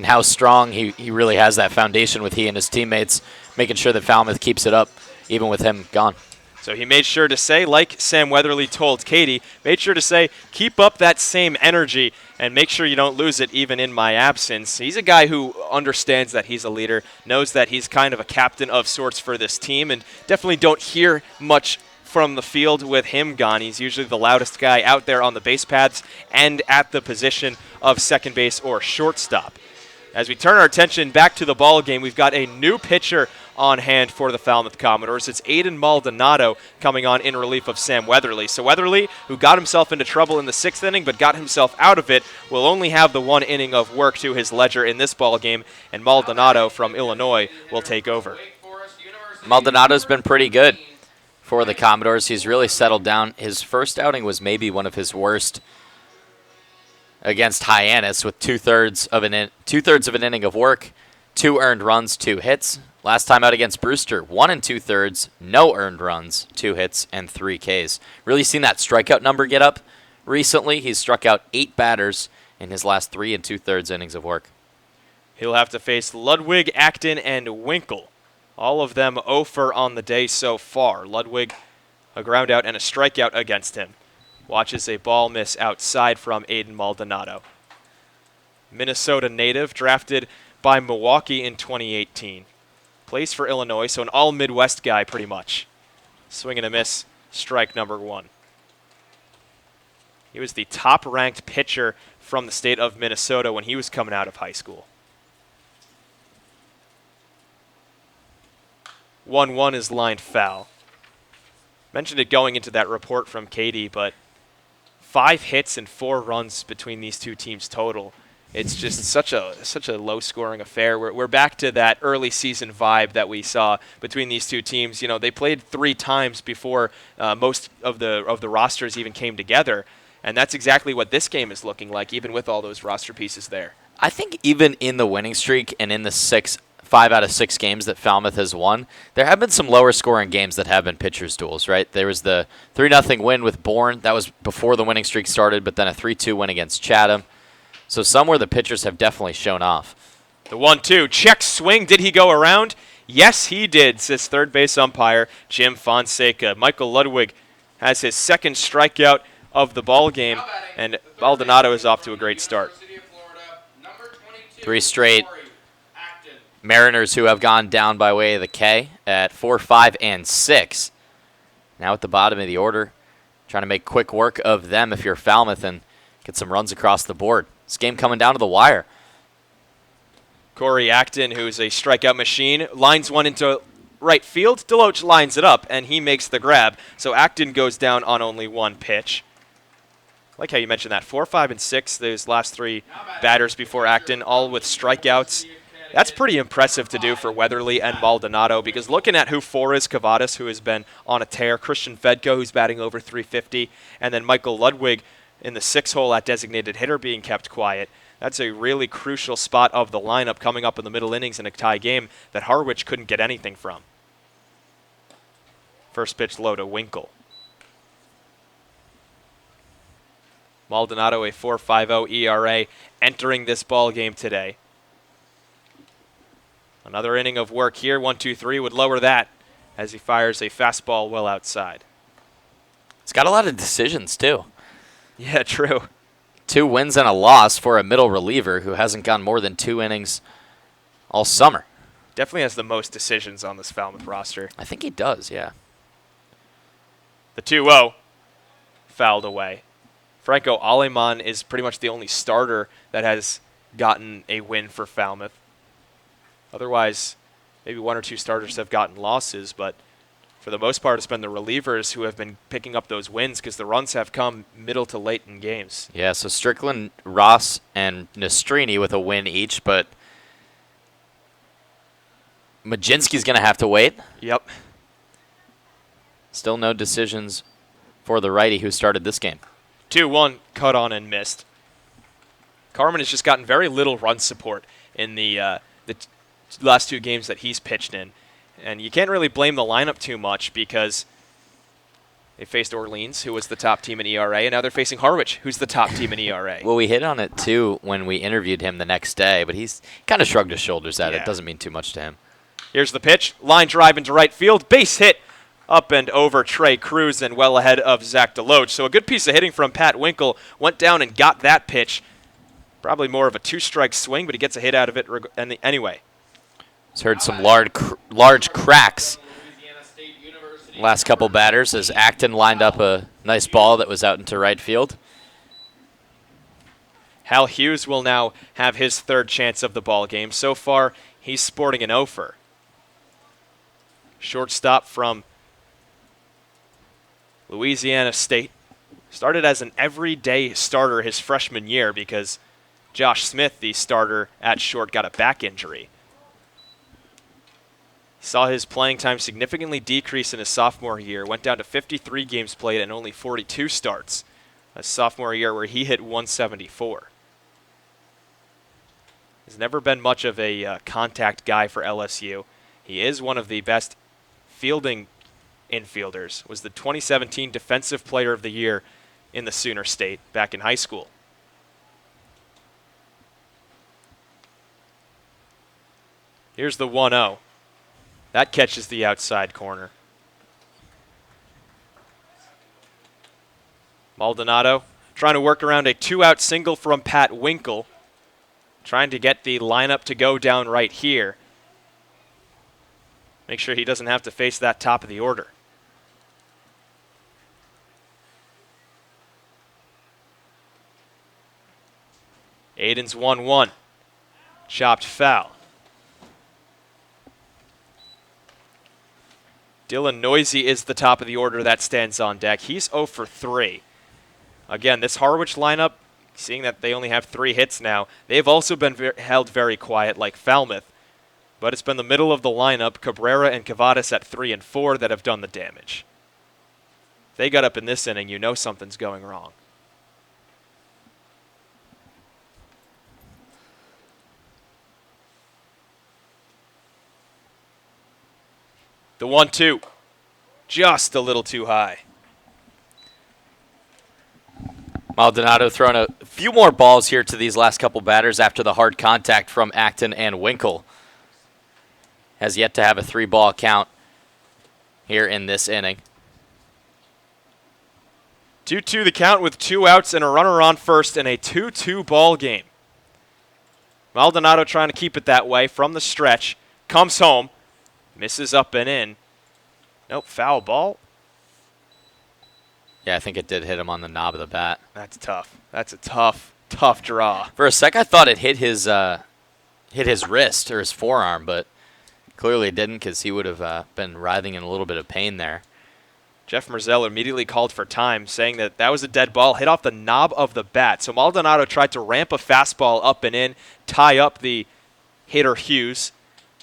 how strong he really has that foundation with he and his teammates, making sure that Falmouth keeps it up, even with him gone. So he made sure to say, like Sam Weatherly told Katie, made sure to say, keep up that same energy and make sure you don't lose it even in my absence. He's a guy who understands that he's a leader, knows that he's kind of a captain of sorts for this team, and definitely don't hear much from the field with him gone. He's usually the loudest guy out there on the base paths and at the position of second base or shortstop. As we turn our attention back to the ball game, we've got a new pitcher on hand for the Falmouth Commodores. It's Aiden Maldonado coming on in relief of Sam Weatherly. So Weatherly, who got himself into trouble in the 6th inning but got himself out of it, will only have the 1 inning of work to his ledger in this ball game, and Maldonado from Illinois will take over. Maldonado's been pretty good for the Commodores. He's really settled down. His first outing was maybe one of his worst against Hyannis, with two-thirds of an inning of work, 2 earned runs, 2 hits. Last time out against Brewster, 1 2/3, no earned runs, 2 hits, and 3 Ks. Really seen that strikeout number get up recently. He's struck out 8 batters in his last 3 2/3 innings of work. He'll have to face Ludwig, Acton, and Winkle. All of them 0 for on the day so far. Ludwig, a ground out and a strikeout against him. Watches a ball miss outside from Aiden Maldonado. Minnesota native, drafted by Milwaukee in 2018. Plays for Illinois, so an all-Midwest guy pretty much. Swing and a miss, strike number 1. He was the top-ranked pitcher from the state of Minnesota when he was coming out of high school. 1-1 is lined foul. Mentioned it going into that report from Katie, but 5 hits and 4 runs between these two teams total. It's just such a low-scoring affair. We're back to that early season vibe that we saw between these two teams. You know, they played 3 times before most of the rosters even came together, and that's exactly what this game is looking like, even with all those roster pieces there. I think even in the winning streak and in the 5 out of 6 games that Falmouth has won, there have been some lower scoring games that have been pitchers' duels, right? There was the 3-0 win with Bourne. That was before the winning streak started, but then a 3-2 win against Chatham. So somewhere the pitchers have definitely shown off. The 1-2, check swing. Did he go around? Yes, he did, says third base umpire Jim Fonseca. Michael Ludwig has his 2nd strikeout of the ball game, and Maldonado is off to a great start. 3 straight Mariners who have gone down by way of the K at 4, 5, and 6. Now at the bottom of the order, trying to make quick work of them if you're Falmouth and get some runs across the board. This game coming down to the wire. Corey Acton, who's a strikeout machine, lines one into right field. Deloach lines it up, and he makes the grab. So Acton goes down on only 1 pitch. I like how you mentioned that. 4, 5, and 6, those last 3 batters before Acton, all with strikeouts. That's pretty impressive to do for Weatherly and Maldonado, because looking at who 4 is, Cavadas, who has been on a tear, Christian Fedko, who's batting over 350, and then Michael Ludwig in the 6 hole at designated hitter being kept quiet. That's a really crucial spot of the lineup coming up in the middle innings in a tie game that Harwich couldn't get anything from. First pitch low to Winkle. Maldonado, a 4.50 ERA, entering this ball game today. Another inning of work here. 1-2-3 would lower that as he fires a fastball well outside. It's got a lot of decisions, too. Yeah, true. 2 wins and a loss for a middle reliever who hasn't gone more than 2 innings all summer. Definitely has the most decisions on this Falmouth roster. I think he does, yeah. The 2-0 fouled away. Franco Aleman is pretty much the only starter that has gotten a win for Falmouth. Otherwise, maybe 1 or 2 starters have gotten losses, but for the most part, it's been the relievers who have been picking up those wins because the runs have come middle to late in games. Yeah, so Strickland, Ross, and Nastrini with a win each, but Majinski's going to have to wait. Yep. Still no decisions for the righty who started this game. 2-1, cut on and missed. Carmen has just gotten very little run support in the last 2 games that he's pitched in. And you can't really blame the lineup too much because they faced Orleans, who was the top team in ERA, and now they're facing Harwich, who's the top team in ERA. Well, we hit on it, too, when we interviewed him the next day, but he's kind of shrugged his shoulders at it. Doesn't mean too much to him. Here's the pitch. Line drive into right field. Base hit up and over Trey Cruz and well ahead of Zach Deloach. So a good piece of hitting from Pat Winkle. Went down and got that pitch. Probably more of a 2-strike swing, but he gets a hit out of it anyway. He's heard some large cracks Last couple batters as Acton lined up a nice ball that was out into right field. Hal Hughes will now have his third chance of the ball game. So far, he's sporting an offer. Shortstop from Louisiana State. Started as an everyday starter his freshman year because Josh Smith, the starter at short, got a back injury. Saw his playing time significantly decrease in his sophomore year. Went down to 53 games played and only 42 starts. A sophomore year where he hit 174. He's never been much of a contact guy for LSU. He is one of the best fielding infielders. Was the 2017 Defensive Player of the Year in the Sooner State back in high school. Here's the 1-0. That catches the outside corner. Maldonado trying to work around a 2-out single from Pat Winkle. Trying to get the lineup to go down right here. Make sure he doesn't have to face that top of the order. Aiden's 1-1. Chopped foul. Dylan Noisy is the top of the order that stands on deck. He's 0 for 3. Again, this Harwich lineup, seeing that they only have 3 hits now, they've also been held very quiet like Falmouth. But it's been the middle of the lineup, Cabrera and Cavadas at 3 and 4, that have done the damage. If they got up in this inning, you know something's going wrong. The 1-2, just a little too high. Maldonado throwing a few more balls here to these last couple batters after the hard contact from Acton and Winkle. Has yet to have a 3-ball count here in this inning. 2-2 the count with 2 outs and a runner on first in a 2-2 ball game. Maldonado trying to keep it that way from the stretch. Comes home. Misses up and in. Nope, foul ball. Yeah, I think it did hit him on the knob of the bat. That's tough. That's a tough draw. For a sec, I thought it hit his wrist or his forearm, but clearly it didn't because he would have been writhing in a little bit of pain there. Jeff Merzel immediately called for time, saying that that was a dead ball, hit off the knob of the bat. So Maldonado tried to ramp a fastball up and in, tie up the hitter Hughes.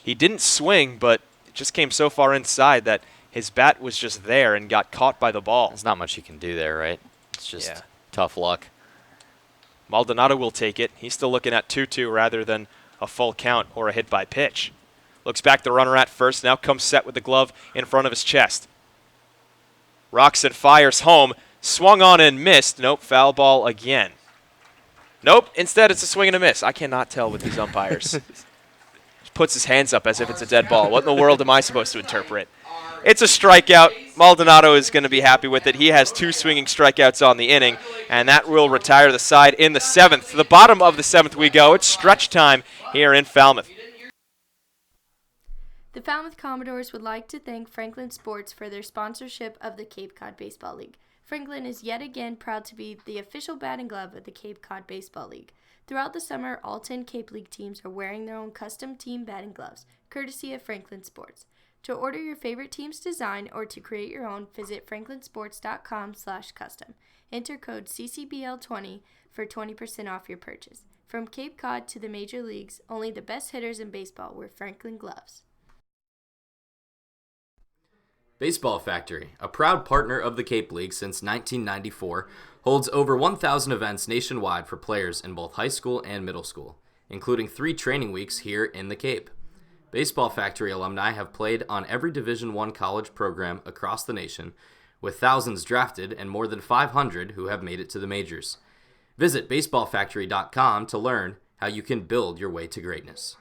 He didn't swing, but it just came so far inside that his bat was just there and got caught by the ball. There's not much you can do there, right? It's just tough luck. Maldonado will take it. He's still looking at 2-2 rather than a full count or a hit by pitch. Looks back the runner at first, now comes set with the glove in front of his chest. Rocks and fires home, swung on and missed. Nope, foul ball again. Nope, instead it's a swing and a miss. I cannot tell with these umpires. Just puts his hands up as if it's a dead ball. What in the world am I supposed to interpret? It's a strikeout. Maldonado is going to be happy with it. He has 2 swinging strikeouts on the inning, and that will retire the side in the 7th. To the bottom of the 7th we go. It's stretch time here in Falmouth. The Falmouth Commodores would like to thank Franklin Sports for their sponsorship of the Cape Cod Baseball League. Franklin is yet again proud to be the official batting glove of the Cape Cod Baseball League. Throughout the summer, all 10 Cape League teams are wearing their own custom team batting gloves, courtesy of Franklin Sports. To order your favorite team's design or to create your own, visit franklinsports.com/custom. Enter code CCBL20 for 20% off your purchase. From Cape Cod to the major leagues, only the best hitters in baseball wear Franklin gloves. Baseball Factory, a proud partner of the Cape League since 1994, holds over 1,000 events nationwide for players in both high school and middle school, including 3 training weeks here in the Cape. Baseball Factory alumni have played on every Division I college program across the nation, with thousands drafted and more than 500 who have made it to the majors. Visit baseballfactory.com to learn how you can build your way to greatness.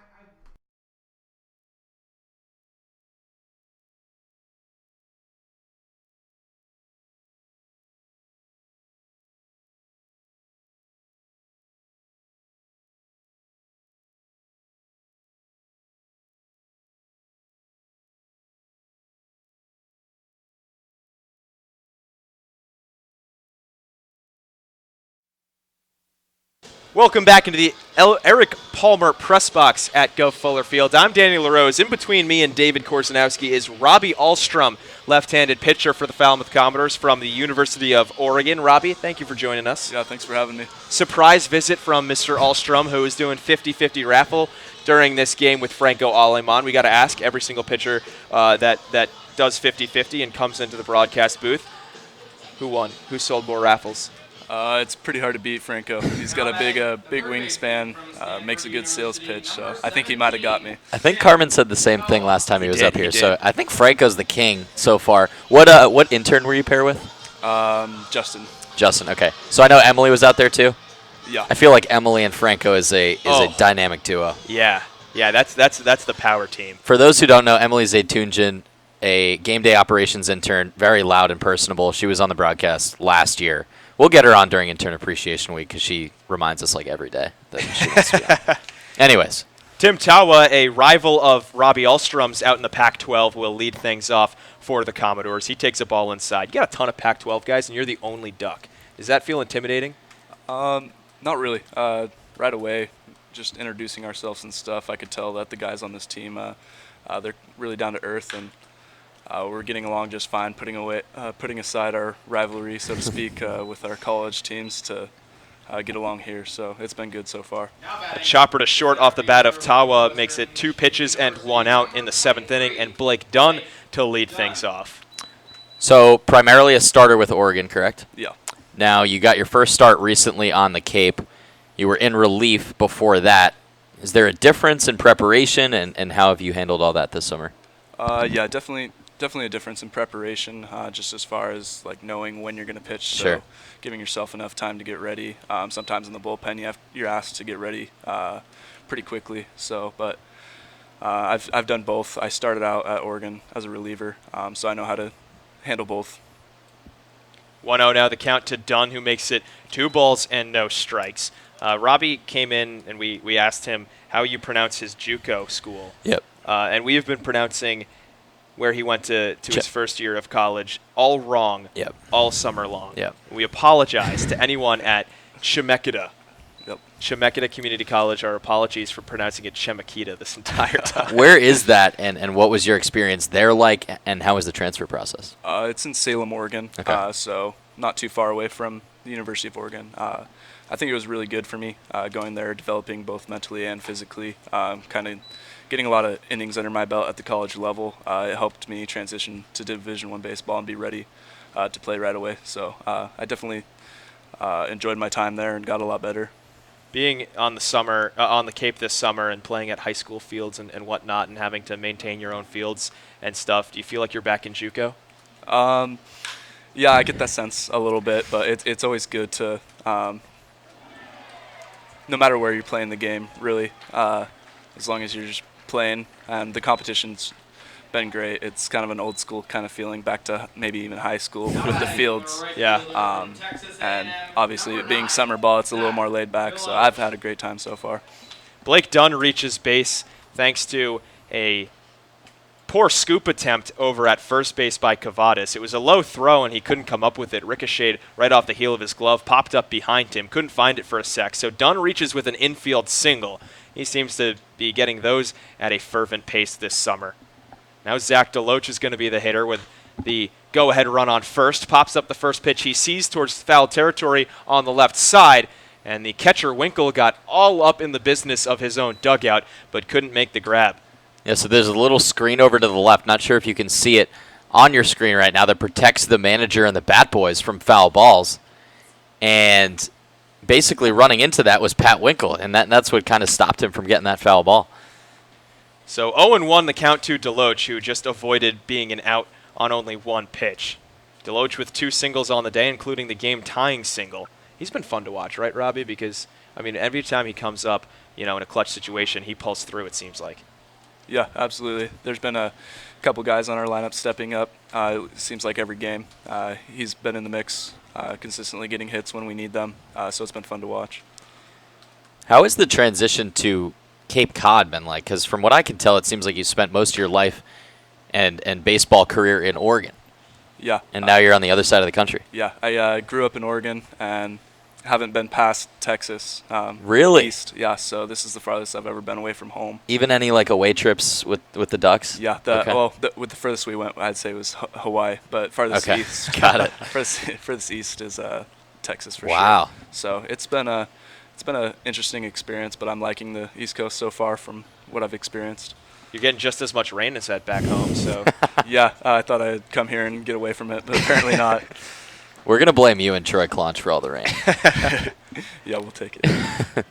Welcome back into the Eric Palmer press box at Go Fuller Field. I'm Danny LaRose. In between me and David Korzenowski is Robbie Ahlstrom, left-handed pitcher for the Falmouth Commodores from the University of Oregon. Robbie, thank you for joining us. Yeah, thanks for having me. Surprise visit from Mr. Ahlstrom, who is doing 50-50 raffle during this game with Franco Aleman. We got to ask every single pitcher that does 50-50 and comes into the broadcast booth. Who won? Who sold more raffles? It's pretty hard to beat Franco. He's got a big wingspan, makes a good sales pitch, so I think he might have got me. I think Carmen said the same thing last time he was up here, so I think Franco's the king so far. What intern were you paired with? Justin. Justin, okay. So I know Emily was out there too? Yeah. I feel like Emily and Franco is a dynamic duo. Yeah, that's the power team. For those who don't know, Emily Zaytunjan, a game day operations intern, very loud and personable. She was on the broadcast last year. We'll get her on during Intern Appreciation Week because she reminds us like every day that she wants to be on. Anyways. Tim Tawa, a rival of Robbie Ahlstrom's out in the Pac-12, will lead things off for the Commodores. He takes a ball inside. You got a ton of Pac-12 guys, and you're the only Duck. Does that feel intimidating? Not really. Right away, just introducing ourselves and stuff, I could tell that the guys on this team, they're really down to earth, and we're getting along just fine, putting aside our rivalry, so to speak, with our college teams to get along here. So it's been good so far. A chopper to short off the bat of Tawa makes it 2 pitches and 1 out in the 7th inning, and Blake Dunn to lead things off. So primarily a starter with Oregon, correct? Yeah. Now you got your first start recently on the Cape. You were in relief before that. Is there a difference in preparation, and how have you handled all that this summer? Yeah, definitely a difference in preparation, just as far as like knowing when you're going to pitch. Sure. So giving yourself enough time to get ready. Sometimes in the bullpen, you're asked to get ready pretty quickly. So, but I've done both. I started out at Oregon as a reliever, so I know how to handle both. 1-0 now the count to Dunn, who makes it 2 balls and no strikes. Robbie came in and we asked him how you pronounce his JUCO school. Yep. And we have been pronouncing where he went to his first year of college all wrong all summer long. Yep. We apologize to anyone at Chemeketa. Yep. Chemeketa Community College. Our apologies for pronouncing it Chemeketa this entire time. Where is that, and what was your experience there like, and how was the transfer process? It's in Salem, Oregon, Okay. so not too far away from the University of Oregon. I think it was really good for me going there, developing both mentally and physically, kind of getting a lot of innings under my belt at the college level. It helped me transition to Division I baseball and be ready to play right away. So I definitely enjoyed my time there and got a lot better. Being on the Cape this summer and playing at high school fields and whatnot and having to maintain your own fields and stuff, do you feel like you're back in JUCO? Yeah, I get that sense a little bit, but it's always good to, no matter where you're playing the game, really, as long as you're just playing, and the competition's been great. It's kind of an old school kind of feeling back to maybe even high school with the fields. Yeah. And obviously being summer ball, it's a little more laid back, so I've had a great time so far. Blake Dunn reaches base thanks to a poor scoop attempt over at first base by Cavadas. It was a low throw, and he couldn't come up with it. Ricocheted right off the heel of his glove, popped up behind him, couldn't find it for a sec. So Dunn reaches with an infield single. He seems to be getting those at a fervent pace this summer. Now Zach DeLoach is going to be the hitter with the go-ahead run on first. Pops up the first pitch he sees towards foul territory on the left side, and the catcher Winkle got all up in the business of his own dugout, but couldn't make the grab. Yeah, so there's a little screen over to the left. Not sure if you can see it on your screen right now that protects the manager and the bat boys from foul balls. And basically running into that was Pat Winkle, and that's what kind of stopped him from getting that foul ball. So 0-1 the count to DeLoach, who just avoided being an out on only 1 pitch. DeLoach with 2 singles on the day, including the game-tying single. He's been fun to watch, right, Robbie? Because, I mean, every time he comes up, in a clutch situation, he pulls through, it seems like. Yeah, absolutely. There's been a couple guys on our lineup stepping up. It seems like every game. He's been in the mix, consistently getting hits when we need them, so it's been fun to watch. How is the transition to Cape Cod been like? Because from what I can tell, it seems like you spent most of your life and baseball career in Oregon. Yeah. And now you're on the other side of the country. Yeah, I grew up in Oregon and haven't been past Texas. Really? East, yeah. So this is the farthest I've ever been away from home. Even any like away trips with the Ducks? Yeah. With the furthest we went, I'd say was Hawaii, but farthest east. Got it. Furthest east is Texas for sure. Wow. So it's been a interesting experience, but I'm liking the East Coast so far from what I've experienced. You're getting just as much rain as that back home, so. Yeah, I thought I'd come here and get away from it, but apparently not. We're going to blame you and Troy Clonch for all the rain. Yeah, we'll take it.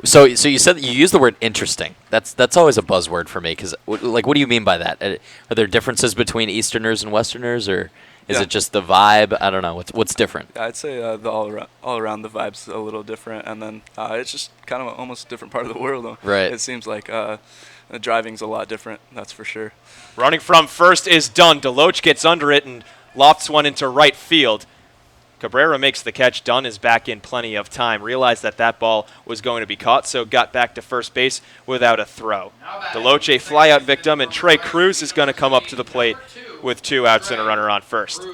So you said that you used the word interesting. That's always a buzzword for me because, like, what do you mean by that? Are there differences between Easterners and Westerners, or is it just the vibe? I don't know. What's different? Yeah, I'd say the all around the vibe's a little different, and then it's just kind of almost a different part of the world. Right. It seems like the driving's a lot different, that's for sure. Running from first is Dunn. Deloach gets under it and lofts one into right field. Cabrera makes the catch. Dunn is back in plenty of time. Realized that ball was going to be caught, so got back to first base without a throw. Deloach a flyout victim, and Trey Cruz is going to come up to the plate with 2 outs and a runner on first.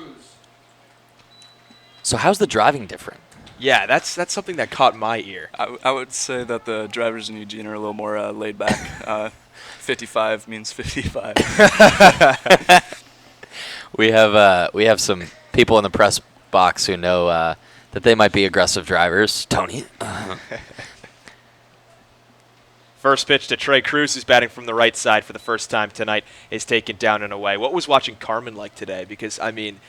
So how's the driving different? Yeah, that's something that caught my ear. I would say that the drivers in Eugene are a little more laid back. 55 means 55. We have some people in the press box who know that they might be aggressive drivers. Tony. First pitch to Trey Cruz, who's batting from the right side for the first time tonight, is taken down and away. What was watching Carmen like today? Because, I mean,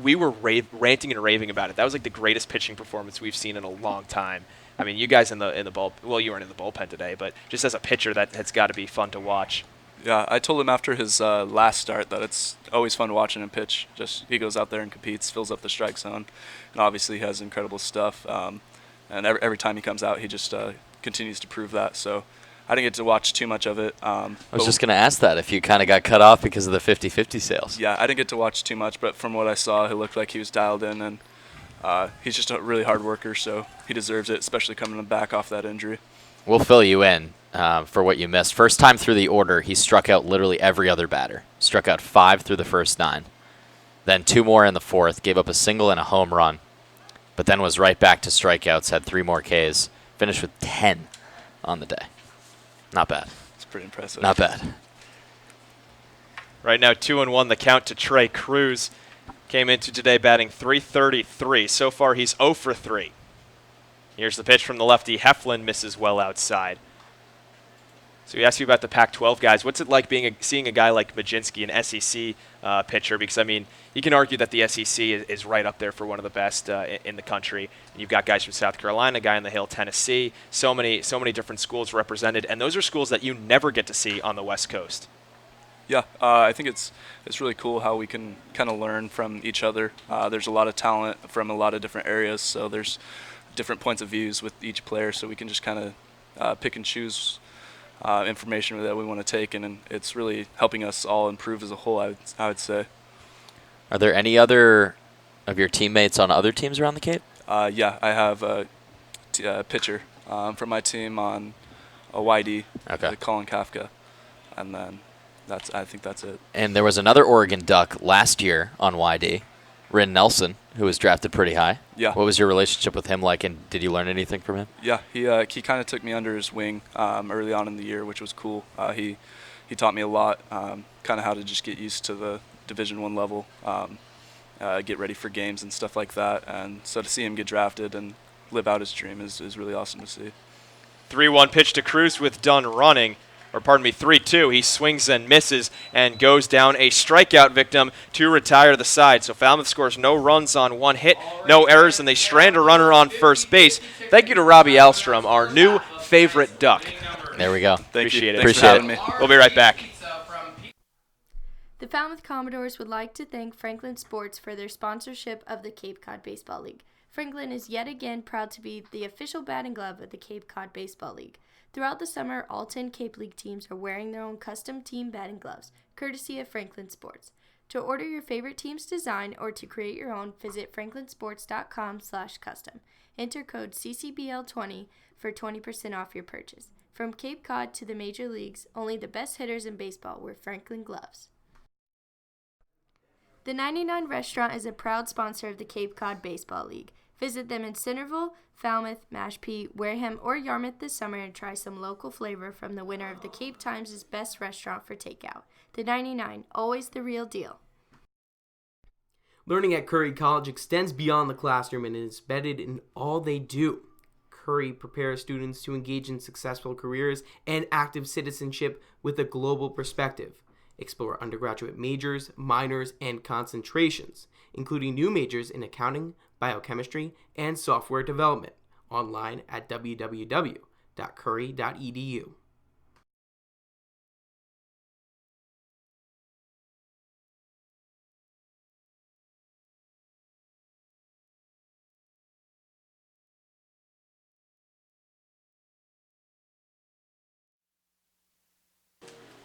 we were ranting and raving about it. That was like the greatest pitching performance we've seen in a long time. I mean, you guys in the you weren't in the bullpen today, but just as a pitcher, that's got to be fun to watch. Yeah, I told him after his last start that it's always fun watching him pitch. Just he goes out there and competes, fills up the strike zone, and obviously he has incredible stuff. And every time he comes out, he just continues to prove that. So I didn't get to watch too much of it. I was just going to ask that if you kind of got cut off because of the 50-50 sales. Yeah, I didn't get to watch too much, but from what I saw, it looked like he was dialed in, and he's just a really hard worker, so he deserves it, especially coming back off that injury. We'll fill you in for what you missed. First time through the order, he struck out literally every other batter. Struck out 5 through the first 9. Then 2 more in the 4th, gave up a single and a home run, but then was right back to strikeouts, had 3 more Ks, finished with 10 on the day. Not bad. It's pretty impressive. Not bad. Right now, 2-1 the count to Trey Cruz. Came into today batting .333. So far, he's 0 for 3. Here's the pitch from the lefty. Heflin misses well outside. So we asked you about the Pac-12 guys. What's it like seeing a guy like Majinski, an SEC pitcher? Because, I mean, you can argue that the SEC is right up there for one of the best in the country. And you've got guys from South Carolina, a guy in the Hill, Tennessee. So many different schools represented. And those are schools that you never get to see on the West Coast. Yeah, I think it's really cool how we can kind of learn from each other. There's a lot of talent from a lot of different areas, so there's different points of views with each player, so we can just kind of pick and choose information that we want to take, and it's really helping us all improve as a whole, I would say. Are there any other of your teammates on other teams around the Cape? Yeah, I have a pitcher from my team on a YD, Colin Kafka, and then I think that's it. And there was another Oregon Duck last year on YD, Rin Nelson, who was drafted pretty high. Yeah. What was your relationship with him like, and did you learn anything from him? Yeah, he kind of took me under his wing early on in the year, which was cool. He taught me a lot, kind of how to just get used to the Division I level, get ready for games and stuff like that. And so to see him get drafted and live out his dream is really awesome to see. 3-1 pitch to Cruz with Dunn running. 3-2. He swings and misses and goes down a strikeout victim to retire the side. So Falmouth scores no runs on 1 hit, no errors, and they strand a runner on first base. Thank you to Robbie Alstrom, our new favorite Duck. There we go. Appreciate it. Thanks for having me. We'll be right back. The Falmouth Commodores would like to thank Franklin Sports for their sponsorship of the Cape Cod Baseball League. Franklin is yet again proud to be the official batting glove of the Cape Cod Baseball League. Throughout the summer, all 10 Cape League teams are wearing their own custom team batting gloves, courtesy of Franklin Sports. To order your favorite team's design or to create your own, visit franklinsports.com/custom. Enter code CCBL20 for 20% off your purchase. From Cape Cod to the major leagues, only the best hitters in baseball wear Franklin gloves. The 99 Restaurant is a proud sponsor of the Cape Cod Baseball League. Visit them in Centerville, Falmouth, Mashpee, Wareham, or Yarmouth this summer and try some local flavor from the winner of the Cape Times' best restaurant for takeout. The 99, always the real deal. Learning at Curry College extends beyond the classroom and is embedded in all they do. Curry prepares students to engage in successful careers and active citizenship with a global perspective. Explore undergraduate majors, minors, and concentrations, including new majors in accounting, biochemistry, and software development. Online at www.curry.edu.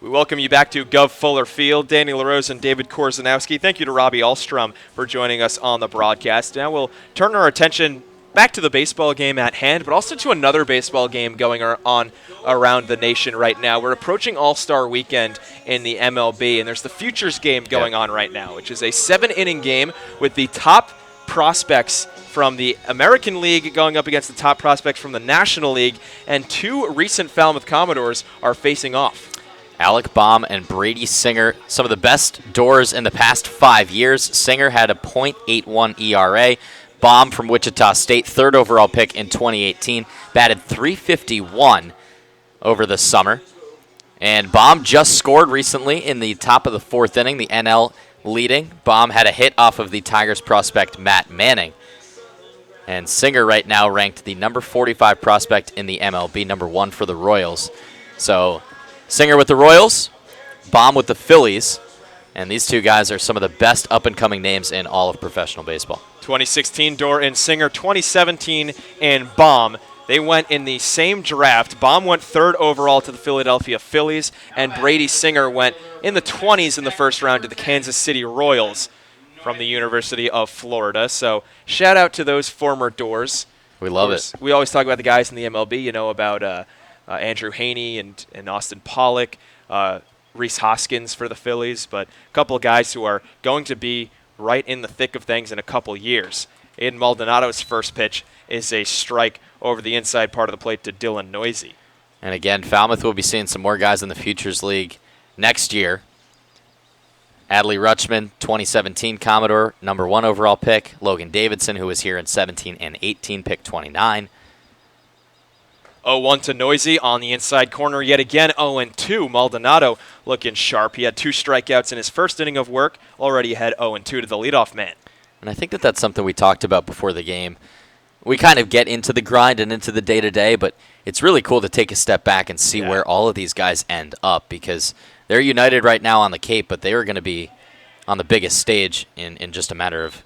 We welcome you back to Gov Fuller Field. Danny LaRose and David Korzanowski. Thank you to Robbie Alstrom for joining us on the broadcast. Now we'll turn our attention back to the baseball game at hand, but also to another baseball game going on around the nation right now. We're approaching All-Star Weekend in the MLB, and there's the Futures game going on right now, which is a 7-inning game with the top prospects from the American League going up against the top prospects from the National League, and two recent Falmouth Commodores are facing off. Alec Baum and Brady Singer, some of the best doors in the past 5 years. Singer had a .81 ERA. Baum from Wichita State, third overall pick in 2018, batted .351 over the summer. And Baum just scored recently in the top of the fourth inning, the NL leading. Baum had a hit off of the Tigers prospect Matt Manning. And Singer right now ranked the number 45 prospect in the MLB, number 1 for the Royals. So Singer with the Royals, Baum with the Phillies, and these two guys are some of the best up-and-coming names in all of professional baseball. 2016 Door and Singer, 2017 and Baum. They went in the same draft. Baum went third overall to the Philadelphia Phillies, and Brady Singer went in the 20s in the first round to the Kansas City Royals from the University of Florida. So shout out to those former Doors. We love it. We always talk about the guys in the MLB, you know, about Andrew Haney and Austin Pollock, Rhys Hoskins for the Phillies, but a couple of guys who are going to be right in the thick of things in a couple years. Aiden Maldonado's first pitch is a strike over the inside part of the plate to Dylan Noisy. And again, Falmouth will be seeing some more guys in the Futures League next year. Adley Rutschman, 2017 Commodore, number 1 overall pick. Logan Davidson, who was here in 17 and 18, pick 29. 0-1 to Noisy on the inside corner yet again. 0-2. Maldonado looking sharp. He had 2 strikeouts in his first inning of work. Already had 0-2 to the leadoff man. And I think that that's something we talked about before the game. We kind of get into the grind and into the day-to-day, but it's really cool to take a step back and see where all of these guys end up, because they're united right now on the Cape, but they are going to be on the biggest stage in just a matter of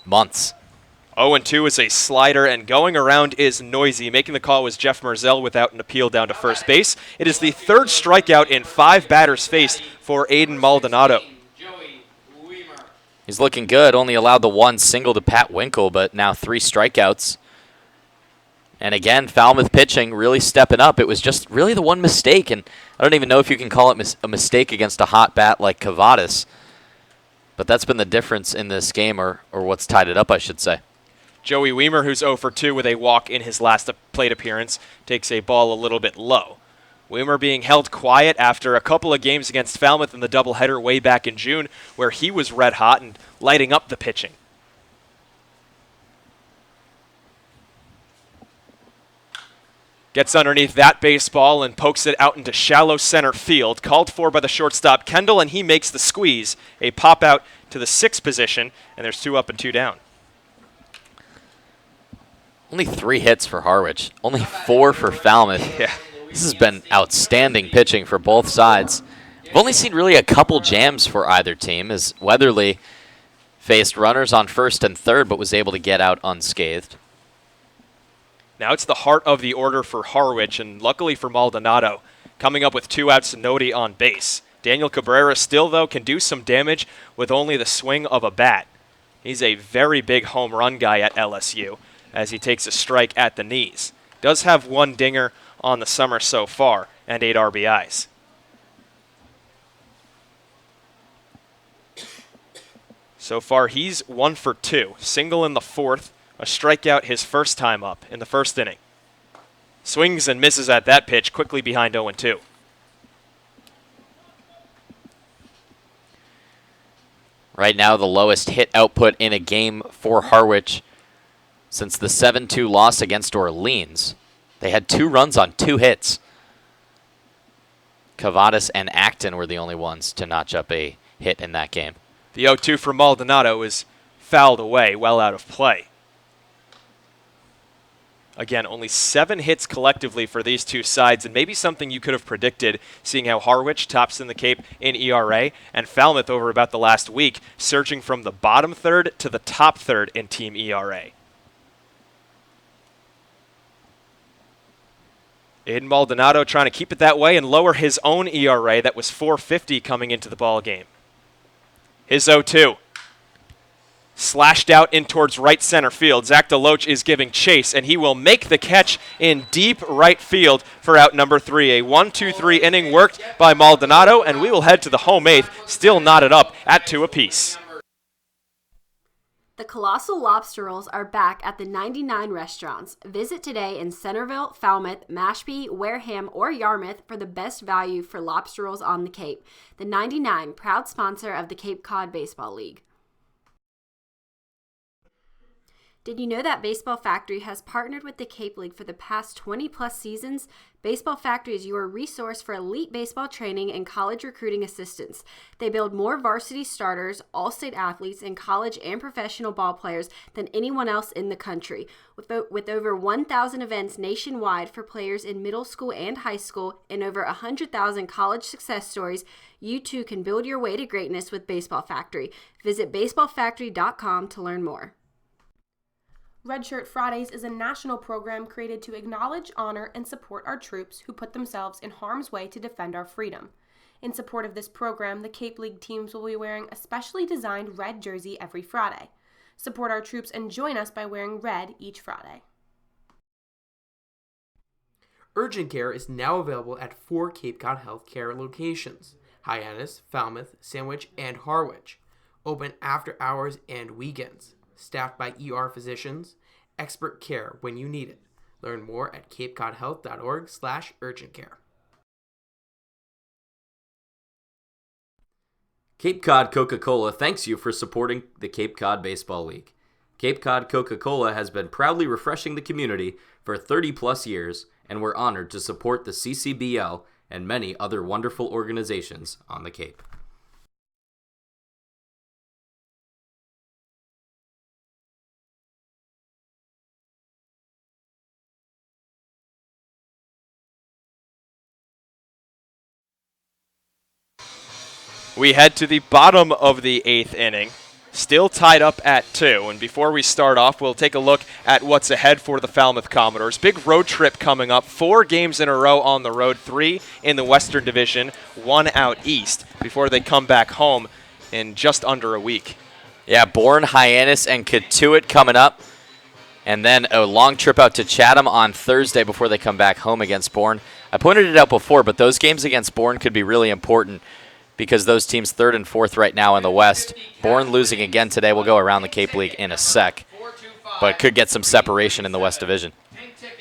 months. 0-2 is a slider, and going around is Noisy. Making the call was Jeff Merzel without an appeal down to first base. It is the 3rd strikeout in 5 batters faced for Aiden Maldonado. He's looking good. Only allowed the 1 single to Pat Winkle, but now 3 strikeouts. And again, Falmouth pitching really stepping up. It was just really the one mistake, and I don't even know if you can call it a mistake against a hot bat like Cavadas. But that's been the difference in this game, or what's tied it up, I should say. Joey Weimer, who's 0 for 2 with a walk in his last plate appearance, takes a ball a little bit low. Weimer being held quiet after a couple of games against Falmouth in the doubleheader way back in June, where he was red hot and lighting up the pitching. Gets underneath that baseball and pokes it out into shallow center field. Called for by the shortstop Kendall, and he makes the squeeze. A pop out to the 6th position, and there's 2 up and 2 down. Only 3 hits for Harwich. Only 4 for Falmouth. Yeah. This has been outstanding pitching for both sides. We've only seen really a couple jams for either team, as Weatherly faced runners on first and third, but was able to get out unscathed. Now it's the heart of the order for Harwich, and luckily for Maldonado, coming up with 2 outs and nobody on base. Daniel Cabrera still, though, can do some damage with only the swing of a bat. He's a very big home run guy at LSU, as he takes a strike at the knees. Does have 1 dinger on the summer so far, and 8 RBIs. So far, he's 1 for 2. Single in the 4th A strikeout his first time up in the first inning. Swings and misses at that pitch, quickly behind 0-2. Right now, the lowest hit output in a game for Harwich since the 7-2 loss against Orleans. They had 2 runs on 2 hits. Cavadas and Acton were the only ones to notch up a hit in that game. The 0-2 from Maldonado is fouled away, well out of play. Again, only 7 hits collectively for these two sides, and maybe something you could have predicted, seeing how Harwich tops in the Cape in ERA, and Falmouth over about the last week, surging from the bottom third to the top third in team ERA. Aiden Maldonado trying to keep it that way and lower his own ERA that was 4.50 coming into the ball game. His 0-2. Slashed out in towards right center field. Zach DeLoach is giving chase, and he will make the catch in deep right field for out number 3. A 1-2-3 inning worked by Maldonado, and we will head to the home 8th, still knotted up at 2 apiece. The Colossal Lobster Rolls are back at the 99 restaurants. Visit today in Centerville, Falmouth, Mashpee, Wareham, or Yarmouth for the best value for lobster rolls on the Cape. The 99, proud sponsor of the Cape Cod Baseball League. Did you know that Baseball Factory has partnered with the Cape League for the past 20-plus seasons? Baseball Factory is your resource for elite baseball training and college recruiting assistance. They build more varsity starters, all-state athletes, and college and professional ball players than anyone else in the country. With over 1,000 events nationwide for players in middle school and high school and over 100,000 college success stories, you too can build your way to greatness with Baseball Factory. Visit baseballfactory.com to learn more. Red Shirt Fridays is a national program created to acknowledge, honor, and support our troops who put themselves in harm's way to defend our freedom. In support of this program, the Cape League teams will be wearing a specially designed red jersey every Friday. Support our troops and join us by wearing red each Friday. Urgent care is now available at 4 Cape Cod Healthcare locations: Hyannis, Falmouth, Sandwich, and Harwich. Open after hours and weekends. Staffed by ER physicians, expert care when you need it. Learn more at capecodhealth.org/urgentcare. Cape Cod Coca-Cola thanks you for supporting the Cape Cod Baseball League. Cape Cod Coca-Cola has been proudly refreshing the community for 30-plus years, and we're honored to support the CCBL and many other wonderful organizations on the Cape. We head to the bottom of the 8th inning, still tied up at 2. And before we start off, we'll take a look at what's ahead for the Falmouth Commodores. Big road trip coming up, 4 games in a row on the road, 3 in the Western Division, 1 out east, before they come back home in just under a week. Yeah, Bourne, Hyannis, and Katuitt coming up. And then a long trip out to Chatham on Thursday before they come back home against Bourne. I pointed it out before, but those games against Bourne could be really important because those teams 3rd and 4th right now in the West. Bourne losing again today. We'll go around the Cape League in a sec, but could get some separation in the West Division.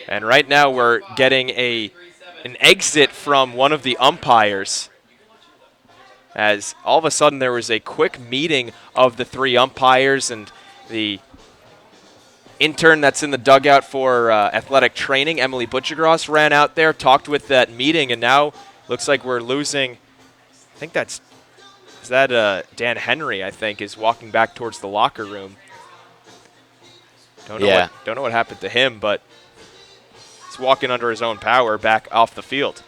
And right now we're getting an exit from one of the umpires, as all of a sudden there was a quick meeting of the 3 umpires, and the intern that's in the dugout for athletic training, Emily Butchergross, ran out there, talked with that meeting, and now looks like we're losing. I think is that Dan Henry, I think, is walking back towards the locker room. Don't know what happened to him, but he's walking under his own power back off the field.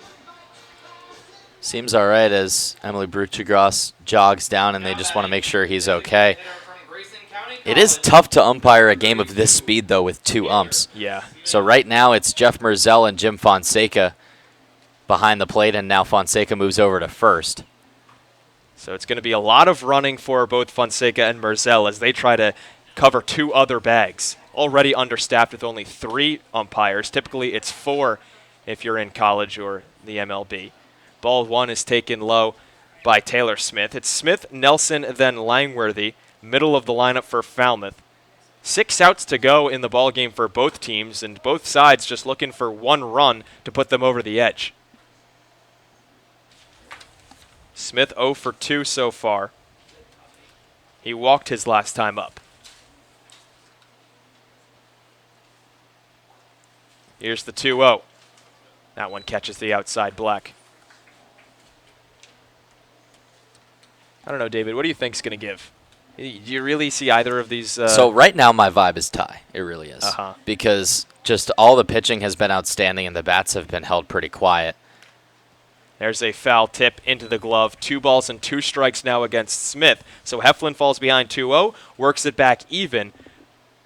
Seems all right as Emily Butchergross jogs down, and they just want to make sure he's okay. It is tough to umpire a game of this speed, though, with 2 umps. Yeah. So right now it's Jeff Merzel and Jim Fonseca behind the plate, and now Fonseca moves over to first. So it's going to be a lot of running for both Fonseca and Merzel as they try to cover 2 other bags. Already understaffed with only 3 umpires. Typically it's 4 if you're in college or the MLB. Ball 1 is taken low by Taylor Smith. It's Smith, Nelson, then Langworthy. Middle of the lineup for Falmouth. 6 outs to go in the ball game for both teams, and both sides just looking for one run to put them over the edge. Smith 0 for 2 so far. He walked his last time up. Here's the 2-0. That one catches the outside black. I don't know, David, what do you think's going to give? Do you really see either of these? So right now my vibe is tie. It really is. Uh-huh. Because just all the pitching has been outstanding and the bats have been held pretty quiet. There's a foul tip into the glove. 2 balls and 2 strikes now against Smith. So Heflin falls behind 2-0, works it back even.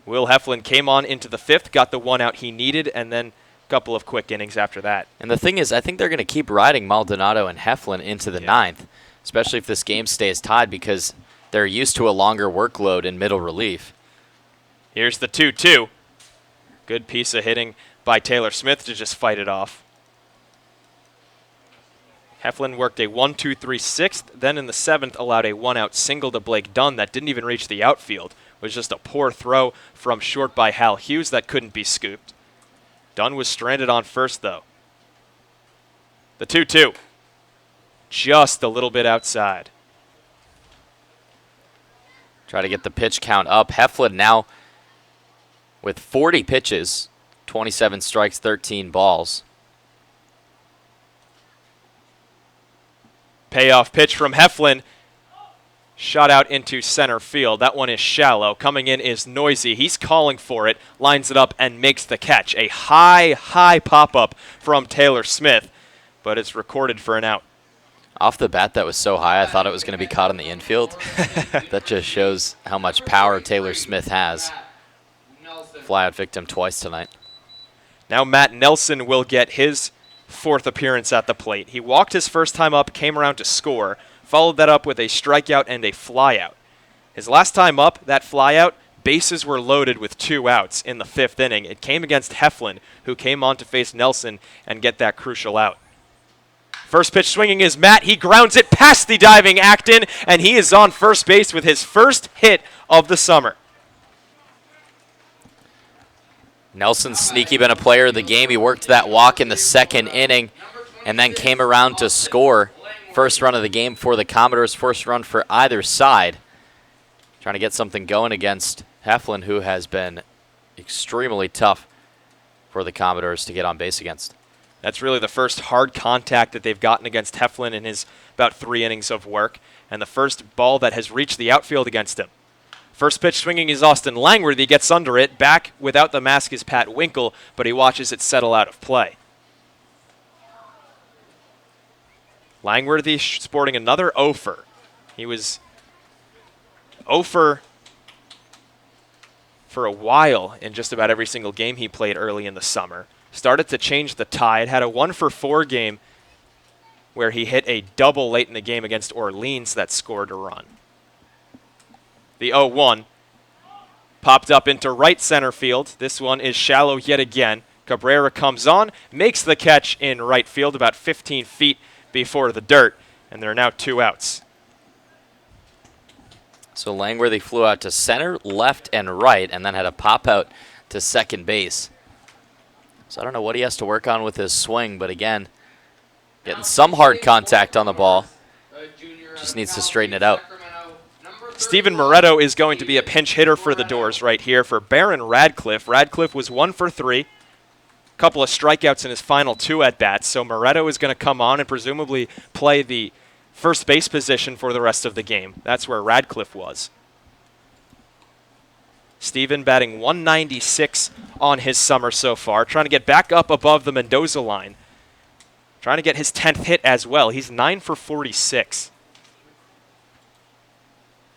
Will Heflin came on into the 5th, got the 1 out he needed, and then a couple of quick innings after that. And the thing is, I think they're going to keep riding Maldonado and Heflin into the 9th, especially if this game stays tied, because they're used to a longer workload in middle relief. Here's the 2-2. Good piece of hitting by Taylor Smith to just fight it off. Heflin worked a 1-2-3 6th, then in the 7th allowed a 1-out single to Blake Dunn that didn't even reach the outfield. It was just a poor throw from short by Hal Hughes that couldn't be scooped. Dunn was stranded on first, though. The 2-2. Just a little bit outside. Try to get the pitch count up. Heflin now with 40 pitches, 27 strikes, 13 balls. Payoff pitch from Heflin. Shot out into center field. That one is shallow. Coming in is Noisy. He's calling for it, lines it up, and makes the catch. A high pop-up from Taylor Smith, but it's recorded for an out. Off the bat, that was so high, I thought it was going to be caught in the infield. That just shows how much power Taylor Smith has. Flyout victim twice tonight. Now Matt Nelson will get his 4th appearance at the plate. He walked his first time up, came around to score, followed that up with a strikeout and a flyout. His last time up, that flyout, bases were loaded with 2 outs in the 5th inning. It came against Heflin, who came on to face Nelson and get that crucial out. First pitch swinging is Matt. He grounds it past the diving Acton, and he is on first base with his first hit of the summer. Nelson's sneaky been a player of the game. He worked that walk in the 2nd inning and then came around to score. First run of the game for the Commodores, first run for either side. Trying to get something going against Heflin, who has been extremely tough for the Commodores to get on base against. That's really the first hard contact that they've gotten against Heflin in his about 3 innings of work, and the first ball that has reached the outfield against him. First pitch swinging is Austin Langworthy, gets under it. Back without the mask is Pat Winkle, but he watches it settle out of play. Langworthy sporting another offer. He was offer for a while in just about every single game he played early in the summer. Started to change the tide, had a 1-for-4 game where he hit a double late in the game against Orleans that scored a run. The 0-1 popped up into right center field. This one is shallow yet again. Cabrera comes on, makes the catch in right field about 15 feet before the dirt, and there are now 2 outs. So Langworthy flew out to center, left, and right, and then had a pop out to second base. So I don't know what he has to work on with his swing, but again, getting some hard contact on the ball. Just needs to straighten it out. Steven Moretto is going to be a pinch hitter for the Doors right here for Barron Radcliffe. Radcliffe was 1 for 3. Couple of strikeouts in his final 2 at-bats, so Moretto is going to come on and presumably play the first base position for the rest of the game. That's where Radcliffe was. Steven batting 196 on his summer so far, trying to get back up above the Mendoza line. Trying to get his 10th hit as well. He's 9 for 46.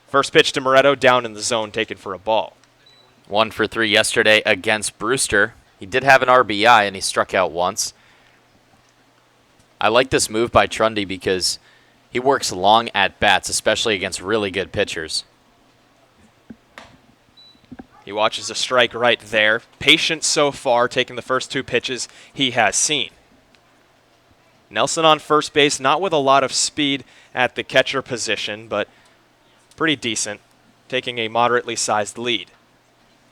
First pitch to Moretto, down in the zone, taken for a ball. 1 for 3 yesterday against Brewster. He did have an RBI, and he struck out once. I like this move by Trundy because he works long at-bats, especially against really good pitchers. He watches a strike right there. Patient so far, taking the first 2 pitches he has seen. Nelson on first base, not with a lot of speed at the catcher position, but pretty decent, taking a moderately sized lead.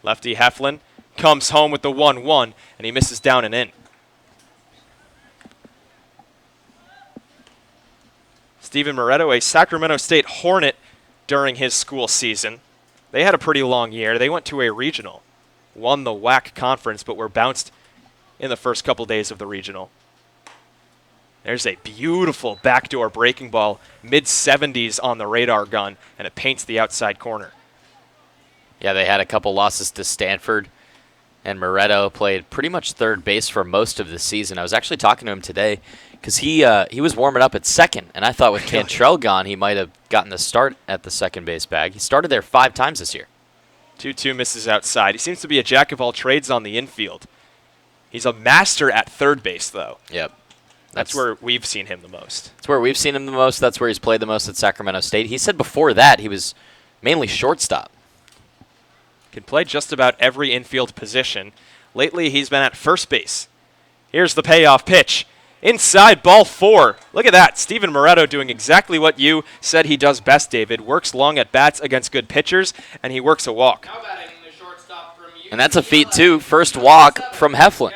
Lefty Heflin comes home with the 1-1, and he misses down and in. Steven Moretto, a Sacramento State Hornet during his school season. They had a pretty long year. They went to a regional, won the WAC conference, but were bounced in the first couple days of the regional. There's a beautiful backdoor breaking ball, mid-70s on the radar gun, and it paints the outside corner. Yeah, they had a couple losses to Stanford, and Moretto played pretty much third base for most of the season. I was actually talking to him today because he was warming up at second, and I thought with Cantrell gone, he might have gotten the start at the second base bag. He started there 5 times this year. 2-2 misses outside. He seems to be a jack of all trades on the infield. He's a master at third base, though. Yep. That's where we've seen him the most. That's where we've seen him the most. That's where he's played the most at Sacramento State. He said before that he was mainly shortstop. Can play just about every infield position. Lately, he's been at first base. Here's the payoff pitch. Inside, ball 4. Look at that. Steven Moretto doing exactly what you said he does best, David. Works long at bats against good pitchers, and he works a walk. And that's a feat, too. First walk from Heflin.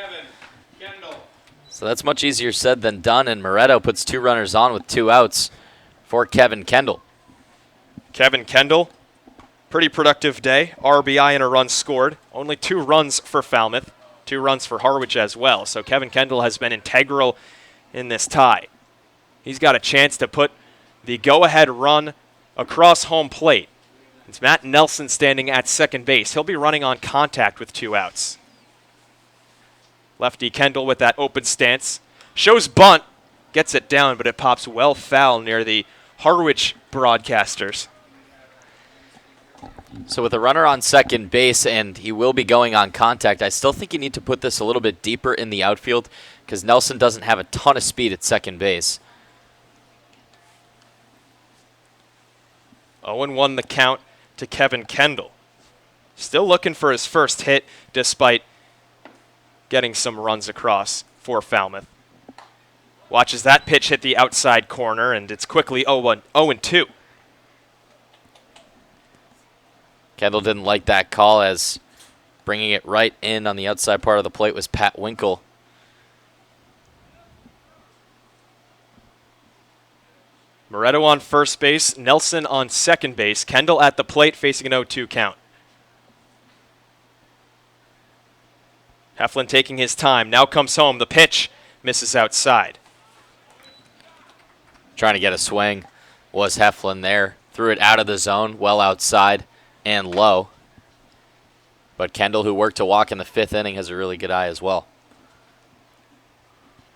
So that's much easier said than done, and Moretto puts 2 runners on with 2 outs for Kevin Kendall. Kevin Kendall, pretty productive day. RBI and a run scored. Only 2 runs for Falmouth, 2 runs for Harwich as well. So Kevin Kendall has been integral in this tie. He's got a chance to put the go-ahead run across home plate. It's Matt Nelson standing at second base. He'll be running on contact with 2 outs. Lefty Kendall with that open stance. Shows bunt. Gets it down, but it pops well foul near the Harwich broadcasters. So with a runner on second base, and he will be going on contact, I still think you need to put this a little bit deeper in the outfield because Nelson doesn't have a ton of speed at second base. 0-1 the count to Kevin Kendall. Still looking for his first hit despite getting some runs across for Falmouth. Watches that pitch hit the outside corner, and it's quickly 0-2. Kendall didn't like that call, as bringing it right in on the outside part of the plate was Pat Winkle. Moretto on first base, Nelson on second base. Kendall at the plate facing an 0-2 count. Heflin taking his time. Now comes home. The pitch misses outside. Trying to get a swing was Heflin there. Threw it out of the zone, well outside and low. But Kendall, who worked to walk in the 5th inning, has a really good eye as well.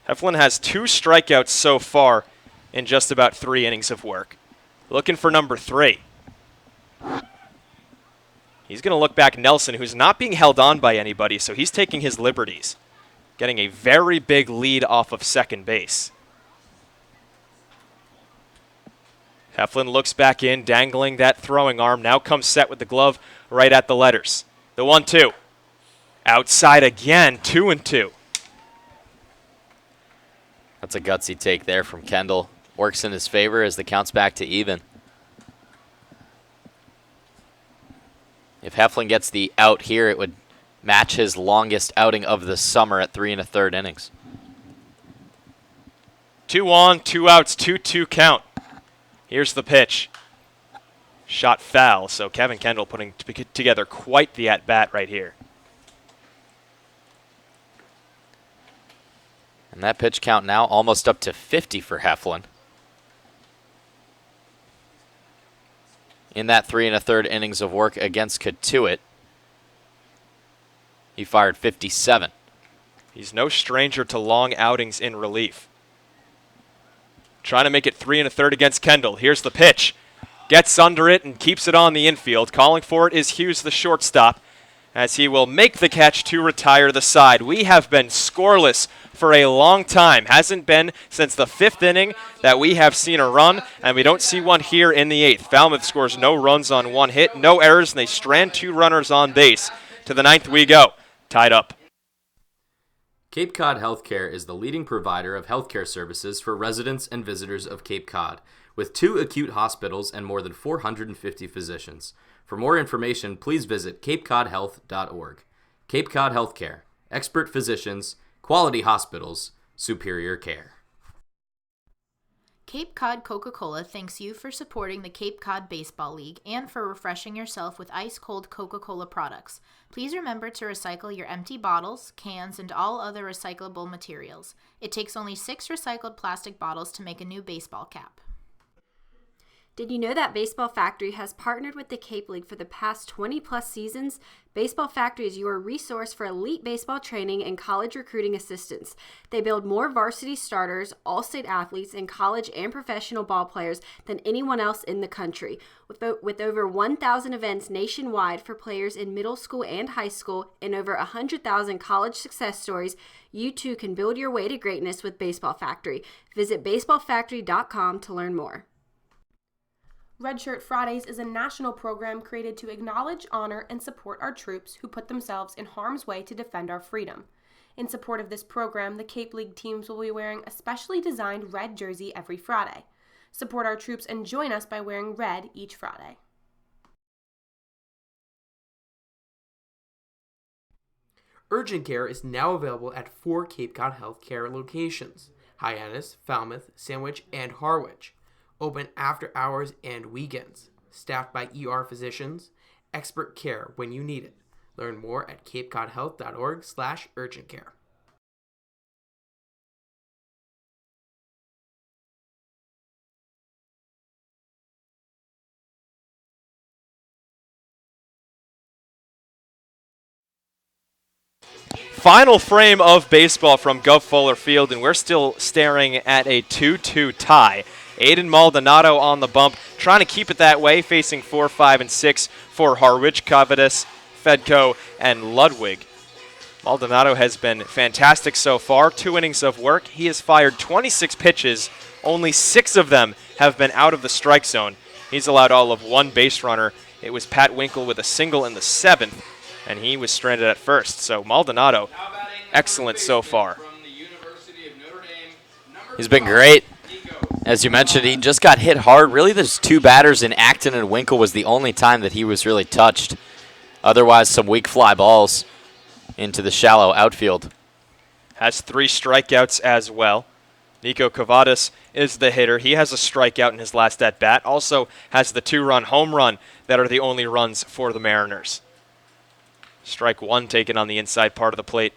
Heflin has 2 strikeouts so far in just about 3 innings of work. Looking for number 3. He's going to look back Nelson, who's not being held on by anybody, so he's taking his liberties. Getting a very big lead off of second base. Heflin looks back in, dangling that throwing arm. Now comes set with the glove right at the letters. The 1-2. Outside again, 2-2. That's a gutsy take there from Kendall. Works in his favor as the count's back to even. If Heflin gets the out here, it would match his longest outing of the summer at 3 1/3 innings. 2 on, 2 outs, 2-2 count. Here's the pitch. Shot foul, so Kevin Kendall putting together quite the at-bat right here. And that pitch count now almost up to 50 for Heflin. In that 3 1/3 innings of work against Katuitt, he fired 57. He's no stranger to long outings in relief. Trying to make it 3 1/3 against Kendall. Here's the pitch. Gets under it and keeps it on the infield. Calling for it is Hughes, the shortstop, as he will make the catch to retire the side. We have been scoreless for a long time. Hasn't been since the 5th inning that we have seen a run, and we don't see one here in the 8th. Falmouth scores no runs on 1 hit, no errors, and they strand 2 runners on base. To the 9th we go. Tied up. Cape Cod Healthcare is the leading provider of healthcare services for residents and visitors of Cape Cod, with 2 acute hospitals and more than 450 physicians. For more information, please visit capecodhealth.org. Cape Cod Healthcare. Expert physicians, quality hospitals, superior care. Cape Cod Coca-Cola thanks you for supporting the Cape Cod Baseball League and for refreshing yourself with ice-cold Coca-Cola products. Please remember to recycle your empty bottles, cans, and all other recyclable materials. It takes only 6 recycled plastic bottles to make a new baseball cap. Did you know that Baseball Factory has partnered with the Cape League for the past 20-plus seasons? Baseball Factory is your resource for elite baseball training and college recruiting assistance. They build more varsity starters, all-state athletes, and college and professional ball players than anyone else in the country. With over 1,000 events nationwide for players in middle school and high school and over 100,000 college success stories, you too can build your way to greatness with Baseball Factory. Visit baseballfactory.com to learn more. Red Shirt Fridays is a national program created to acknowledge, honor, and support our troops who put themselves in harm's way to defend our freedom. In support of this program, the Cape League teams will be wearing a specially designed red jersey every Friday. Support our troops and join us by wearing red each Friday. Urgent care is now available at 4 Cape Cod Healthcare locations: Hyannis, Falmouth, Sandwich, and Harwich. Open after hours and weekends. Staffed by ER physicians. Expert care when you need it. Learn more at capecodhealth.org/urgentcare. Final frame of baseball from Gov Fuller Field, and we're still staring at a 2-2 tie. Aiden Maldonado on the bump, trying to keep it that way, facing 4, 5, and 6 for Harwich, Covetous, Fedco, and Ludwig. Maldonado has been fantastic so far. 2 innings of work. He has fired 26 pitches. Only 6 of them have been out of the strike zone. He's allowed all of 1 base runner. It was Pat Winkle with a single in the 7th, and he was stranded at first. So Maldonado, excellent so far. He's been great. As you mentioned, he just got hit hard. Really, there's 2 batters in Acton and Winkle was the only time that he was really touched. Otherwise, some weak fly balls into the shallow outfield. Has 3 strikeouts as well. Nico Cavadas is the hitter. He has a strikeout in his last at-bat. Also has the 2-run home run that are the only runs for the Mariners. Strike 1 taken on the inside part of the plate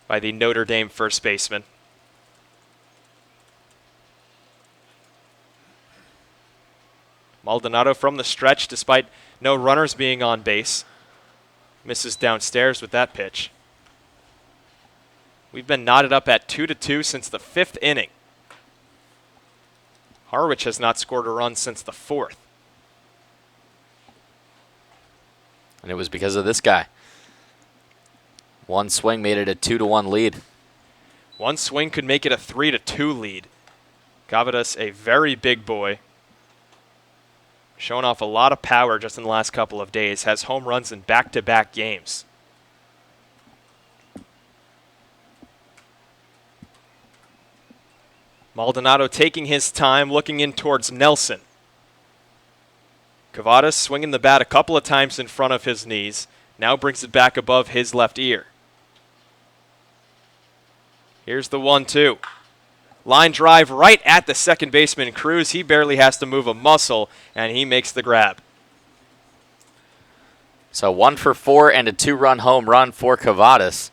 by the Notre Dame first baseman. Maldonado from the stretch, despite no runners being on base. Misses downstairs with that pitch. We've been knotted up at 2-2 since the 5th inning. Harwich has not scored a run since the 4th. And it was because of this guy. 1 swing made it a 2-1 lead. 1 swing could make it a 3-2 lead. Cavadas, a very big boy. Showing off a lot of power just in the last couple of days. Has home runs in back-to-back games. Maldonado taking his time, looking in towards Nelson. Cavadas swinging the bat a couple of times in front of his knees. Now brings it back above his left ear. Here's the 1-2. Line drive right at the second baseman, Cruz. He barely has to move a muscle, and he makes the grab. So 1 for 4 and a 2-run home run for Cavadas.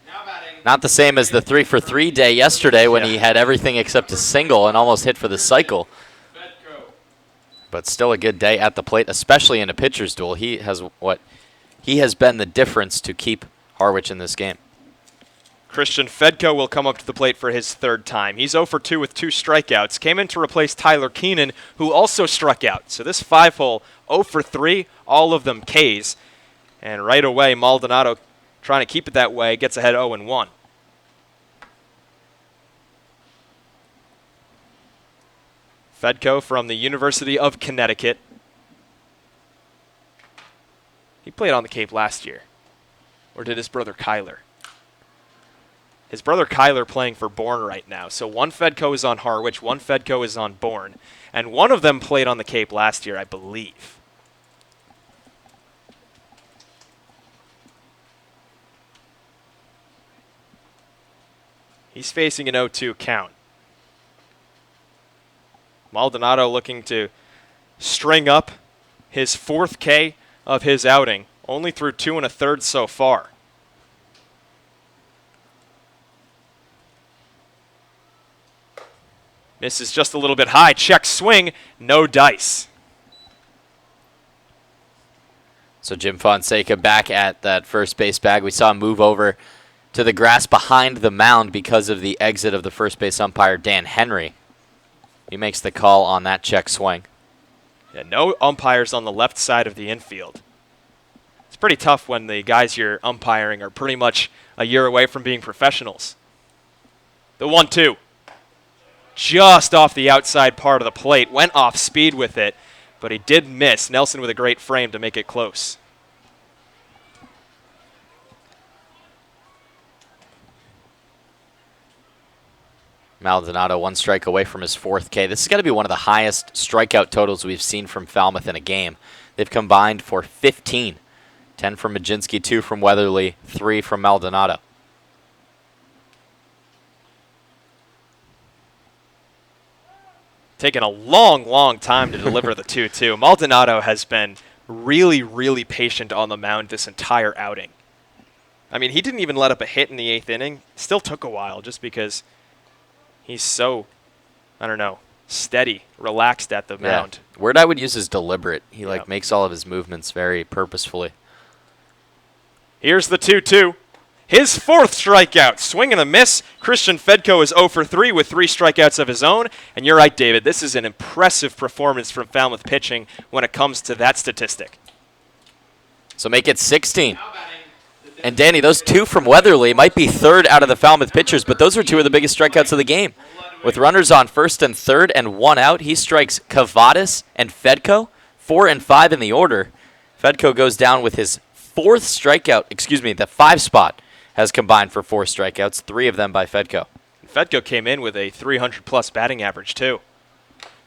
Not the same as the 3 for 3 day yesterday when he had everything except a single and almost hit for the cycle. But still a good day at the plate, especially in a pitcher's duel. He has been the difference to keep Harwich in this game. Christian Fedco will come up to the plate for his 3rd time. He's 0 for 2 with 2 strikeouts. Came in to replace Tyler Keenan, who also struck out. So this 5-hole, 0 for 3, all of them Ks. And right away, Maldonado trying to keep it that way, gets ahead 0-1. Fedco from the University of Connecticut. He played on the Cape last year. Or did his brother Kyler? His brother Kyler playing for Bourne right now. So 1 Fedco is on Harwich, 1 Fedco is on Bourne. And one of them played on the Cape last year, I believe. He's facing an 0-2 count. Maldonado looking to string up his 4th K of his outing, only through 2 1/3 so far. Misses just a little bit high. Check swing, no dice. So Jim Fonseca back at that first base bag. We saw him move over to the grass behind the mound because of the exit of the first base umpire, Dan Henry. He makes the call on that check swing. Yeah, no umpires on the left side of the infield. It's pretty tough when the guys you're umpiring are pretty much a year away from being professionals. The 1-2. Just off the outside part of the plate. Went off speed with it, but he did miss. Nelson with a great frame to make it close. Maldonado 1 strike away from his 4th K. This is going to be one of the highest strikeout totals we've seen from Falmouth in a game. They've combined for 15. 10 from Majinski, 2 from Weatherly, 3 from Maldonado. Taken a long, long time to deliver the 2-2. Maldonado has been really, really patient on the mound this entire outing. I mean, he didn't even let up a hit in the 8th inning. Still took a while just because he's so, I don't know, steady, relaxed at the mound. Word I would use is deliberate. He makes all of his movements very purposefully. Here's the 2-2. His 4th strikeout. Swing and a miss. Christian Fedko is 0 for 3 with 3 strikeouts of his own. And you're right, David. This is an impressive performance from Falmouth pitching when it comes to that statistic. So make it 16. And Danny, those 2 from Weatherly might be 3rd out of the Falmouth pitchers, but those are 2 of the biggest strikeouts of the game. With runners on 1st and 3rd and 1 out, he strikes Cavadas and Fedko, 4 and 5 in the order. Fedko goes down with his 4th strikeout, the 5 spot has combined for 4 strikeouts, 3 of them by Fedko. Fedko came in with a 300-plus batting average, too.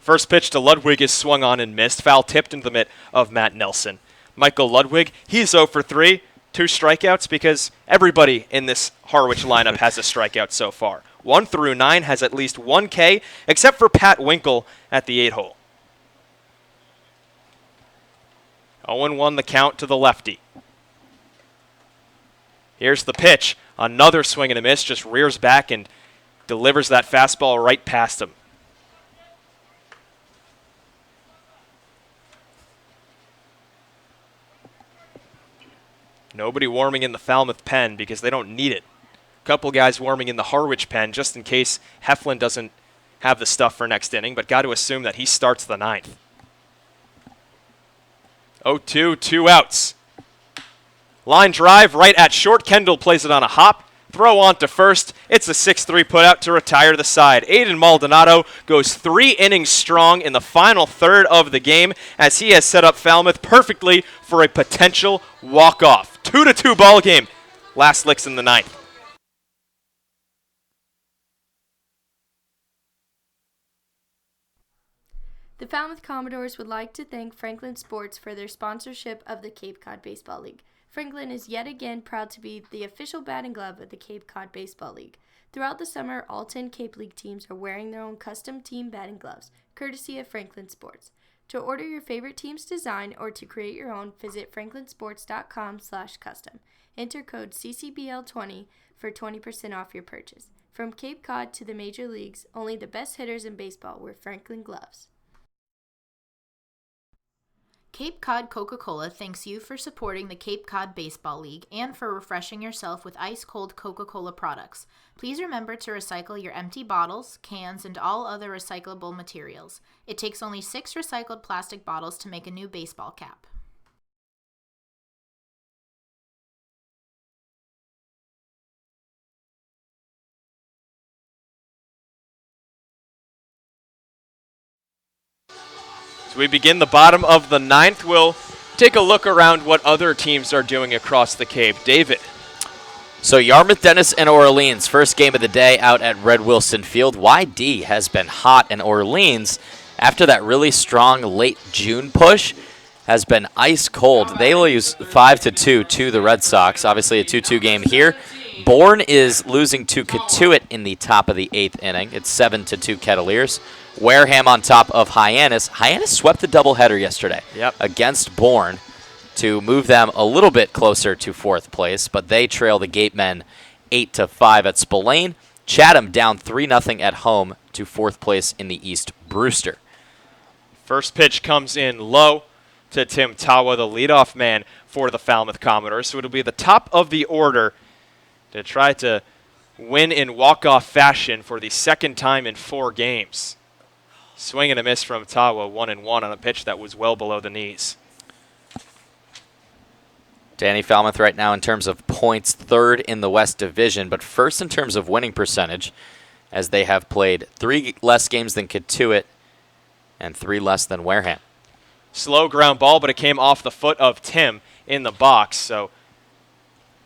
First pitch to Ludwig is swung on and missed. Foul tipped into the mitt of Matt Nelson. Michael Ludwig, he's 0 for 3, 2 strikeouts because everybody in this Harwich lineup has a strikeout so far. 1 through 9 has at least 1 K, except for Pat Winkle at the 8-hole. 0-1 the count to the lefty. Here's the pitch. Another swing and a miss, just rears back and delivers that fastball right past him. Nobody warming in the Falmouth pen because they don't need it. A couple guys warming in the Harwich pen just in case Heflin doesn't have the stuff for next inning, but got to assume that he starts the 9th. 0-2, 2 outs. Line drive right at short. Kendall plays it on a hop. Throw on to first. It's a 6-3 put out to retire the side. Aiden Maldonado goes 3 innings strong in the final third of the game as he has set up Falmouth perfectly for a potential walk-off. 2-2 ball game. Last licks in the 9th. The Falmouth Commodores would like to thank Franklin Sports for their sponsorship of the Cape Cod Baseball League. Franklin is yet again proud to be the official batting glove of the Cape Cod Baseball League. Throughout the summer, all 10 Cape League teams are wearing their own custom team batting gloves, courtesy of Franklin Sports. To order your favorite team's design or to create your own, visit franklinsports.com/custom. Enter code CCBL20 for 20% off your purchase. From Cape Cod to the major leagues, only the best hitters in baseball wear Franklin gloves. Cape Cod Coca-Cola thanks you for supporting the Cape Cod Baseball League and for refreshing yourself with ice-cold Coca-Cola products. Please remember to recycle your empty bottles, cans, and all other recyclable materials. It takes only 6 recycled plastic bottles to make a new baseball cap. As we begin the bottom of the 9th, we'll take a look around what other teams are doing across the Cape. David. So Yarmouth, Dennis, and Orleans, first game of the day out at Red Wilson Field. YD has been hot, and Orleans, after that really strong late June push, has been ice cold. They lose 5-2 to the Red Sox. Obviously a 2-2 game here, Bourne is losing to Katuitt in the top of the 8th inning. It's 7-2 Kettleers. Wareham on top of Hyannis. Hyannis swept the doubleheader yesterday against Bourne to move them a little bit closer to 4th place, but they trail the Gatemen 8-5 at Spillane. Chatham down 3-0 at home to 4th place in the East, Brewster. First pitch comes in low to Tim Tawa, the leadoff man for the Falmouth Commodores. So it'll be the top of the order to try to win in walk-off fashion for the second time in 4 games. Swing and a miss from Tawa, 1-1 on a pitch that was well below the knees. Danny, Falmouth right now in terms of points, 3rd in the West Division, but first in terms of winning percentage, as they have played 3 less games than Katuitt and 3 less than Wareham. Slow ground ball, but it came off the foot of Tim in the box, so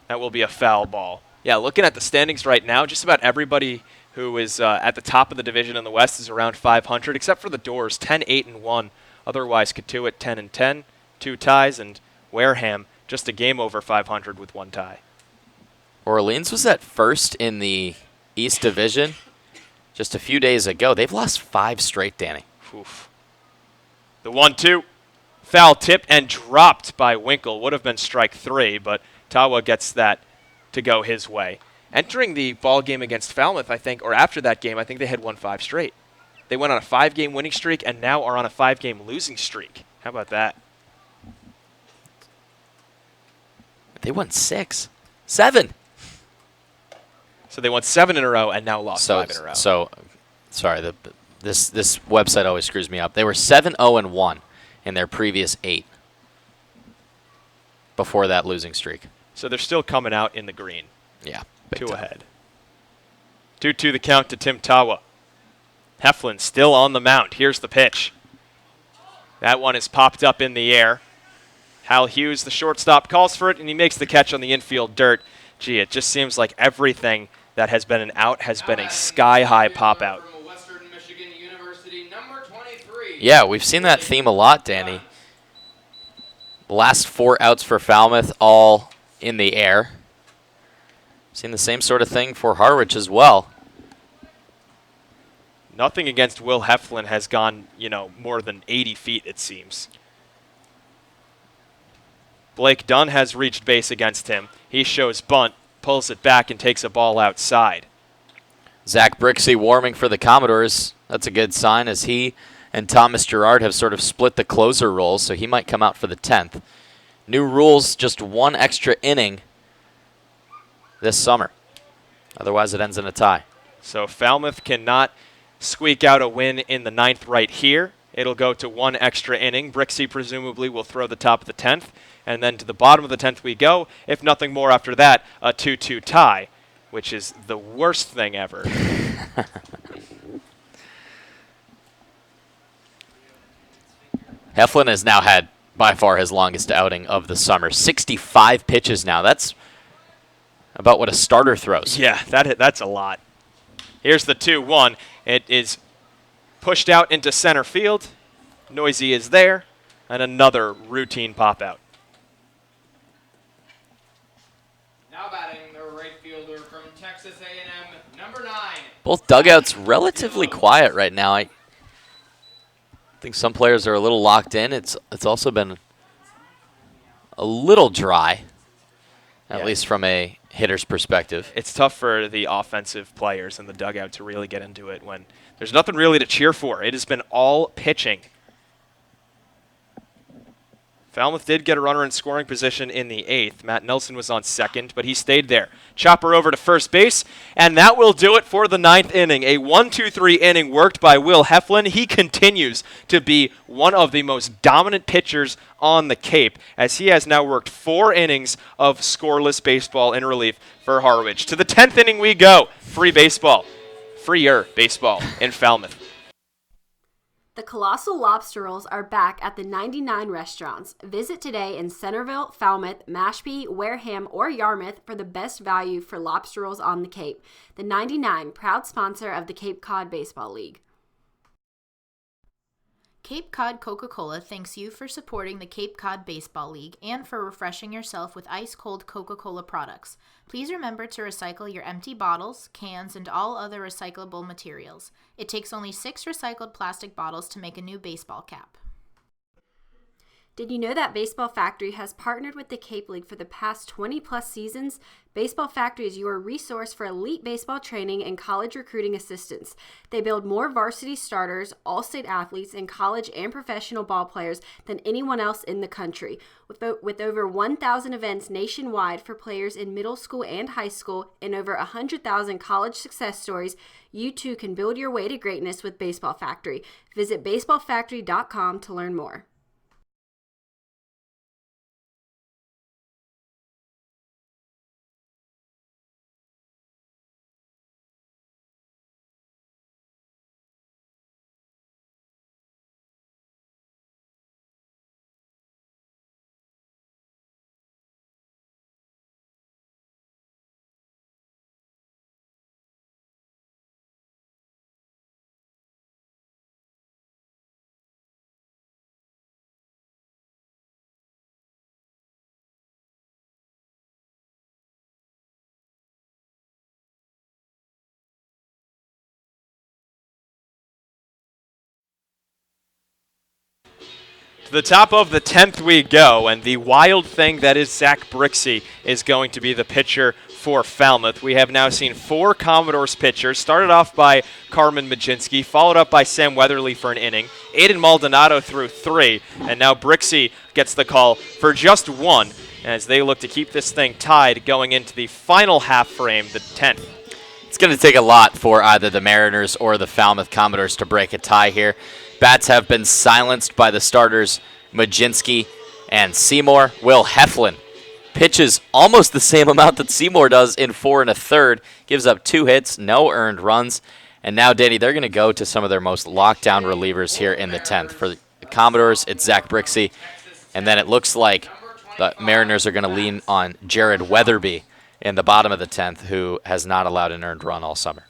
that will be a foul ball. Yeah, looking at the standings right now, just about everybody who is at the top of the division in the West is around 500, except for the Doors, 10-8-1. Otherwise, Katuitt 10-10, 2 ties, and Wareham just a game over 500 with 1 tie. Orleans was at first in the East Division just a few days ago. They've lost 5 straight, Danny. Oof. The 1-2. Foul tipped and dropped by Winkle. Would have been strike 3, but Tawa gets that to go his way. Entering the ball game against Falmouth, I think, or after that game, I think they had won 5 straight. They went on a 5-game winning streak and now are on a 5-game losing streak. How about that? They won 6. 7. So they won 7 in a row and now lost 5 in a row. So, sorry, this website always screws me up. They were 7-0-1 in their previous 8 before that losing streak. So they're still coming out in the green. Yeah. 2 ahead. 2-2 the count to Tim Tawa. Heflin still on the mound. Here's the pitch. That one is popped up in the air. Hal Hughes, the shortstop, calls for it, and he makes the catch on the infield dirt. Gee, it just seems like everything that has been an out has been a sky-high pop-out. Yeah, we've seen that theme a lot, Danny. The last 4 outs for Falmouth, all in the air. Seen the same sort of thing for Harwich as well. Nothing against Will Heflin has gone, more than 80 feet, it seems. Blake Dunn has reached base against him. He shows bunt, pulls it back, and takes a ball outside. Zach Brixey warming for the Commodores. That's a good sign, as he and Thomas Gerard have sort of split the closer roles, so he might come out for the 10th. New rules, just 1 extra inning this summer. Otherwise, it ends in a tie. So Falmouth cannot squeak out a win in the 9th right here. It'll go to 1 extra inning. Brixey presumably will throw the top of the 10th. And then to the bottom of the 10th we go. If nothing more after that, a 2-2 tie, which is the worst thing ever. Heflin has now had by far his longest outing of the summer. 65 pitches now. That's about what a starter throws. Yeah, that's a lot. Here's the 2-1. It is pushed out into center field. Noisy is there. And another routine pop-out. Now batting the right fielder from Texas A&M, number 9. Both dugouts relatively quiet right now. I think some players are a little locked in. It's also been a little dry, at least from a hitter's perspective. It's tough for the offensive players in the dugout to really get into it when there's nothing really to cheer for. It has been all pitching. Falmouth did get a runner in scoring position in the 8th. Matt Nelson was on second, but he stayed there. Chopper over to first base, and that will do it for the 9th inning. A 1-2-3 inning worked by Will Heflin. He continues to be one of the most dominant pitchers on the Cape, as he has now worked 4 innings of scoreless baseball in relief for Harwich. To the 10th inning we go. Free baseball. Freer baseball in Falmouth. The Colossal Lobster Rolls are back at the 99 restaurants. Visit today in Centerville, Falmouth, Mashpee, Wareham, or Yarmouth for the best value for lobster rolls on the Cape. The 99, proud sponsor of the Cape Cod Baseball League. Cape Cod Coca-Cola thanks you for supporting the Cape Cod Baseball League and for refreshing yourself with ice-cold Coca-Cola products. Please remember to recycle your empty bottles, cans, and all other recyclable materials. It takes only 6 recycled plastic bottles to make a new baseball cap. Did you know that Baseball Factory has partnered with the Cape League for the past 20-plus seasons? Baseball Factory is your resource for elite baseball training and college recruiting assistance. They build more varsity starters, all-state athletes, and college and professional ball players than anyone else in the country. With over 1,000 events nationwide for players in middle school and high school and over 100,000 college success stories, you too can build your way to greatness with Baseball Factory. Visit baseballfactory.com to learn more. To the top of the 10th we go, and the wild thing that is Zach Brixey is going to be the pitcher for Falmouth. We have now seen 4 Commodores pitchers, started off by Carmen Majinski, followed up by Sam Weatherly for an inning. Aiden Maldonado threw 3, and now Brixey gets the call for just 1 as they look to keep this thing tied going into the final half frame, the 10th. It's going to take a lot for either the Mariners or the Falmouth Commodores to break a tie here. Bats have been silenced by the starters Majinski and Seymour. Will Heflin pitches almost the same amount that Seymour does in 4 1/3, gives up 2 hits, no earned runs. And now, Danny, they're going to go to some of their most lockdown relievers here in the 10th. For the Commodores, it's Zach Brixey. And then it looks like the Mariners are going to lean on Jared Weatherby in the bottom of the 10th, who has not allowed an earned run all summer.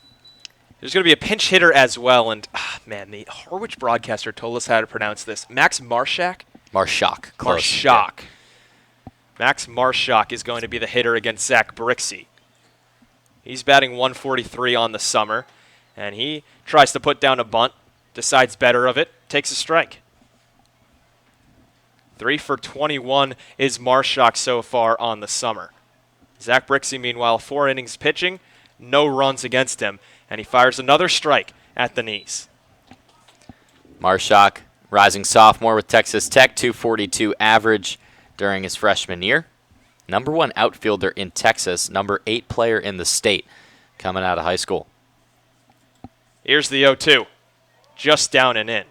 There's going to be a pinch hitter as well, and man, the Harwich broadcaster told us how to pronounce this. Max Marshak? Marshak. Close. Marshak. Yeah. Max Marshak is going to be the hitter against Zach Brixey. He's batting 143 on the summer, and he tries to put down a bunt, decides better of it, takes a strike. 3 for 21 is Marshak so far on the summer. Zach Brixey, meanwhile, 4 innings pitching, no runs against him, and he fires another strike at the knees. Marshak, rising sophomore with Texas Tech, 242 average during his freshman year. Number 1 outfielder in Texas, number 8 player in the state coming out of high school. Here's the 0-2, just down and in.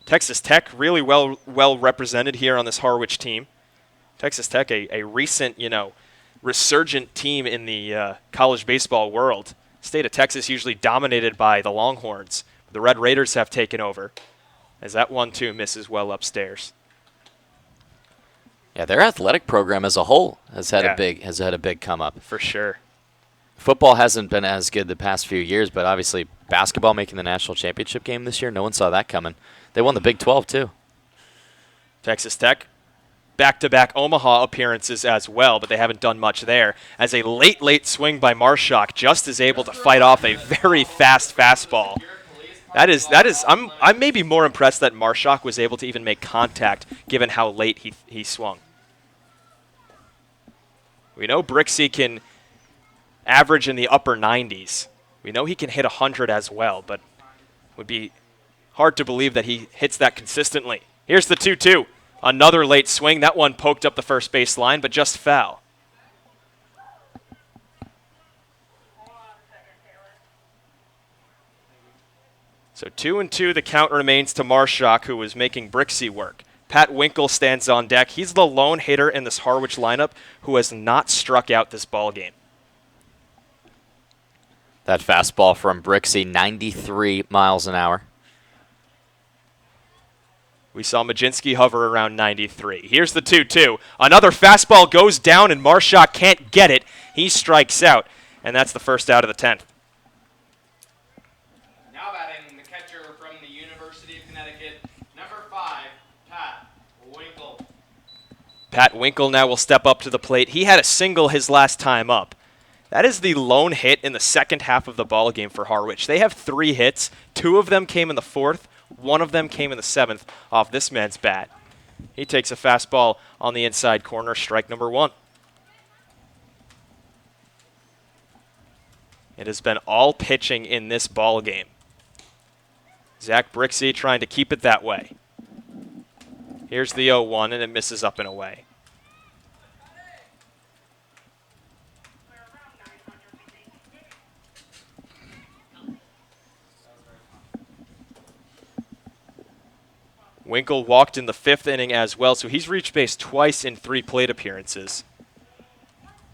Texas Tech really well represented here on this Harwich team. Texas Tech, a recent, resurgent team in the college baseball world. State of Texas usually dominated by the Longhorns. The Red Raiders have taken over as that 1-2 misses well upstairs. Yeah, their athletic program as a whole has had a big come up. For sure. Football hasn't been as good the past few years, but obviously basketball making the national championship game this year, no one saw that coming. They won the Big 12 too. Texas Tech, back-to-back Omaha appearances as well, but they haven't done much there. As a late swing by Marshak just is able to fight off a very fast fastball. I'm maybe more impressed that Marshak was able to even make contact given how late he swung. We know Brixey can average in the upper 90s. We know he can hit 100 as well, but it would be hard to believe that he hits that consistently. Here's the 2-2. Another late swing. That one poked up the first base line, but just foul. So 2-2, the count remains to Marshak, who was making Brixey work. Pat Winkle stands on deck. He's the lone hitter in this Harwich lineup who has not struck out this ball game. That fastball from Brixey, 93 miles an hour. We saw Majinski hover around 93. Here's the 2-2. Another fastball goes down, and Marshak can't get it. He strikes out, and that's the first out of the 10th. Now batting the catcher from the University of Connecticut, number 5. Pat Winkle now will step up to the plate. He had a single his last time up. That is the lone hit in the second half of the ball game for Harwich. They have 3 hits. 2 of them came in the 4th. 1 of them came in the 7th off this man's bat. He takes a fastball on the inside corner, strike number 1. It has been all pitching in this ball game. Zach Brixey trying to keep it that way. Here's the 0-1, and it misses up and away. Winkle walked in the 5th inning as well, so he's reached base twice in 3 plate appearances.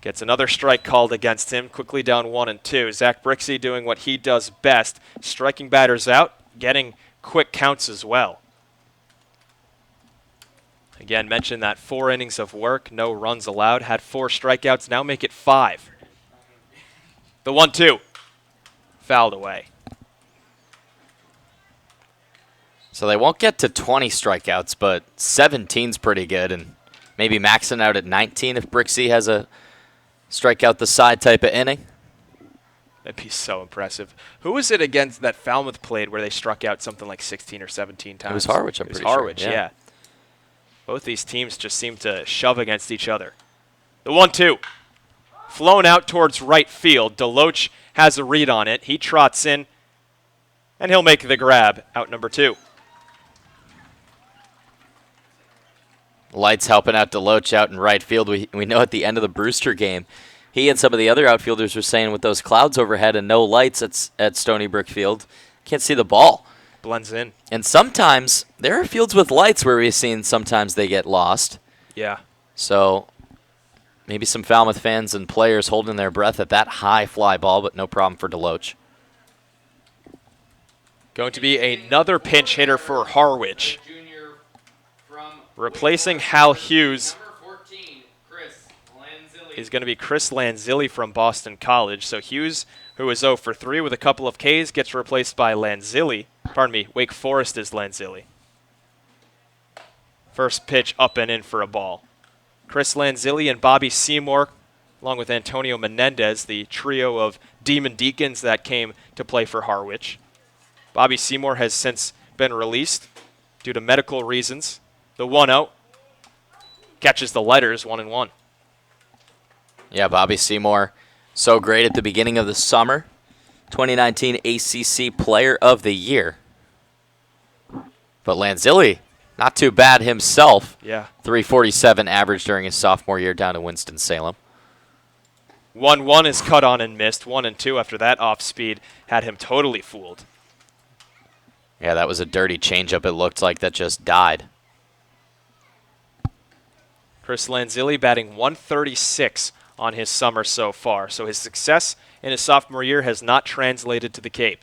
Gets another strike called against him, quickly down 1-2. Zach Brixey doing what he does best, striking batters out, getting quick counts as well. Again, mentioned that 4 innings of work, no runs allowed, had 4 strikeouts, now make it 5. The 1-2, fouled away. So they won't get to 20 strikeouts, but 17's pretty good, and maybe maxing out at 19 if Brixey has a strikeout the side type of inning. That'd be so impressive. Who was it against that Falmouth played where they struck out something like 16 or 17 times? It was Harwich, I'm pretty sure. Harwich, yeah. Both these teams just seem to shove against each other. The 1-2. Flown out towards right field. Deloach has a read on it. He trots in, and he'll make the grab, out number 2. Lights helping out Deloach out in right field. We know at the end of the Brewster game, he and some of the other outfielders were saying with those clouds overhead and no lights at Stony Brook Field, can't see the ball. Blends in. And sometimes there are fields with lights where we've seen sometimes they get lost. Yeah. So maybe some Falmouth fans and players holding their breath at that high fly ball, but no problem for Deloach. Going to be another pinch hitter for Harwich. Replacing Hal Hughes is going to be Chris Lanzilli from Boston College. So Hughes, who is 0 for 3 with a couple of Ks, gets replaced by Lanzilli. Pardon me, Wake Forest is Lanzilli. First pitch up and in for a ball. Chris Lanzilli and Bobby Seymour, along with Antonio Menendez, the trio of Demon Deacons that came to play for Harwich. Bobby Seymour has since been released due to medical reasons. The 1-0 catches the letters, 1-1. Yeah, Bobby Seymour, so great at the beginning of the summer. 2019 ACC Player of the Year. But Lanzilli, not too bad himself. Yeah. 347 average during his sophomore year down in Winston-Salem. 1-1 is cut on and missed. 1-2 after that off speed had him totally fooled. Yeah, that was a dirty changeup, it looked like, that just died. Chris Lanzilli batting 136 on his summer so far. So his success in his sophomore year has not translated to the Cape.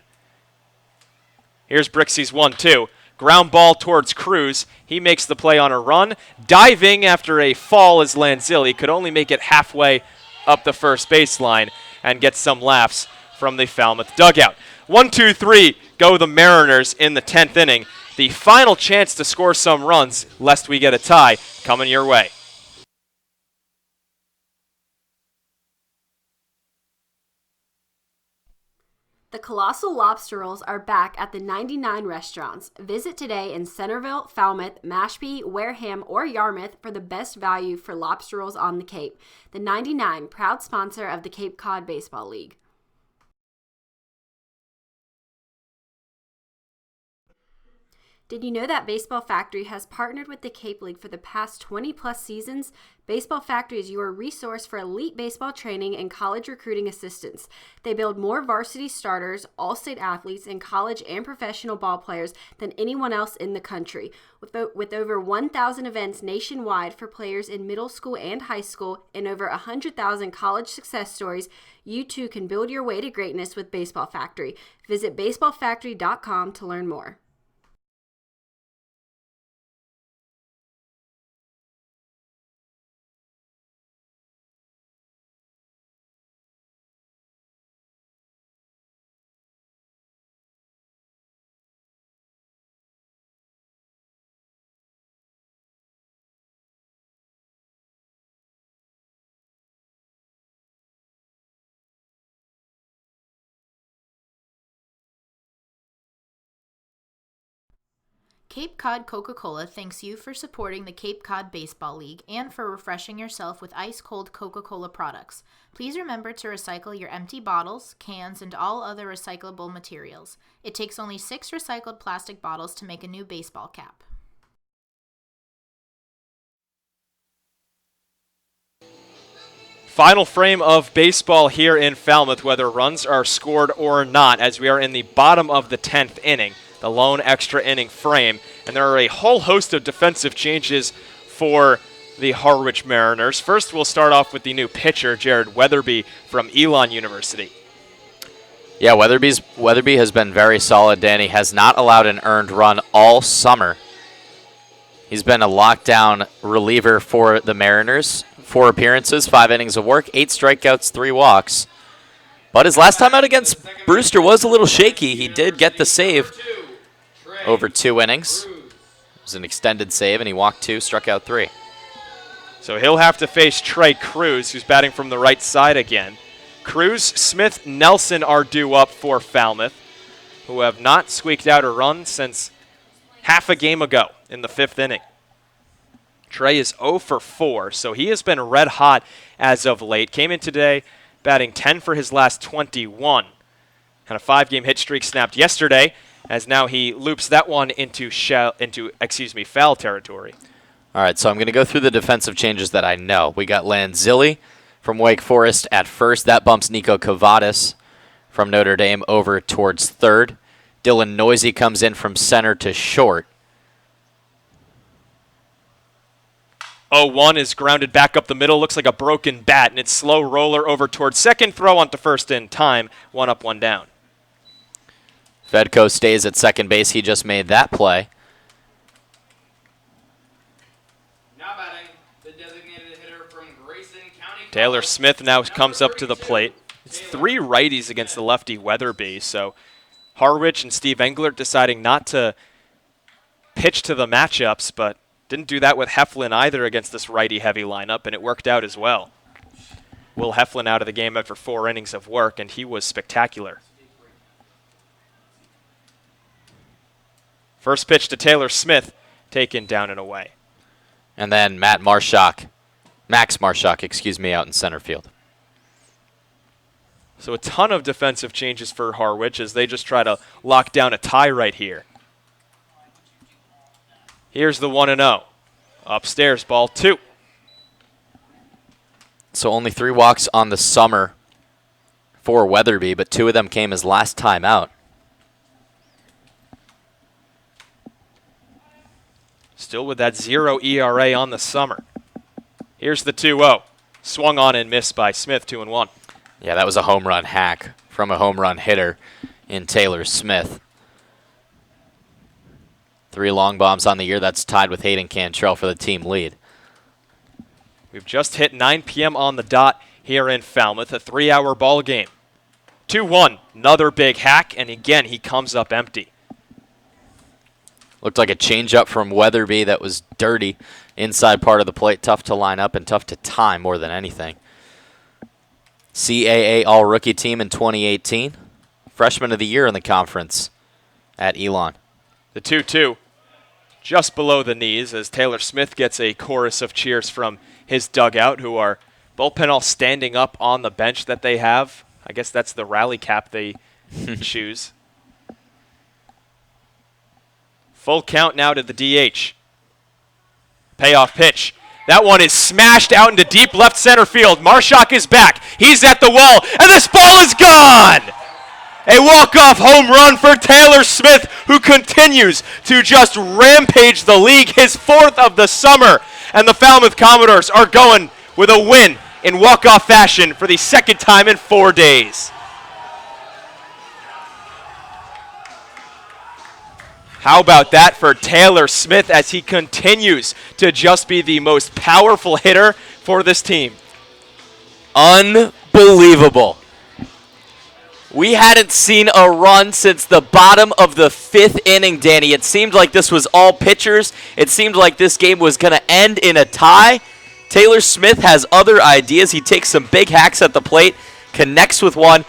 Here's Brixey's 1-2. Ground ball towards Cruz. He makes the play on a run. Diving after a fall is Lanzilli. Could only make it halfway up the first baseline and get some laughs from the Falmouth dugout. 1-2-3 go the Mariners in the 10th inning. The final chance to score some runs, lest we get a tie, coming your way. The Colossal Lobster Rolls are back at the 99 restaurants. Visit today in Centerville, Falmouth, Mashpee, Wareham, or Yarmouth for the best value for lobster rolls on the Cape. The 99, proud sponsor of the Cape Cod Baseball League. Did you know that Baseball Factory has partnered with the Cape League for the past 20-plus seasons? Baseball Factory is your resource for elite baseball training and college recruiting assistance. They build more varsity starters, all-state athletes, and college and professional ball players than anyone else in the country. With over 1,000 events nationwide for players in middle school and high school and over 100,000 college success stories, you too can build your way to greatness with Baseball Factory. Visit baseballfactory.com to learn more. Cape Cod Coca-Cola thanks you for supporting the Cape Cod Baseball League and for refreshing yourself with ice-cold Coca-Cola products. Please remember to recycle your empty bottles, cans, and all other recyclable materials. It takes only 6 recycled plastic bottles to make a new baseball cap. Final frame of baseball here in Falmouth, whether runs are scored or not, as we are in the bottom of the 10th inning, the lone extra inning frame. And there are a whole host of defensive changes for the Harwich Mariners. First, we'll start off with the new pitcher, Jared Weatherby from Elon University. Yeah, Weatherby has been very solid, Danny. Has not allowed an earned run all summer. He's been a lockdown reliever for the Mariners. 4 appearances, 5 innings of work, 8 strikeouts, 3 walks. But his last time out against Brewster was a little shaky. He did get the save over 2 innings. It was an extended save, and he walked 2, struck out 3. So he'll have to face Trey Cruz, who's batting from the right side again. Cruz, Smith, Nelson are due up for Falmouth, who have not squeaked out a run since half a game ago in the 5th inning. Trey is 0 for 4, so he has been red hot as of late. Came in today batting 10 for his last 21. Had a 5-game hit streak snapped yesterday, as now he loops that one into foul territory. All right, so I'm going to go through the defensive changes that I know. We got Lanzilli from Wake Forest at first. That bumps Nico Cavadas from Notre Dame over towards third. Dylan Noisy comes in from center to short. 0-1 is grounded back up the middle. Looks like a broken bat, and it's slow roller over towards second. Throw onto first in time. 1 up, 1 down. Fedko stays at second base. He just made that play. Now batting, the designated hitter from Grayson County. Taylor Smith now comes up to the plate. It's 3 righties against the lefty Weatherby, so Harwich and Steve Englert deciding not to pitch to the matchups, but didn't do that with Heflin either against this righty-heavy lineup, and it worked out as well. Will Heflin out of the game after 4 innings of work, and he was spectacular. First pitch to Taylor Smith, taken down and away. And then Max Marshak, out in center field. So a ton of defensive changes for Harwich as they just try to lock down a tie right here. Here's the 1-0. Upstairs, ball 2. So only 3 walks on the summer for Weatherby, but 2 of them came his last time out. Still with that 0 ERA on the summer. Here's the 2-0. Swung on and missed by Smith, 2-1. Yeah, that was a home run hack from a home run hitter in Taylor Smith. 3 long bombs on the year. That's tied with Hayden Cantrell for the team lead. We've just hit 9 p.m. on the dot here in Falmouth, a 3-hour ball game. 2-1, another big hack, and again, he comes up empty. Looked like a changeup from Weatherby that was dirty. Inside part of the plate, tough to line up and tough to time more than anything. CAA All-Rookie team in 2018. Freshman of the Year in the conference at Elon. The 2-2 just below the knees as Taylor Smith gets a chorus of cheers from his dugout, who are bullpen all standing up on the bench that they have. I guess that's the rally cap they choose. Full count now to the DH. Payoff pitch. That one is smashed out into deep left center field. Marshak is back. He's at the wall, and this ball is gone! A walk-off home run for Taylor Smith, who continues to just rampage the league, his 4th of the summer. And the Falmouth Commodores are going with a win in walk-off fashion for the 2nd time in 4 days. How about that for Taylor Smith as he continues to just be the most powerful hitter for this team? Unbelievable. We hadn't seen a run since the bottom of the 5th inning, Danny. It seemed like this was all pitchers. It seemed like this game was going to end in a tie. Taylor Smith has other ideas. He takes some big hacks at the plate, connects with one,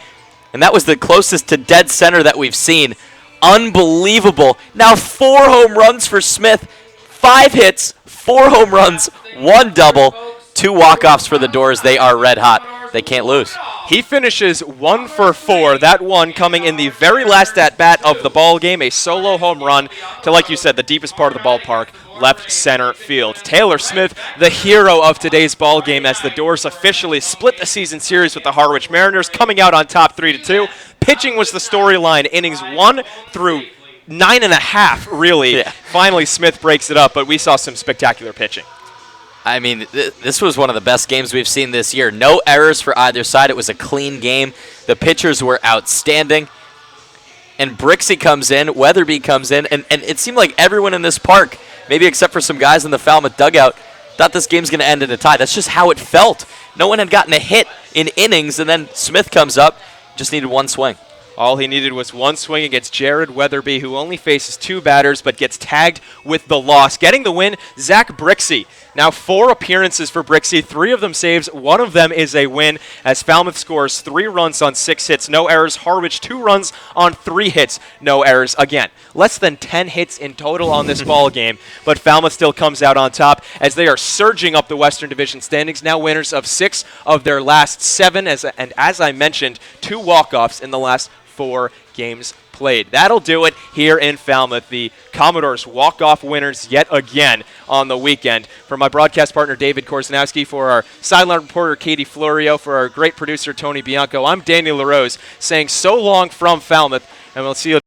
and that was the closest to dead center that we've seen Unbelievable. Now 4 home runs for Smith. 5 hits, 4 home runs, 1 double, 2 walk-offs for the Doors. They are red hot. They can't lose. He finishes 1 for 4. That one coming in the very last at-bat of the ball game, a solo home run to, like you said, the deepest part of the ballpark, left center field. Taylor Smith, the hero of today's ball game, as the Doors officially split the season series with the Harwich Mariners, coming out on top 3-2. Pitching was the storyline, innings 1 through 9.5, really. Yeah. Finally, Smith breaks it up, but we saw some spectacular pitching. I mean, this was one of the best games we've seen this year. No errors for either side. It was a clean game. The pitchers were outstanding. And Brixey comes in, Weatherby comes in, and it seemed like everyone in this park, maybe except for some guys in the Falmouth dugout, thought this game's going to end in a tie. That's just how it felt. No one had gotten a hit in innings, and then Smith comes up, just needed 1 swing. All he needed was 1 swing against Jared Weatherby, who only faces 2 batters but gets tagged with the loss. Getting the win, Zach Brixey. Now 4 appearances for Brixey, 3 of them saves, 1 of them is a win, as Falmouth scores 3 runs on 6 hits, no errors. Harwich 2 runs on 3 hits, no errors. Again, less than 10 hits in total on this ball game, but Falmouth still comes out on top as they are surging up the Western Division standings, now winners of 6 of their last 7, and as I mentioned, 2 walk-offs in the last 4 games played. That'll do it here in Falmouth. The Commodores walk-off winners yet again on the weekend. For my broadcast partner David Korznowski, for our sideline reporter Katie Florio, for our great producer Tony Bianco, I'm Danny LaRose saying so long from Falmouth, and we'll see you